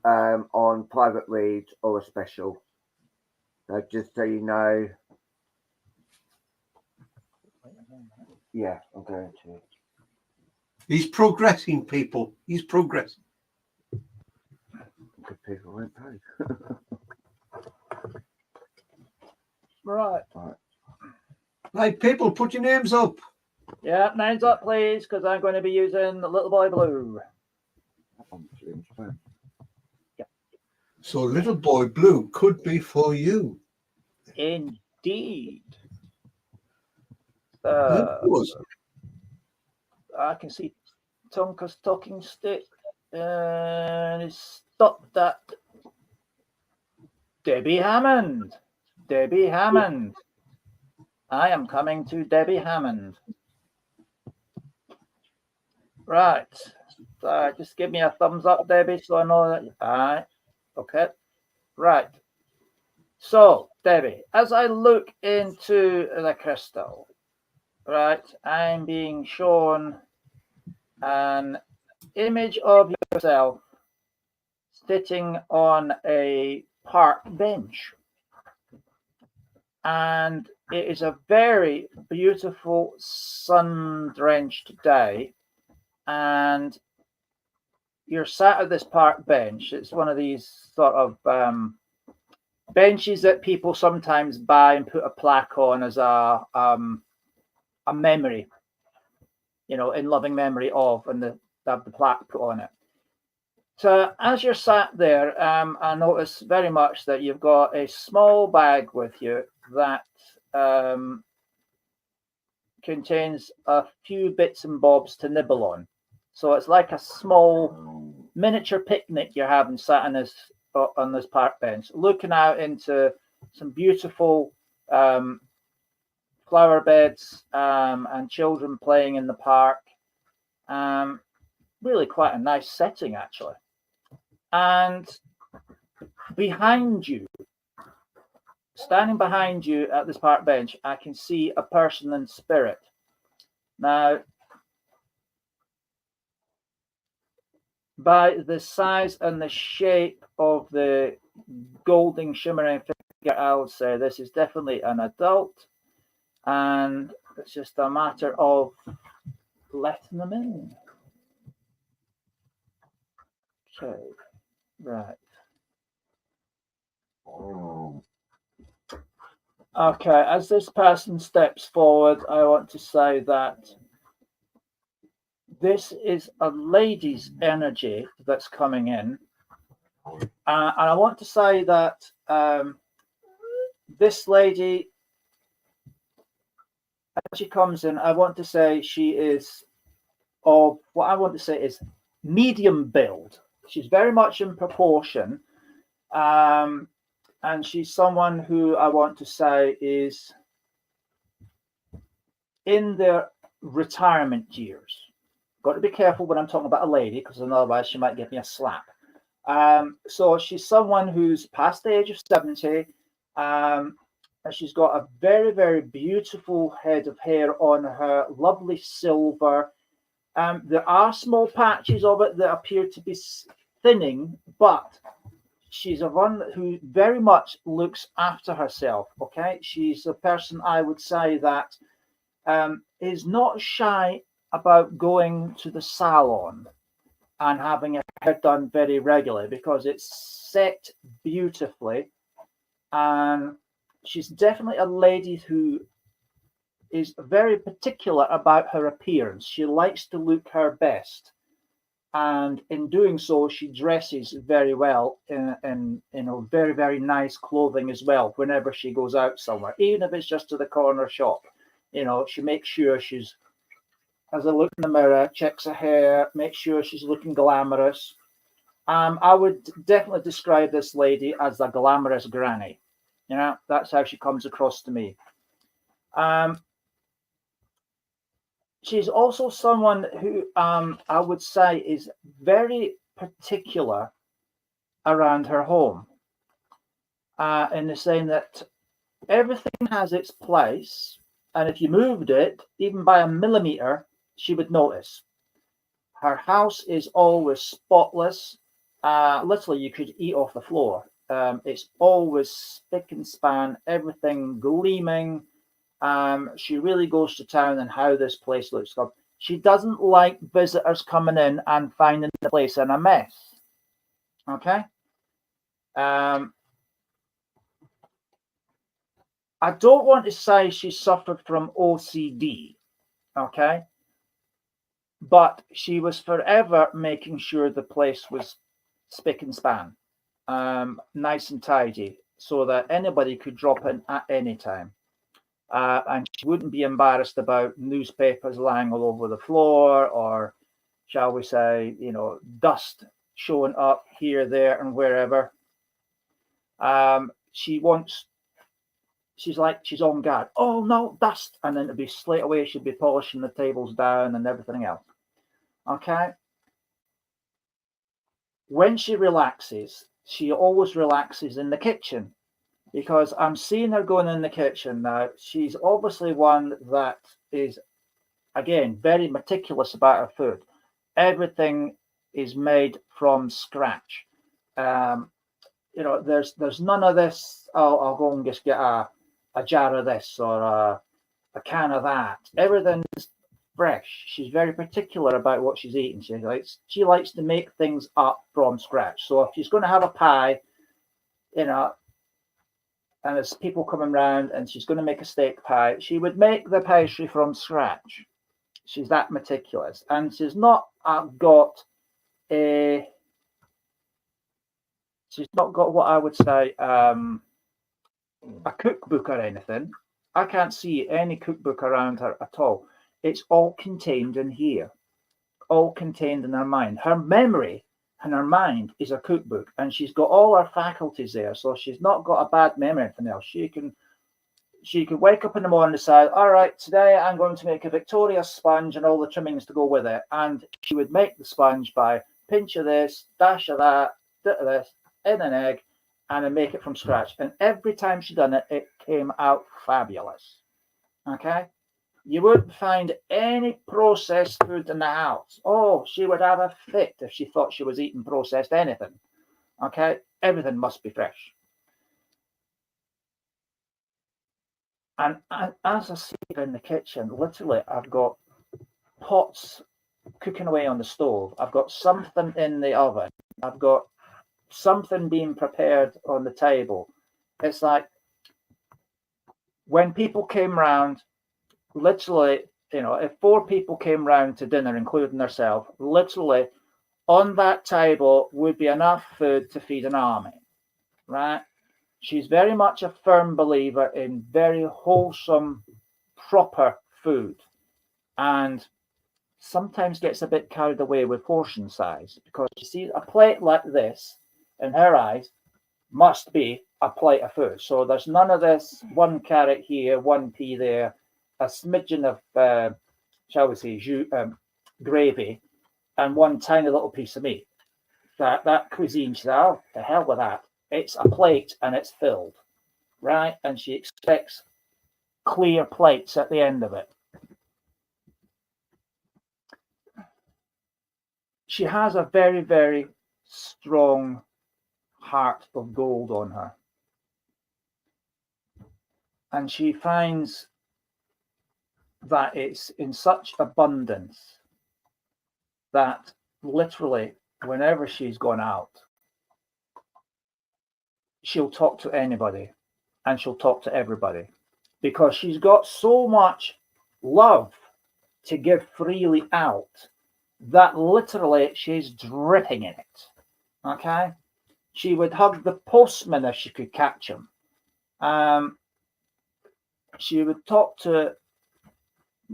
Speaker 2: on private reads or a special. So just so you know. Yeah, I'm going to.
Speaker 1: He's progressing, people. He's progressing.
Speaker 2: Good people won't pay.
Speaker 3: Right.
Speaker 1: Right, people, put your names up.
Speaker 3: Yeah, names up, please, because I'm going to be using the Little Boy Blue.
Speaker 1: So Little Boy Blue could be for you.
Speaker 3: Indeed.
Speaker 1: Was
Speaker 3: I can see Tonka's talking stick, and it's stopped at Debbie Hammond. Debbie Hammond. I am coming to Debbie Hammond. Right. Just give me a thumbs up, Debbie, so I know that. All right. Okay. Right. So, Debbie, as I look into the crystal, right, I'm being shown an image of yourself sitting on a park bench. And it is a very beautiful sun-drenched day. And you're sat at this park bench. It's one of these sort of benches that people sometimes buy and put a plaque on as a memory, in loving memory of, and they have the plaque put on it. So as you're sat there, I notice very much that you've got a small bag with you that contains a few bits and bobs to nibble on. So it's like a small miniature picnic you're having sat on this park bench, looking out into some beautiful flower beds and children playing in the park. Really quite a nice setting, actually. And behind you, standing behind you at this park bench, I can see a person in spirit. Now, by the size and the shape of the golden shimmering figure, I would say this is definitely an adult, and it's just a matter of letting them in. Okay, right. Okay, as this person steps forward, I want to say that this is a lady's energy that's coming in. And I want to say that this lady, as she comes in, I want to say she is of what I want to say is medium build. She's very much in proportion. And she's someone who I want to say is in their retirement years. Got to be careful when I'm talking about a lady, because otherwise she might give me a slap. So she's someone who's past the age of 70. And she's got a very, very beautiful head of hair on her, lovely silver. There are small patches of it that appear to be thinning, but she's a one who very much looks after herself. Okay, she's a person I would say that is not shy about going to the salon and having her hair done very regularly, because it's set beautifully. And she's definitely a lady who is very particular about her appearance. She likes to look her best. And in doing so, she dresses very well in very, very nice clothing as well whenever she goes out somewhere, even if it's just to the corner shop. She makes sure she's, as I look in the mirror, checks her hair, makes sure she's looking glamorous. I would definitely describe this lady as a glamorous granny. That's how she comes across to me. she's also someone who I would say is very particular around her home, in the saying that everything has its place, and if you moved it even by a millimeter, she would notice. Her house is always spotless. Literally, you could eat off the floor. It's always spick and span, everything gleaming. She really goes to town on how this place looks. She doesn't like visitors coming in and finding the place in a mess. Okay. I don't want to say she suffered from OCD. Okay. But she was forever making sure the place was spick and span, nice and tidy, so that anybody could drop in at any time. And she wouldn't be embarrassed about newspapers lying all over the floor, or shall we say, dust showing up here, there, and wherever. She's on guard. Oh no, dust, and then it'd be straight away. She'd be polishing the tables down and everything else. Okay. When she relaxes, she always relaxes in the kitchen, because I'm seeing her going in the kitchen now. She's obviously one that is, again, very meticulous about her food. Everything is made from scratch. There's none of this. I'll go and just get a jar of this or a can of that. Everything's fresh. She's very particular about what she's eating. She likes to make things up from scratch. So if she's going to have a pie, and there's people coming round and she's going to make a steak pie, she would make the pastry from scratch. She's that meticulous, and she's not got what I would say a cookbook or anything. I can't see any cookbook around her at all. It's all contained in here, all contained in her mind. Her memory and her mind is a cookbook, and she's got all her faculties there. So she's not got a bad memory or anything else. She can wake up in the morning and decide, all right, today I'm going to make a Victoria sponge and all the trimmings to go with it. And she would make the sponge by pinch of this, dash of that, bit of this, in an egg, and then make it from scratch. And every time she done it, it came out fabulous. Okay. You wouldn't find any processed food in the house. Oh, she would have a fit if she thought she was eating processed anything. Okay, everything must be fresh. And as I see in the kitchen, literally, I've got pots cooking away on the stove. I've got something in the oven. I've got something being prepared on the table. It's like when people came round, literally, if 4 people came round to dinner, including herself, literally on that table would be enough food to feed an army, right? She's very much a firm believer in very wholesome, proper food, and sometimes gets a bit carried away with portion size, because you see a plate like this, in her eyes, must be a plate of food. So there's none of this 1 carrot here, 1 pea there, a smidgen of, shall we say, gravy, and 1 tiny little piece of meat. That cuisine, she said, oh, the hell with that. It's a plate and it's filled, right? And she expects clear plates at the end of it. She has a very, very strong heart of gold on her. And she finds that it's in such abundance that literally whenever she's gone out, she'll talk to anybody and she'll talk to everybody, because she's got so much love to give freely out that literally she's dripping in it. Okay. She would hug the postman if she could catch him. She would talk to,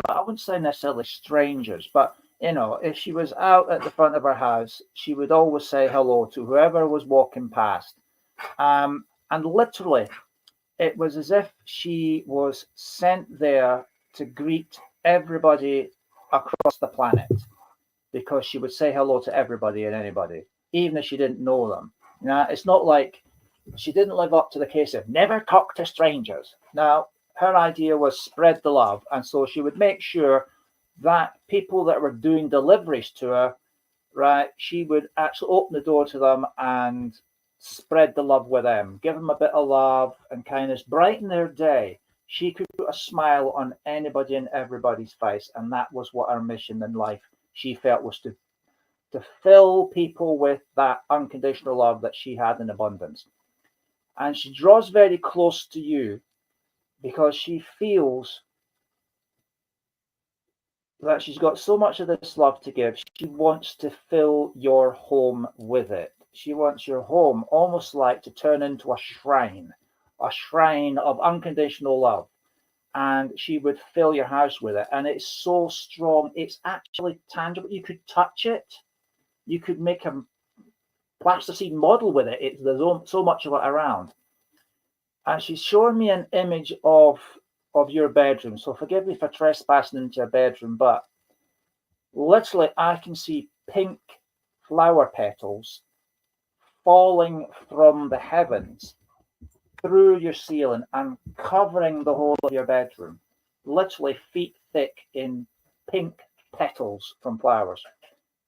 Speaker 3: I wouldn't say necessarily strangers, but if she was out at the front of her house, she would always say hello to whoever was walking past. And literally, it was as if she was sent there to greet everybody across the planet, because she would say hello to everybody and anybody, even if she didn't know them. Now, it's not like she didn't live up to the case of never talk to strangers. Now, her idea was spread the love. And so she would make sure that people that were doing deliveries to her, right, she would actually open the door to them and spread the love with them, give them a bit of love and kindness, brighten their day. She could put a smile on anybody and everybody's face. And that was what her mission in life, she felt, was to fill people with that unconditional love that she had in abundance. And she draws very close to you because she feels that she's got so much of this love to give. She wants to fill your home with it. She wants your home almost like to turn into a shrine of unconditional love. And she would fill your house with it. And it's so strong. It's actually tangible. You could touch it. You could make a plasticine model with it. There's so much of it around. And she's showing me an image of your bedroom. So forgive me for trespassing into your bedroom, but literally I can see pink flower petals falling from the heavens through your ceiling and covering the whole of your bedroom, literally feet thick in pink petals from flowers.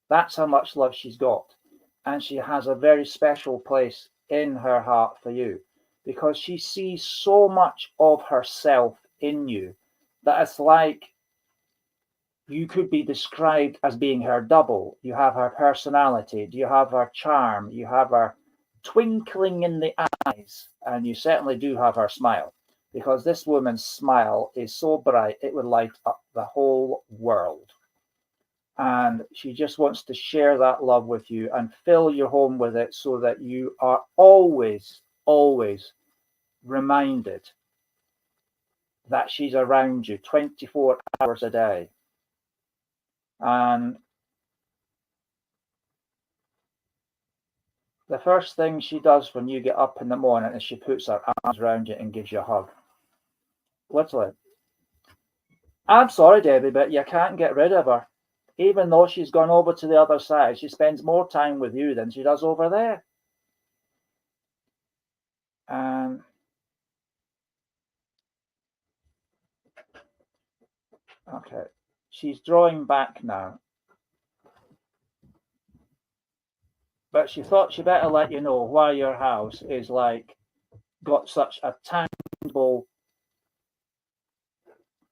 Speaker 3: That's how much love she's got. And she has a very special place in her heart for you, because she sees so much of herself in you that it's like you could be described as being her double. You have her personality, you have her charm, you have her twinkling in the eyes, and you certainly do have her smile, because this woman's smile is so bright it would light up the whole world. And she just wants to share that love with you and fill your home with it, so that you are always, always reminded that she's around you 24 hours a day. And the first thing she does when you get up in the morning is she puts her arms around you and gives you a hug. Literally. I'm sorry, Debbie, but you can't get rid of her. Even though she's gone over to the other side, she spends more time with you than she does over there. And okay, she's drawing back now. But she thought she better let you know why your house is like got such a tangible,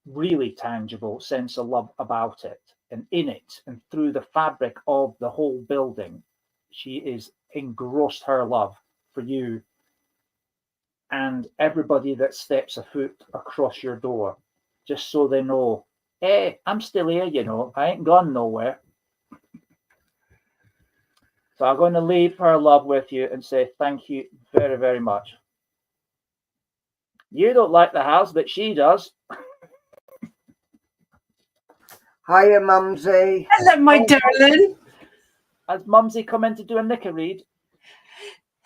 Speaker 3: really tangible sense of love about it, and in it and through the fabric of the whole building. She is engrossed her love for you and everybody that steps a foot across your door, just so they know, hey, I'm still here, you know, I ain't gone nowhere. So I'm going to leave her love with you and say thank you very, very much. You don't like the house, but she does.
Speaker 2: Hiya, Mumsy.
Speaker 4: Hello, my darling.
Speaker 3: Has Mumsy come in to do a knicker read?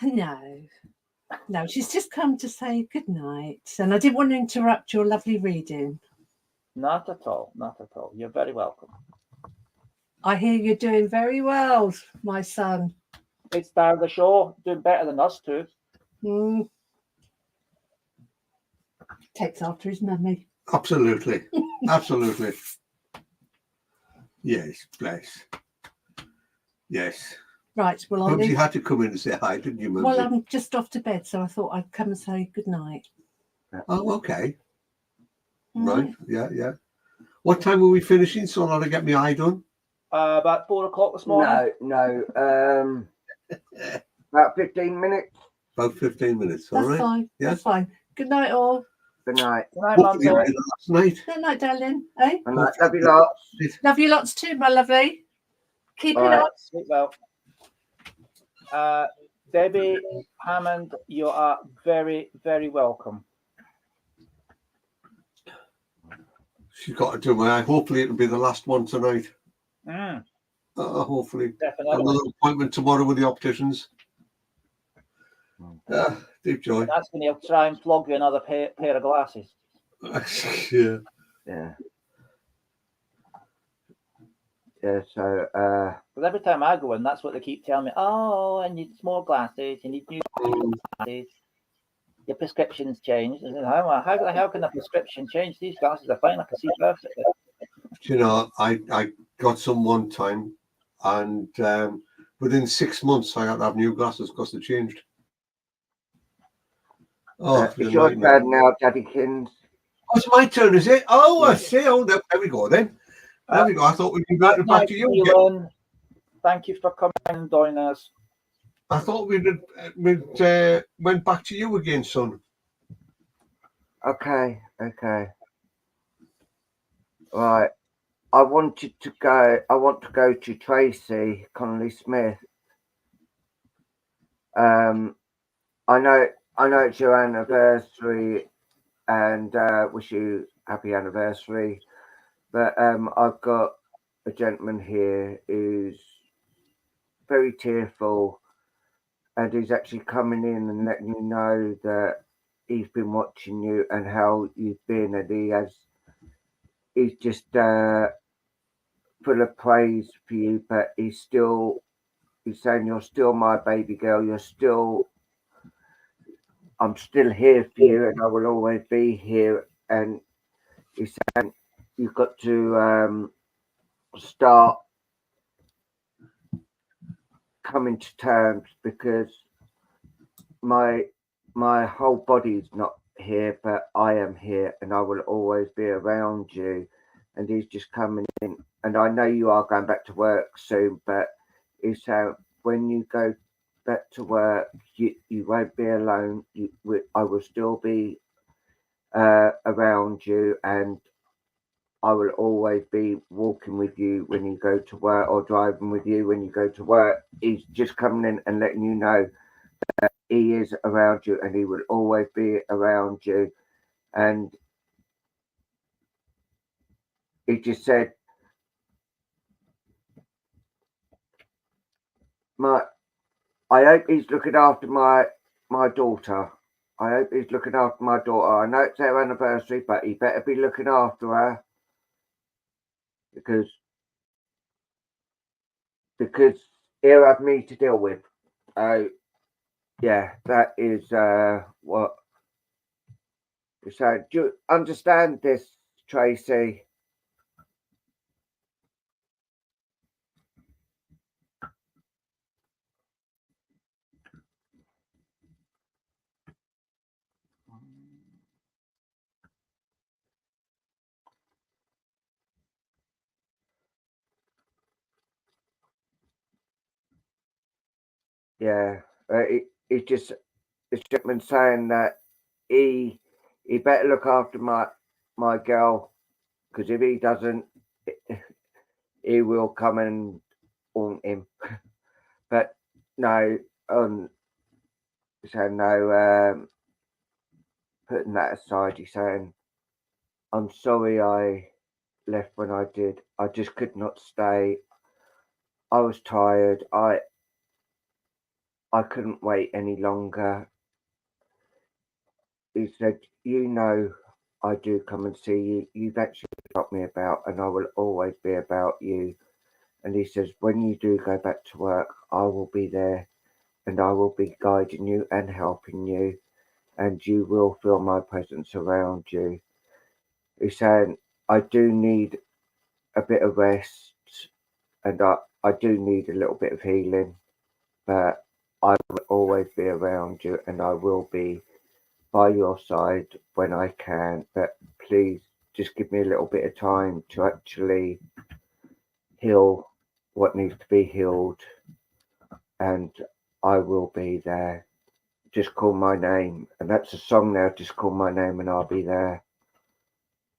Speaker 4: No, she's just come to say good night, and I didn't want to interrupt your lovely reading.
Speaker 3: Not at all, not at all. You're very welcome.
Speaker 4: I hear you're doing very well, my son.
Speaker 3: It's star of the show, doing better than us too.
Speaker 4: Takes after his mummy.
Speaker 1: Absolutely. Absolutely. Yes, bless. Yes.
Speaker 4: Right, well, I'll
Speaker 1: Mumsy
Speaker 4: leave.
Speaker 1: had to come in and say hi, didn't you, Mumsy?
Speaker 4: Well, I'm just off to bed, so I thought I'd come and say good night.
Speaker 1: Oh, okay. Right. Yeah. What time were we finishing so that I get my eye done?
Speaker 3: About 4 o'clock this morning.
Speaker 2: No. About 15 minutes.
Speaker 1: About 15 minutes. All
Speaker 4: That's
Speaker 1: right.
Speaker 4: fine.
Speaker 1: Yeah.
Speaker 4: That's fine. Good night, all.
Speaker 2: Good night.
Speaker 3: Good night,
Speaker 1: Hopefully it'll
Speaker 3: Mumsy.
Speaker 1: be the last night.
Speaker 4: Good night, darling. Eh?
Speaker 2: Good night. Love you lots.
Speaker 4: Love you lots too, my lovely. Keep
Speaker 2: All
Speaker 4: it
Speaker 2: right.
Speaker 4: up.
Speaker 3: Sleep well. Debbie Hammond, you are very, very welcome.
Speaker 1: She's got to do my eye. Hopefully it'll be the last one tonight. Hopefully.
Speaker 3: Definitely.
Speaker 1: Another appointment tomorrow with the opticians. Deep joy.
Speaker 3: That's when he'll try and flog you another pair of glasses.
Speaker 1: Yeah.
Speaker 2: Yeah. Yeah, so
Speaker 3: Because every time I go in, that's what they keep telling me. Oh, I need more glasses. You need new glasses. Your prescription's changed. I said, how can a prescription change? These glasses are fine. I can see perfectly.
Speaker 1: You know, I got some one time, and within 6 months I had to have new glasses because they changed. Oh, it was
Speaker 2: it's
Speaker 1: a
Speaker 2: your
Speaker 1: nightmare.
Speaker 2: turn now, Daddykins.
Speaker 1: Oh, it's my turn, is it? Oh, I
Speaker 2: Yeah.
Speaker 1: see. Oh, there we go then. There we go. I thought we'd be back to you again.
Speaker 3: Keelan. Thank you for coming and joining us.
Speaker 1: I thought we'd went back to you again, son.
Speaker 2: Okay. Right. I want to go to Tracy Connolly Smith. I know it's your anniversary, and wish you happy anniversary. But I've got a gentleman here who's very tearful, and he's actually coming in and letting you know that he's been watching you and how you've been, and he's just full of praise for you, but he's saying you're still my baby girl, I'm still here for you, and I will always be here. And he's saying you've got to start coming to terms, because my whole body's not here, but I am here, and I will always be around you. And he's just coming in, and I know you are going back to work soon, but he's saying when you go back to work, you won't be alone. I will still be around you, and I will always be walking with you when you go to work, or driving with you when you go to work. He's just coming in and letting you know that he is around you, and he will always be around you. And he just said, I hope he's looking after my daughter. I hope he's looking after my daughter. I know it's their anniversary, but he better be looking after her, because he'll have me to deal with. Yeah, that is what. So, do you understand this, Tracy? Yeah, it's just this gentleman saying that he better look after my girl, because if he doesn't, he will come and haunt him. But no, so no, putting that aside, he's saying, I'm sorry I left when I did. I just could not stay. I was tired. I couldn't wait any longer. He said, I do come and see you. You've actually got me about, and I will always be about you. And he says, when you do go back to work, I will be there, and I will be guiding you and helping you, and you will feel my presence around you. He's saying, I do need a bit of rest, and I do need a little bit of healing, but I will always be around you, and I will be by your side when I can. But please just give me a little bit of time to actually heal what needs to be healed, and I will be there. Just call my name, and that's a song now. Just call my name, and I'll be there,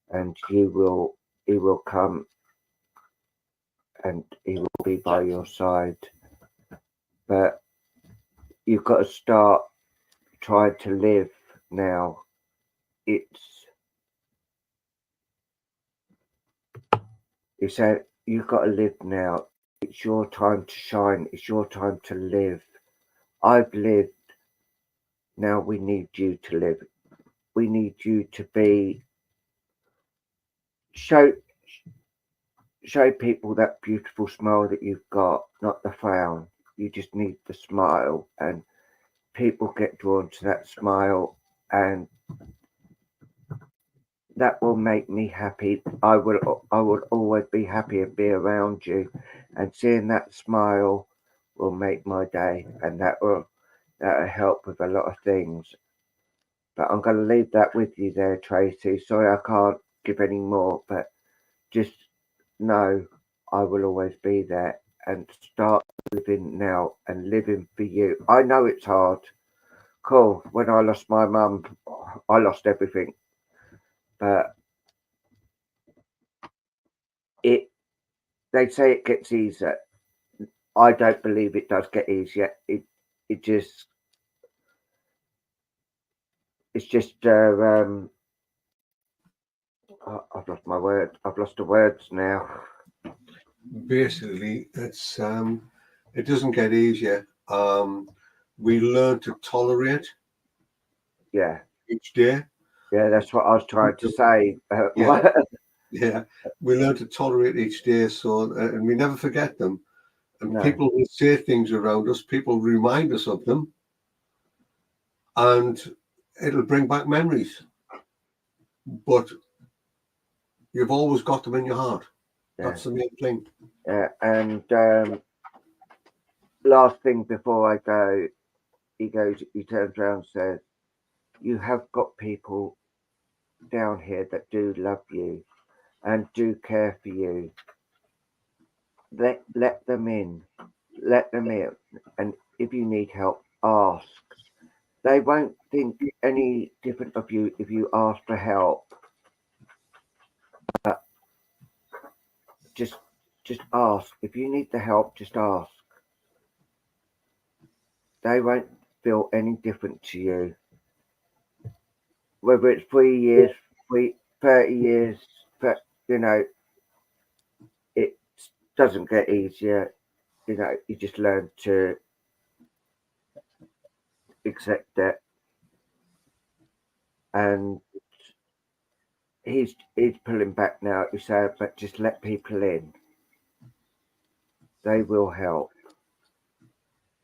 Speaker 2: and he will come, and he will be by your side. But you've got to start trying to live now. You said you've got to live now. It's your time to shine. It's your time to live. I've lived. Now we need you to live. We need you to be show show people that beautiful smile that you've got, not the frown. You just need the smile, and people get drawn to that smile, and that will make me happy. I would always be happy and be around you, and seeing that smile will make my day, and that'll help with a lot of things. But I'm going to leave that with you there, Tracy. Sorry, I can't give any more, but just know I will always be there, and start living now and living for you. I know it's hard. Cool. When I lost my mum, I lost everything, but they say it gets easier. I don't believe it does get easier. It's just I've lost my word. I've lost the words now.
Speaker 1: Basically, it doesn't get easier. We learn to tolerate.
Speaker 2: Yeah.
Speaker 1: Each day.
Speaker 2: Yeah, that's what I was trying to say.
Speaker 1: Yeah, we learn to tolerate each day, so and we never forget them. And
Speaker 2: No.
Speaker 1: people will say things around us. People remind us of them, and it'll bring back memories. But you've always got them in your heart.
Speaker 2: Yeah.
Speaker 1: That's the main thing.
Speaker 2: Yeah, and last thing before I go, he turns around and says, "You have got people down here that do love you and do care for you. Let them in. Let them in. And if you need help, ask. They won't think any different of you if you ask for help. But just ask. If you need the help, just ask. They won't feel any different to you. Whether it's 3 years, 30 years, but it doesn't get easier. You just learn to accept it. And he's pulling back now. He said, but just let people in. They will help.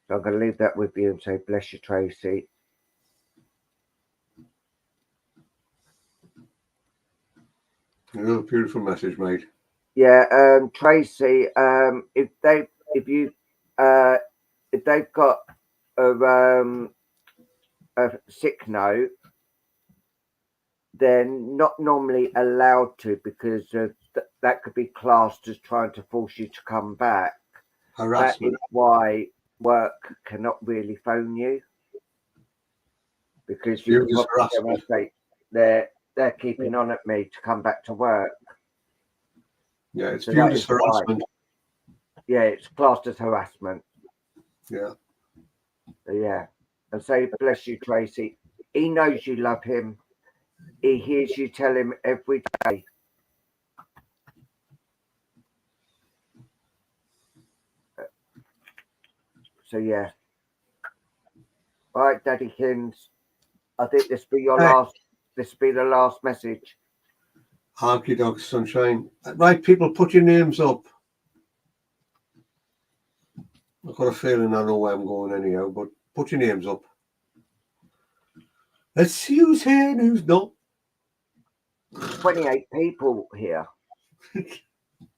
Speaker 2: So I'm going to leave that with you and say, bless you, Tracy.
Speaker 1: Beautiful message, mate.
Speaker 2: Yeah, Tracy. If they've got a sick note, they're not normally allowed to, because that could be classed as trying to force you to come back.
Speaker 1: Harassment.
Speaker 2: That is why work cannot really phone you, because you can say they're keeping on at me to come back to work.
Speaker 1: Yeah, it's viewed as harassment.
Speaker 2: Yeah, it's classed as harassment.
Speaker 1: Yeah.
Speaker 2: Yeah. And say, bless you, Tracy. He knows you love him. He hears you tell him every day. So yeah. All right, Daddy Kins. I think this be your last. This be the last message.
Speaker 1: Harky dog, sunshine. Right, people, put your names up. I've got a feeling I know where I'm going anyhow, but put your names up. Let's see who's here and who's not.
Speaker 2: 28 people here.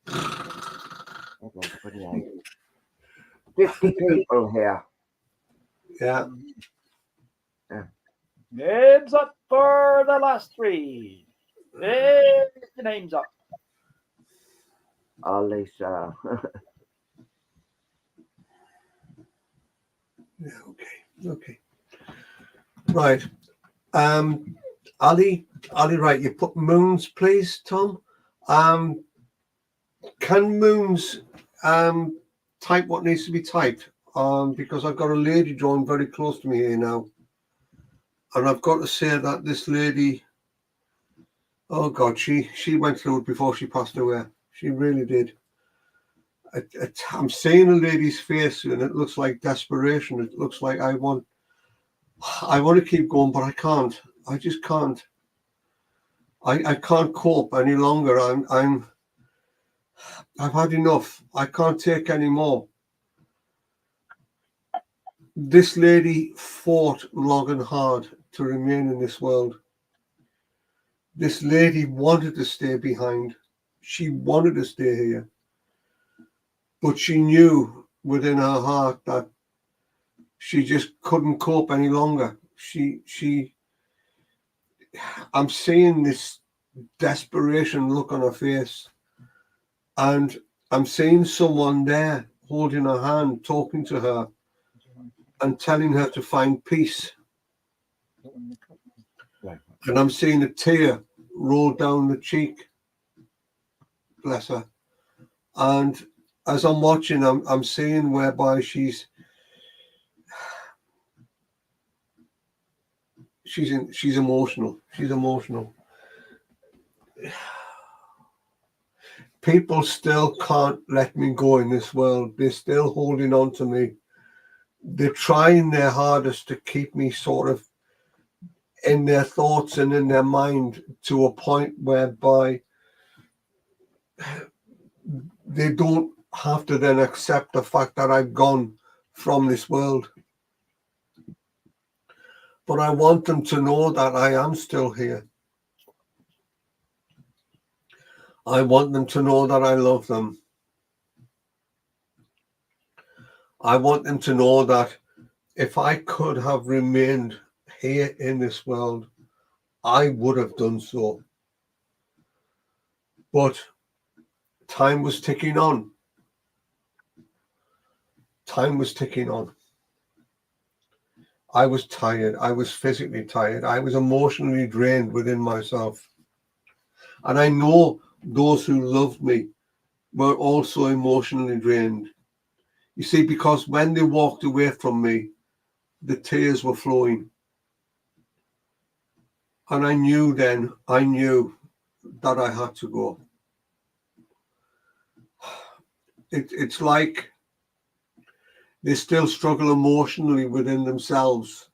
Speaker 2: 28. 50 people here.
Speaker 1: Yeah.
Speaker 3: Names up for the last three. Raise the names up.
Speaker 2: Oh, Lisa.
Speaker 1: Yeah, okay. Right. Ali, right, you put Moons, please, Tom. Can Moons type what needs to be typed? Because I've got a lady drawn very close to me here now. And I've got to say that this lady, oh God, she went through it before she passed away. She really did. I'm seeing a lady's face and it looks like desperation. It looks like I want to keep going, but I can't. I just can't. I can't cope any longer. I've had enough. I can't take any more. This lady fought long and hard to remain in this world. This lady wanted to stay behind. She wanted to stay here. But she knew within her heart that she just couldn't cope any longer. I'm seeing this desperation look on her face, and I'm seeing someone there holding her hand, talking to her and telling her to find peace. And I'm seeing a tear roll down the cheek. Bless her. And as I'm watching, I'm seeing whereby she's emotional. She's emotional. People still can't let me go in this world. They're still holding on to me. They're trying their hardest to keep me sort of in their thoughts and in their mind to a point whereby they don't have to then accept the fact that I've gone from this world. But I want them to know that I am still here. I want them to know that I love them. I want them to know that if I could have remained here in this world, I would have done so. But time was ticking on. Time was ticking on. I was tired. I was physically tired. I was emotionally drained within myself. And I know those who loved me were also emotionally drained. You see, because when they walked away from me, the tears were flowing. And I knew then, that I had to go. It's like they still struggle emotionally within themselves.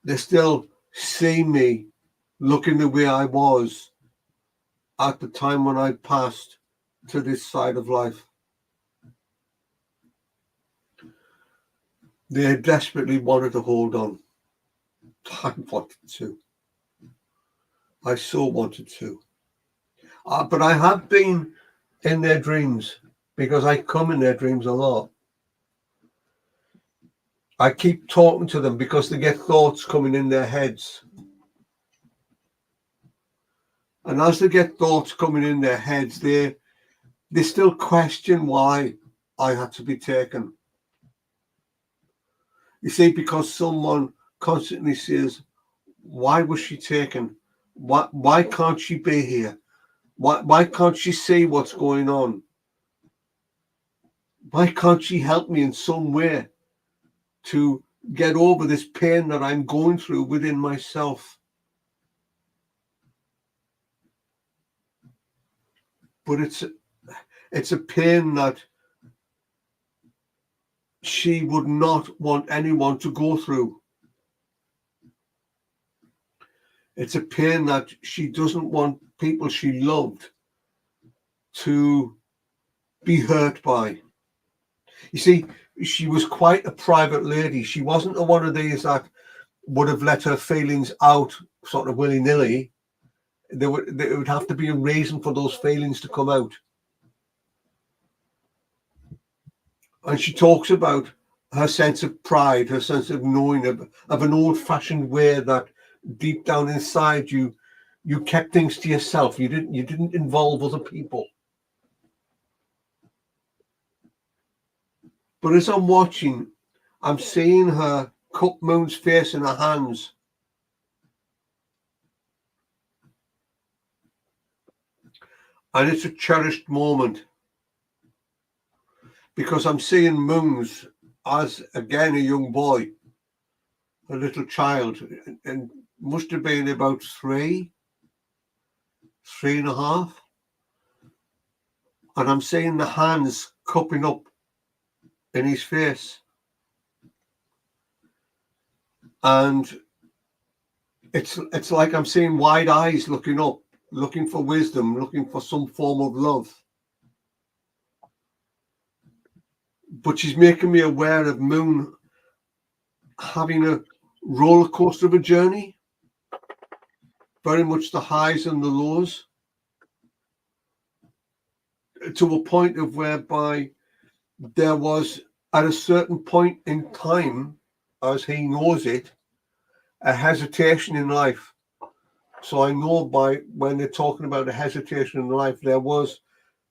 Speaker 1: They still see me looking the way I was at the time when I passed to this side of life. They desperately wanted to hold on. I wanted to. I so wanted to. But I have been in their dreams because I come in their dreams a lot. I keep talking to them because they get thoughts coming in their heads. And as they get thoughts coming in their heads, they still question why I had to be taken. You see, because someone constantly says, why was she taken? Why can't she be here? Why can't she see what's going on? Why can't she help me in some way to get over this pain that I'm going through within myself? But it's a pain that she would not want anyone to go through. It's a pain that she doesn't want people she loved to be hurt by. You see, she was quite a private lady. She wasn't one of these that would have let her feelings out sort of willy-nilly. There would have to be a reason for those feelings to come out. And she talks about her sense of pride, her sense of knowing of an old-fashioned way that deep down inside you kept things to yourself. You didn't involve other people. But as I'm watching, I'm seeing her cup Moon's face in her hands. And it's a cherished moment. Because I'm seeing Moons as, again, a young boy, a little child, and must have been about 3.5. And I'm seeing the hands cupping up in his face. And it's like I'm seeing wide eyes looking up looking for wisdom, looking for some form of love. But she's making me aware of Moon having a roller coaster of a journey, very much the highs and the lows, to a point of whereby there was, at a certain point in time, as he knows it, a hesitation in life. So I know by when they're talking about a hesitation in life, there was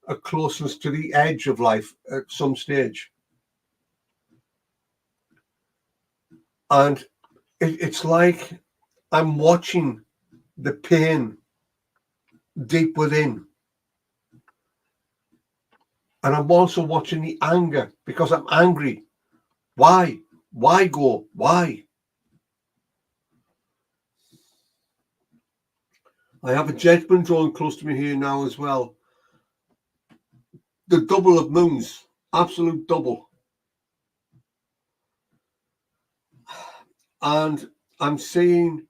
Speaker 1: a closeness to the edge of life at some stage. And it's like I'm watching the pain deep within. And I'm also watching the anger, because I'm angry. Why? Why go? Why? I have a gentleman drawing close to me here now as well. The double of moons, absolute double. And I'm seeing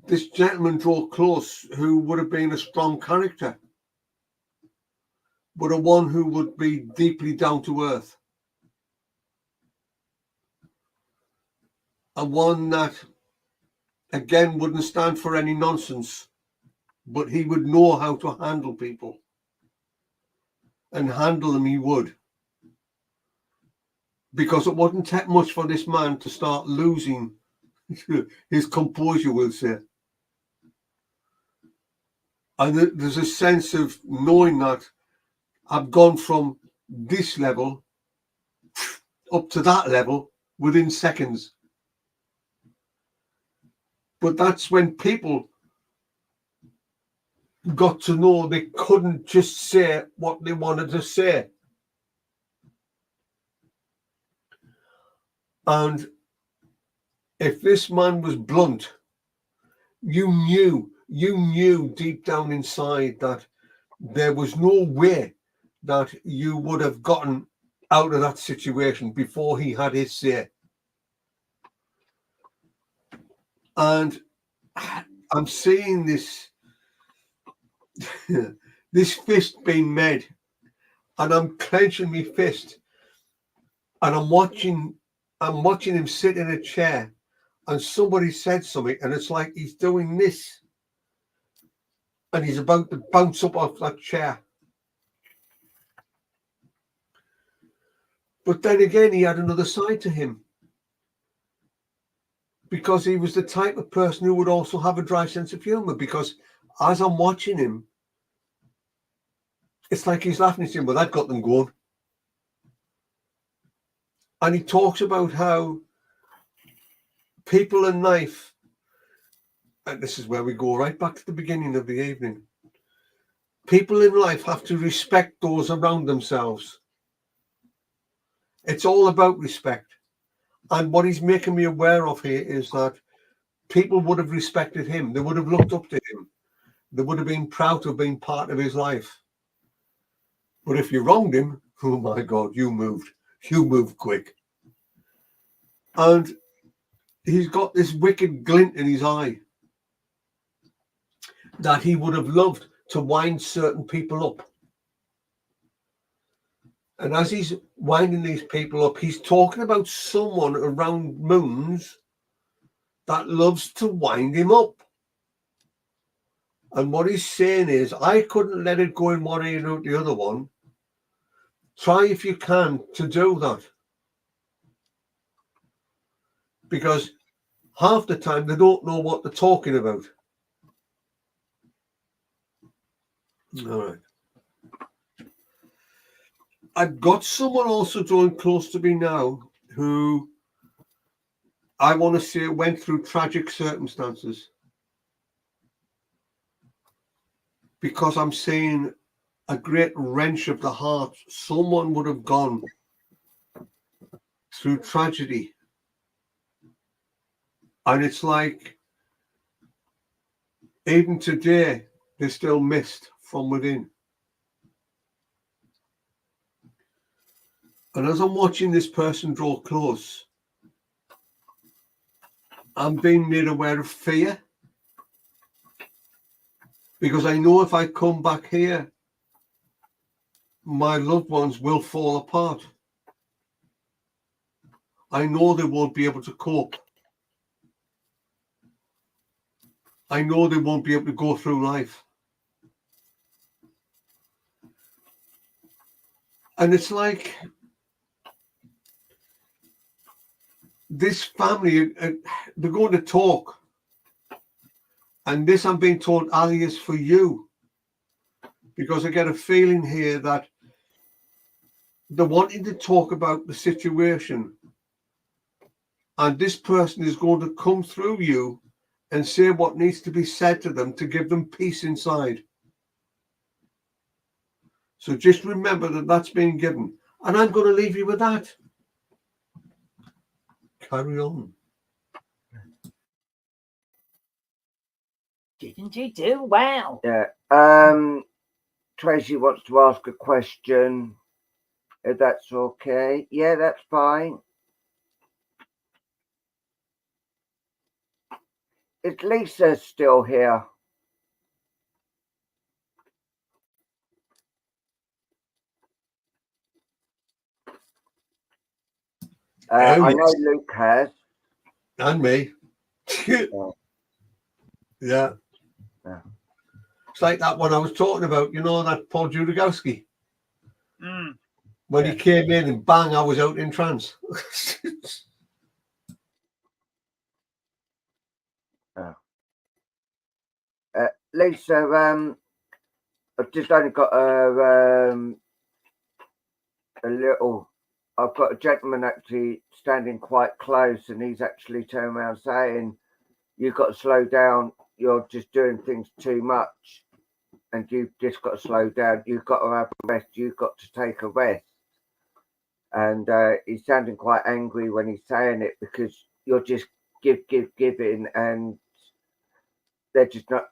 Speaker 1: this gentleman draw close who would have been a strong character, but a one who would be deeply down to earth. A one that, again, wouldn't stand for any nonsense, but he would know how to handle people. And handle them he would. Because it wouldn't take much for this man to start losing his composure, we'll say. And there's a sense of knowing that I've gone from this level up to that level within seconds. But that's when people got to know they couldn't just say what they wanted to say. And if this man was blunt, you knew deep down inside that there was no way that you would have gotten out of that situation before he had his say. And I'm seeing this this fist being made, and I'm clenching my fist, and I'm watching him sit in a chair, and somebody said something, and it's like he's doing this, and he's about to bounce up off that chair. But then again, he had another side to him, because he was the type of person who would also have a dry sense of humor, because as I'm watching him, it's like he's laughing at him, but I've got them going. And he talks about how people in life, and this is where we go right back to the beginning of the evening, people in life have to respect those around themselves. It's all about respect. And what he's making me aware of here is that people would have respected him. They would have looked up to him. They would have been proud to have been part of his life. But if you wronged him, oh my God, you moved quick. And he's got this wicked glint in his eye that he would have loved to wind certain people up. And as he's winding these people up, he's talking about someone around Moons that loves to wind him up. And what he's saying is, I couldn't let it go in one ear and out the other one. Try if you can to do that. Because half the time they don't know what they're talking about. All right. I've got someone also drawing close to me now who I want to say went through tragic circumstances. Because I'm seeing a great wrench of the heart. Someone would have gone through tragedy. And it's like, even today, they're still missed from within. And as I'm watching this person draw close, I'm being made aware of fear. because I know if I come back here, my loved ones will fall apart. I know they won't be able to cope. I know they won't be able to go through life. And it's like this family, they're going to talk. And this, I'm being told, Ali, is for you. Because I get a feeling here that they're wanting to talk about the situation. And this person is going to come through you and say what needs to be said to them to give them peace inside. So just remember that that's being given. And I'm going to leave you with that. Carry on.
Speaker 3: Didn't you do well?
Speaker 2: Yeah. Tracy wants to ask a question. If that's okay. Yeah, that's fine. Is Lisa still here? I know Luke has.
Speaker 1: And me. Yeah. It's like that one I was talking about, you know, that Paul Judagowski. When he came in and bang, I was out in trance.
Speaker 2: Lisa, I've just only got a little. I've got a gentleman actually standing quite close, and he's actually turned around saying, "You've got to slow down. You're just doing things too much, and you've just got to slow down. You've got to have a rest. You've got to take a rest." And he's sounding quite angry when he's saying it, because you're just giving, and they're just not.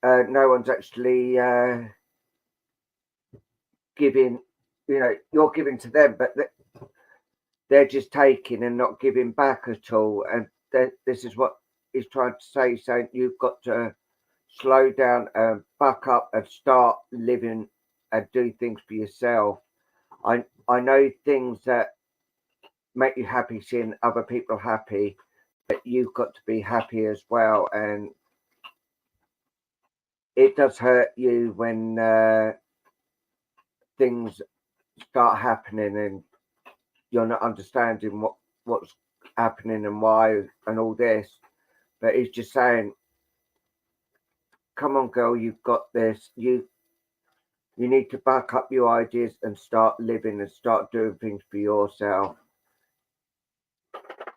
Speaker 2: No one's actually giving. You know, you're giving to them, but they're just taking and not giving back at all. And this is what he's trying to say, saying you've got to slow down and back up and start living and do things for yourself. I know things that make you happy, seeing other people happy, but you've got to be happy as well. And it does hurt you when things start happening and you're not understanding what's happening and why and all this. But he's just saying, come on, girl, you've got this. You need to back up your ideas and start living and start doing things for yourself.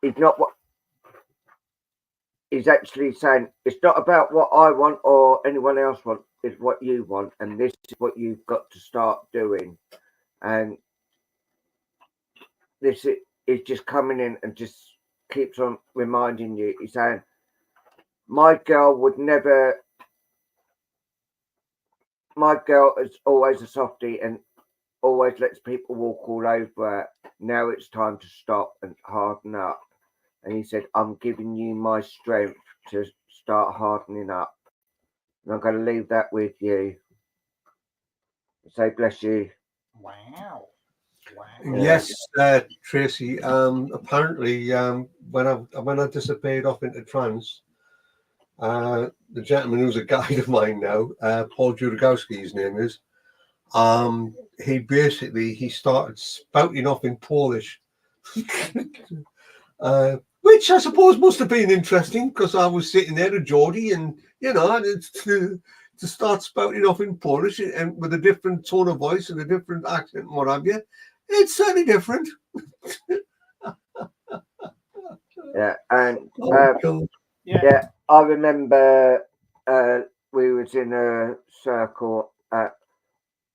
Speaker 2: It's not what he's actually saying. It's not about what I want or anyone else wants. It's what you want, and this is what you've got to start doing. And this is just coming in and just keeps on reminding you. He's saying, my girl is always a softie and always lets people walk all over her. Now it's time to stop and harden up. And he said, I'm giving you my strength to start hardening up. And I'm going to leave that with you. Say bless you.
Speaker 3: Wow.
Speaker 1: Yes, Tracy. Apparently, when I disappeared off into trance, the gentleman who's a guide of mine now, Paul Judagowski, his name is, he started spouting off in Polish, which I suppose must have been interesting, because I was sitting there with Geordie, and you know, to start spouting off in Polish and with a different tone of voice and a different accent and what have you, it's certainly different.
Speaker 2: Yeah, and yeah, I remember we was in a circle at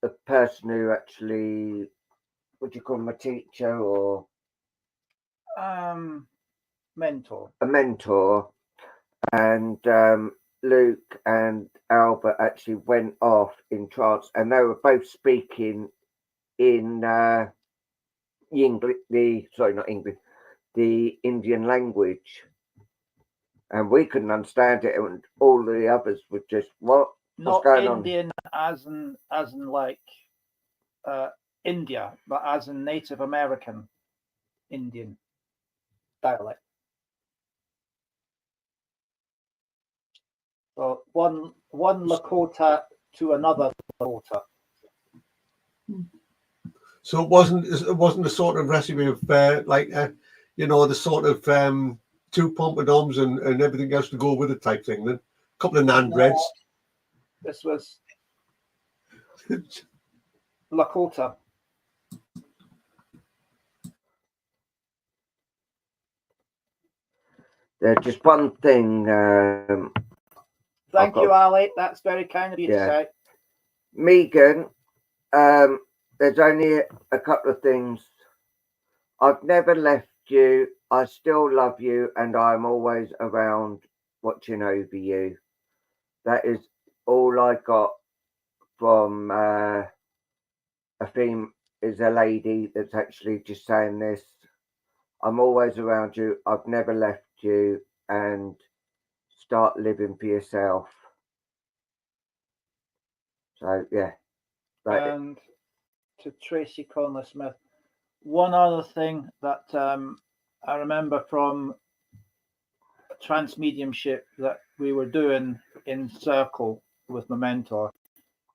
Speaker 2: the person who actually, what do you call him, a teacher or
Speaker 3: mentor? A
Speaker 2: mentor, and Luke and Albert actually went off in trance, and they were both speaking in the Indian language, and we couldn't understand it, and all the others were just, what
Speaker 3: Not
Speaker 2: going on?
Speaker 3: Indian as in like India, but as in Native American Indian dialect. So one Lakota to another Lakota.
Speaker 1: So it wasn't a sort of recipe of you know, the sort of 2 pompadoms and everything else to go with it type thing. Then a couple of naan breads.
Speaker 3: This was Lakota.
Speaker 2: There's just one thing.
Speaker 3: Thank you, Ali. That's very kind of you to say.
Speaker 2: Megan, there's only a couple of things. I've never left you. I still love you, and I'm always around watching over you. That is all I got from a theme. Is a lady that's actually just saying this. I'm always around you. I've never left you, and start living for yourself. So yeah.
Speaker 3: And to Tracy Conley Smith, one other thing that I remember from trance mediumship that we were doing in circle with my mentor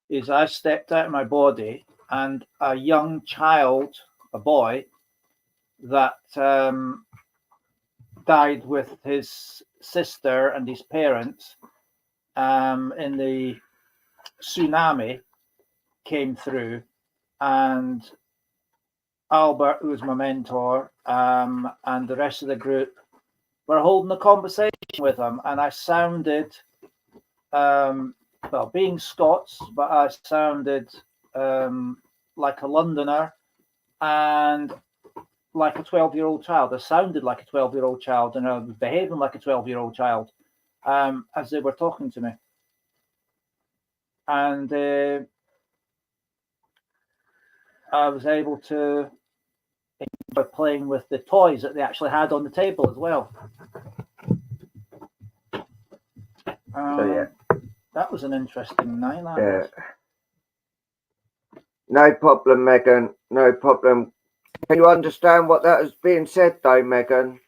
Speaker 3: is I stepped out of my body, and a young child, a boy, that died with his sister and his parents in the tsunami came through, and Albert, who was my mentor, and the rest of the group were holding a conversation with him, and I sounded, well, being Scots, but I sounded like a Londoner and like a 12-year-old child. I sounded like a 12-year-old child, and I was behaving like a 12-year-old child as they were talking to me. And I was able to enjoy playing with the toys that they actually had on the table as well. That was an interesting night.
Speaker 2: No problem, Megan. No problem. Can you understand what that is being said, though, Megan?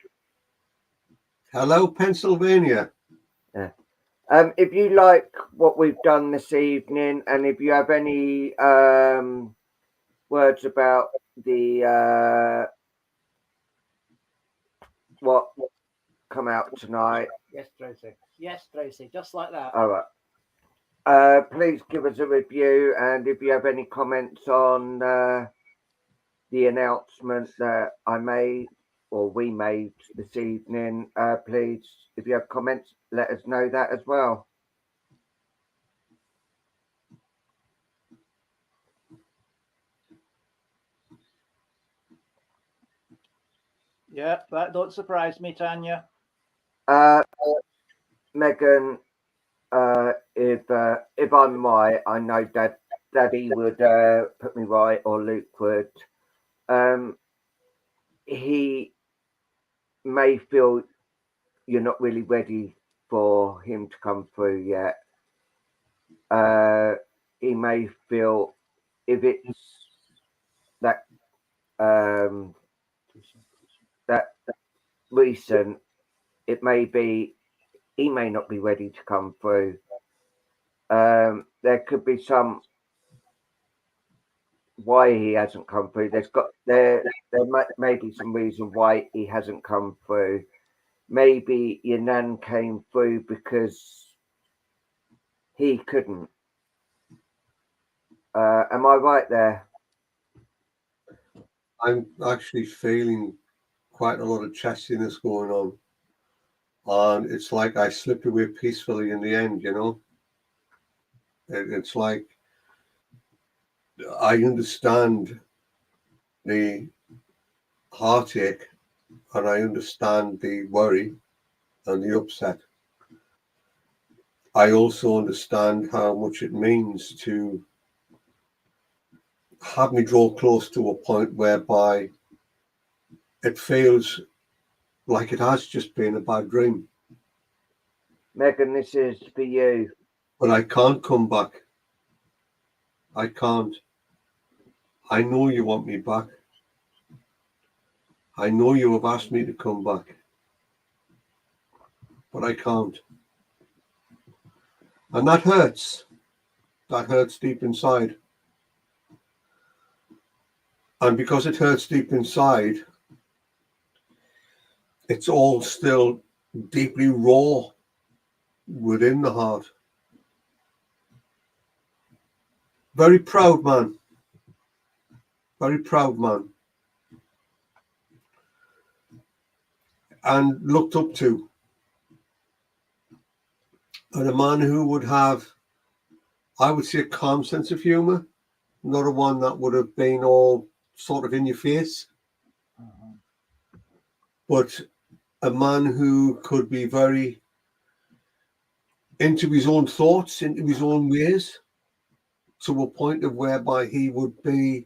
Speaker 1: Hello, Pennsylvania.
Speaker 2: Yeah. If you like what we've done this evening, and if you have any words about the what come out tonight.
Speaker 3: Yes, Tracy. Yes, Tracy. Just like that.
Speaker 2: All right. Please give us a review, and if you have any comments on the announcement that I made or we made this evening, please, if you have comments, let us know that as well.
Speaker 3: Yeah, that don't surprise me, Tanya.
Speaker 2: Megan, if I'm right, I know Daddy would put me right, or Luke would. He may feel you're not really ready for him to come through yet. He may feel if it's that that recent, it may be he may not be ready to come through. There could be some why he hasn't come through. There may be some reason why he hasn't come through. Maybe your nan came through because he couldn't. Am I right there?
Speaker 1: I'm actually feeling quite a lot of chestiness going on. And it's like I slipped away peacefully in the end, you know. It's like I understand the heartache, and I understand the worry and the upset. I also understand how much it means to have me draw close to a point whereby it feels like it has just been a bad dream.
Speaker 2: Megan, this is for you.
Speaker 1: But I can't come back. I can't. I know you want me back. I know you have asked me to come back. But I can't. And that hurts. That hurts deep inside. And because it hurts deep inside, it's all still deeply raw within the heart. Very proud man. Very proud man. And looked up to. And a man who would have, I would say, a calm sense of humour. Not a one that would have been all sort of in your face. But a man who could be very into his own thoughts, into his own ways, to a point of whereby he would be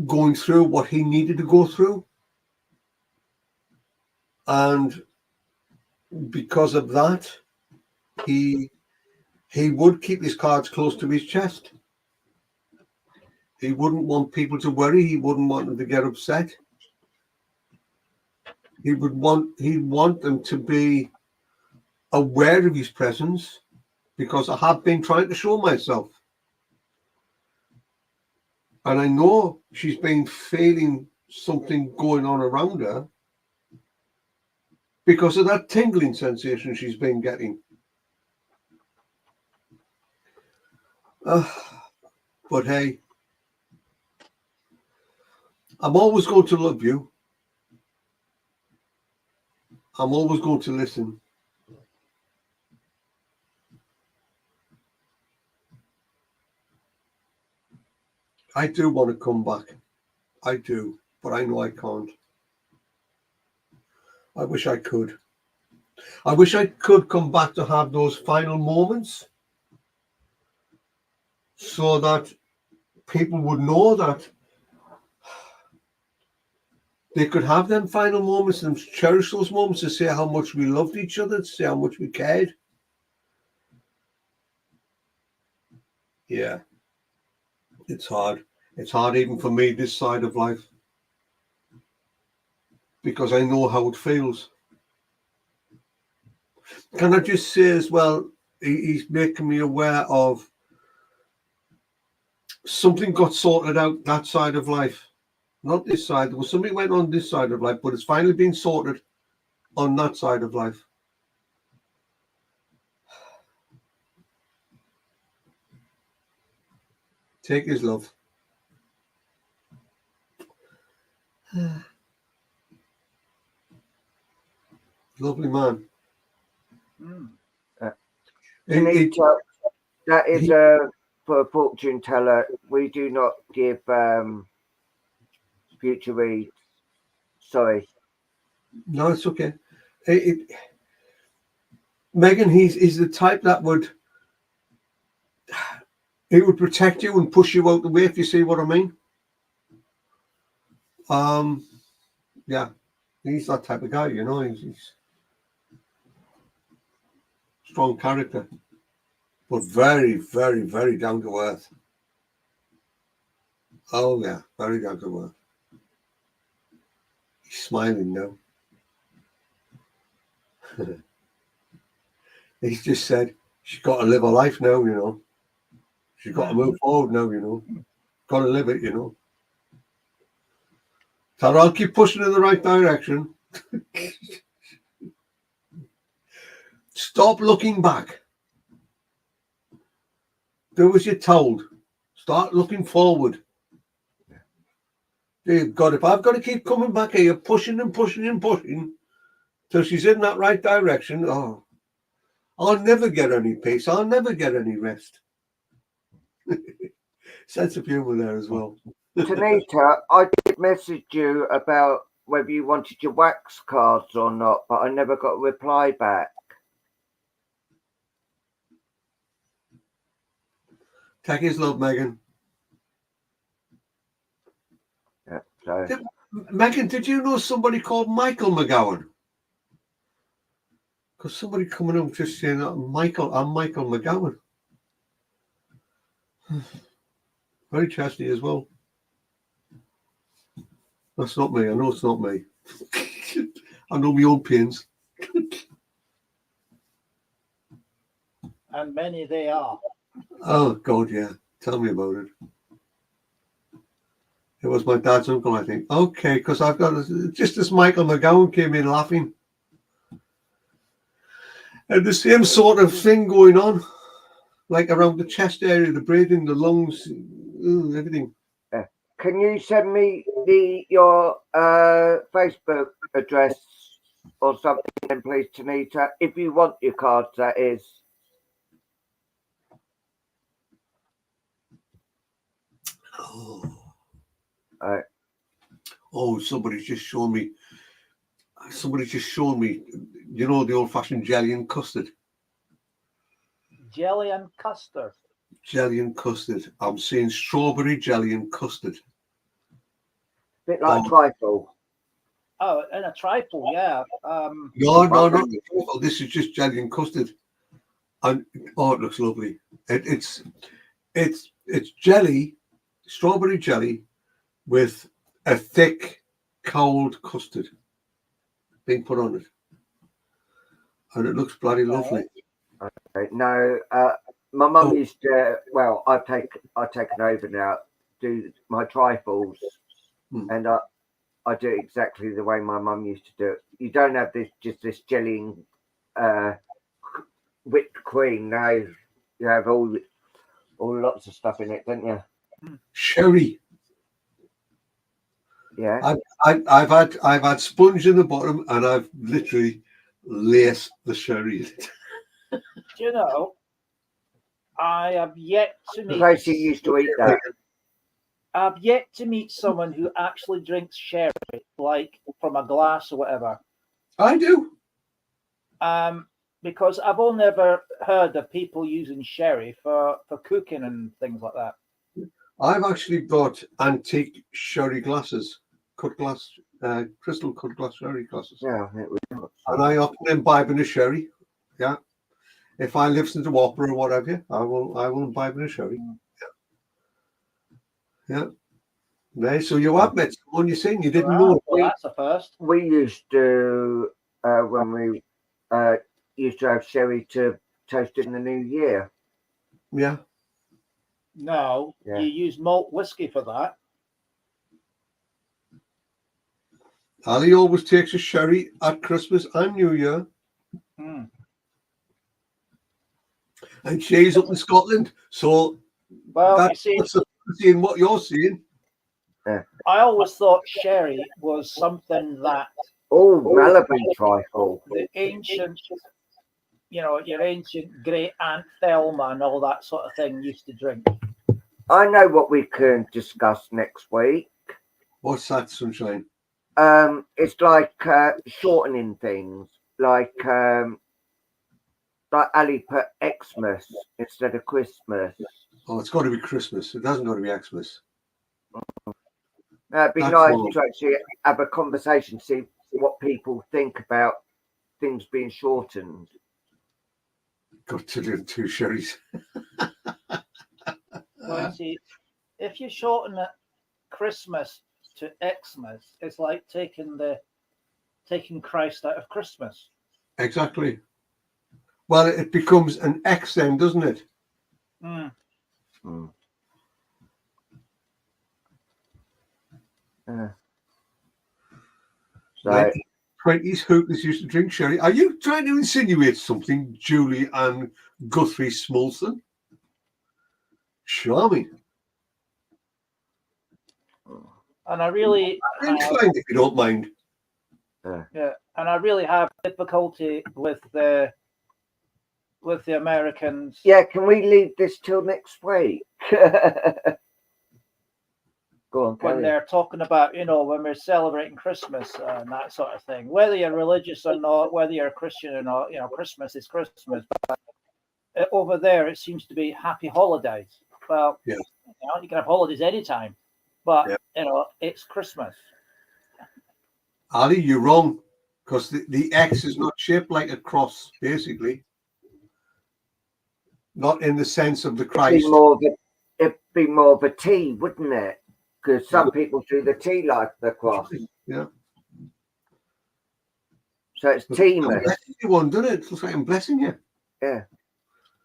Speaker 1: going through what he needed to go through. And because of that, he would keep his cards close to his chest. He wouldn't want people to worry. He wouldn't want them to get upset. He'd want them to be aware of his presence, because I have been trying to show myself. And I know she's been feeling something going on around her because of that tingling sensation she's been getting. But hey, I'm always going to love you. I'm always going to listen. I do want to come back. I do, but I know I can't. I wish I could. I wish I could come back to have those final moments so that people would know that they could have them final moments and cherish those moments to say how much we loved each other, to say how much we cared. Yeah, it's hard. It's hard even for me this side of life, because I know how it feels. Can I just say as well, he's making me aware of something got sorted out that side of life. Not this side. There was something went on this side of life, but it's finally been sorted on that side of life. Take his love. Lovely man.
Speaker 2: That is for a fortune teller. We do not give future reads. Sorry.
Speaker 1: No, it's okay. Megan, he's the type that would protect you and push you out the way, if you see what I mean. Yeah, he's that type of guy, you know. He's strong character, but very, very, very down to earth. Oh yeah, very down to earth. He's smiling now. He's just said she's got to live her life now, you know. She's got to move forward now, you know. Got to live it, you know. So I'll keep pushing in the right direction. Stop looking back. Do as you're told. Start looking forward. Dear God, if I've got to keep coming back here, pushing and pushing and pushing till she's in that right direction, oh, I'll never get any peace. I'll never get any rest. Sense of humour there as well.
Speaker 2: Tanita, I did message you about whether you wanted your wax cards or not, but I never got a reply back.
Speaker 1: Take his love, Megan.
Speaker 2: Yeah, so.
Speaker 1: Megan, did you know somebody called Michael McGowan? Because somebody coming up just saying, I'm Michael McGowan. Very chesty as well. That's not me. I know it's not me. I know my own pains.
Speaker 3: And many they are.
Speaker 1: Oh, God, yeah. Tell me about it. It was my dad's uncle, I think. Okay, because I've got just as Michael McGowan came in laughing. And the same sort of thing going on, like around the chest area, the breathing, the lungs, everything.
Speaker 2: Can you send me your Facebook address or something, then, please, Tanita? If you want your cards, that is.
Speaker 1: Oh, somebody's just shown me. You know, the old-fashioned jelly and custard.
Speaker 3: Jelly and custard.
Speaker 1: Jelly and custard. I'm seeing strawberry jelly and custard.
Speaker 2: Bit like trifle.
Speaker 3: Oh, and a trifle, yeah.
Speaker 1: No, not the trifle. This is just jelly and custard. And it looks lovely. It's jelly, strawberry jelly, with a thick, cold custard being put on it, and it looks bloody lovely.
Speaker 2: Okay. No, my mum used to. Well, I've taken over now. Do my trifles, and I do it exactly the way my mum used to do it. You don't have this jelly and whipped cream. No, you have all lots of stuff in it, don't you?
Speaker 1: Sherry.
Speaker 2: Yeah.
Speaker 1: I've had sponge in the bottom, and I've literally laced the sherry in it.
Speaker 3: Do you know, I have yet to meet.
Speaker 2: Tracy used to eat that.
Speaker 3: I've yet to meet someone who actually drinks sherry, like from a glass or whatever.
Speaker 1: I do.
Speaker 3: Because I've only ever heard of people using sherry for cooking and things like that.
Speaker 1: I've actually got antique sherry glasses, crystal cut glass sherry glasses.
Speaker 2: Yeah,
Speaker 1: and I often imbibe in a sherry. Yeah, if I listen to opera or whatever, I will imbibe in a sherry. Yeah. Right. So you have met someone. You're saying you didn't know.
Speaker 3: Well, that's a first.
Speaker 2: We used to when we used to have sherry to toast in the new year.
Speaker 1: Yeah.
Speaker 3: No, you use malt whiskey for that.
Speaker 1: Ali always takes a sherry at Christmas and New Year. And she's up in Scotland. So that's seeing what you're seeing.
Speaker 2: Yeah.
Speaker 3: I always thought sherry was something that
Speaker 2: Malibu trifle.
Speaker 3: The ancient, your ancient great Aunt Thelma and all that sort of thing used to drink.
Speaker 2: I know what we can discuss next week.
Speaker 1: What's that, Sunshine?
Speaker 2: It's like shortening things, like Ali put Xmas instead of Christmas.
Speaker 1: Oh, it's got to be Christmas. It doesn't got to be Xmas.
Speaker 2: It'd be nice to actually have a conversation, see what people think about things being shortened.
Speaker 1: Got to do 2 sherries.
Speaker 3: Well, see, if you shorten it Christmas to Xmas, it's like taking Christ out of Christmas.
Speaker 1: Exactly. Well, it becomes an X then, doesn't it?
Speaker 2: So
Speaker 1: 20s hookers used to drink sherry. Are you trying to insinuate something, Julie and Guthrie Smolson? Charming.
Speaker 3: And I really
Speaker 1: inclined, if you don't mind.
Speaker 3: Yeah, and I really have difficulty with the Americans.
Speaker 2: Yeah, can we leave this till next week? Go on,
Speaker 3: when they're talking about, when we're celebrating Christmas and that sort of thing, whether you're religious or not, whether you're a Christian or not, Christmas is Christmas. But over there, it seems to be happy holidays. Well, you can have holidays anytime, but it's Christmas.
Speaker 1: Ali, you're wrong, because the X is not shaped like a cross, basically. Not in the sense of the Christ.
Speaker 2: It'd be more of a T, wouldn't it? Because some people do the T like the cross.
Speaker 1: Yeah.
Speaker 2: So it's
Speaker 1: I'm
Speaker 2: T-mas.
Speaker 1: blessing you one, doesn't it? It looks like I'm blessing you.
Speaker 2: Yeah.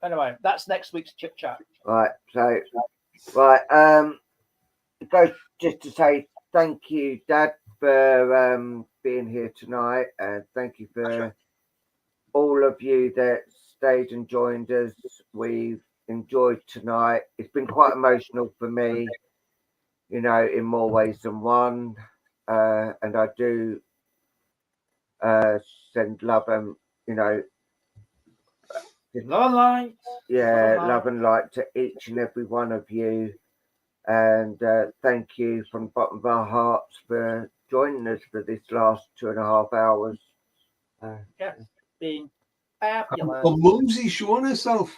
Speaker 3: Anyway, that's next week's chit chat.
Speaker 2: Right. So, right. It goes just to say thank you, Dad, for being here tonight, and thank you for all of you that stayed and joined us. We've enjoyed tonight. It's been quite emotional for me, you know, in more ways than one. And I do send love and, you know,
Speaker 3: Love and light.
Speaker 2: yeah, love and light to each and every one of you. And thank you from the bottom of our hearts for joining us for this last 2.5 hours.
Speaker 3: It's been fabulous.
Speaker 1: Well, Mumsy showing herself.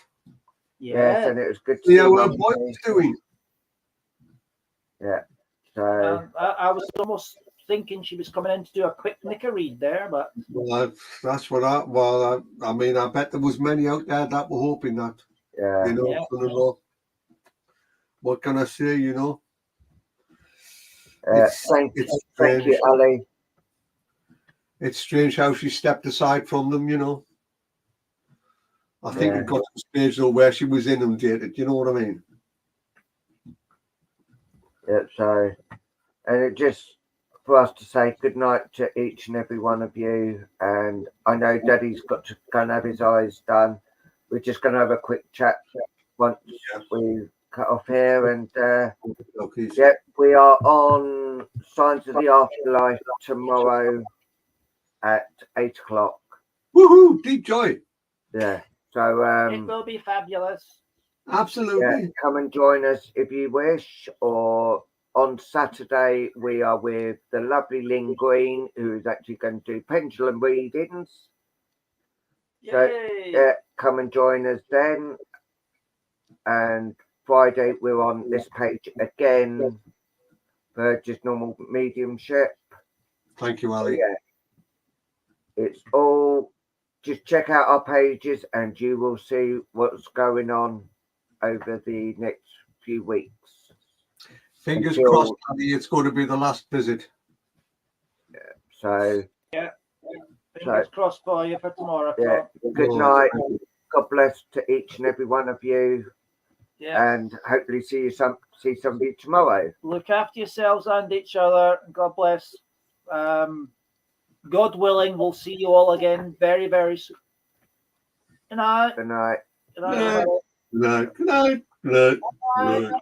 Speaker 2: Yes,
Speaker 3: Yeah.
Speaker 2: and it was good to
Speaker 1: Yeah,
Speaker 2: see
Speaker 1: well,
Speaker 2: Mumsy.
Speaker 1: boy's doing.
Speaker 2: Yeah. So
Speaker 3: I was almost thinking she was coming in to do a quick knicker read there, but
Speaker 1: Well, that's what I mean, I bet there was many out there that were hoping that.
Speaker 2: yeah.
Speaker 1: You know,
Speaker 3: Yeah.
Speaker 1: son-in-law. What can I say, you know?
Speaker 2: Thank
Speaker 1: strange.
Speaker 2: you, Ali.
Speaker 1: It's strange how she stepped aside from them, you know. I think
Speaker 2: Yeah.
Speaker 1: it got to the stage though where she was inundated, you know what I mean?
Speaker 2: Yeah, so, and it just for us to say good night to each and every one of you. And I know Daddy's got to go and have his eyes done. We're just going to have a quick chat once we cut off here. And
Speaker 1: Okay.
Speaker 2: yeah, we are on Signs of the Afterlife tomorrow at 8 o'clock.
Speaker 1: Woohoo! Deep joy.
Speaker 2: Yeah. So
Speaker 3: it will be fabulous.
Speaker 1: Absolutely.
Speaker 2: yeah, come and join us if you wish. Or on Saturday, we are with the lovely Lynn Green, who is actually going to do pendulum readings. So
Speaker 3: Yay.
Speaker 2: yeah, come and join us then. And Friday, we're on this page again for just normal mediumship.
Speaker 1: Thank you, Ali.
Speaker 2: Yeah, it's all. Just check out our pages, and you will see what's going on over the next few weeks.
Speaker 1: Fingers
Speaker 2: Until-
Speaker 1: crossed, Ali, it's going to be the last visit.
Speaker 2: So
Speaker 3: Fingers crossed for you for tomorrow.
Speaker 2: yeah,
Speaker 3: Tom.
Speaker 2: good
Speaker 1: Oh,
Speaker 2: night.
Speaker 1: thank you.
Speaker 2: God bless to each and every one of you,
Speaker 3: Yeah.
Speaker 2: and hopefully see some of you tomorrow.
Speaker 3: Look after yourselves and each other. God bless. God willing, we'll see you all again very, very soon. Good night.
Speaker 2: Good night.
Speaker 3: Good night.
Speaker 1: Good night. Good night. Good night. Good night.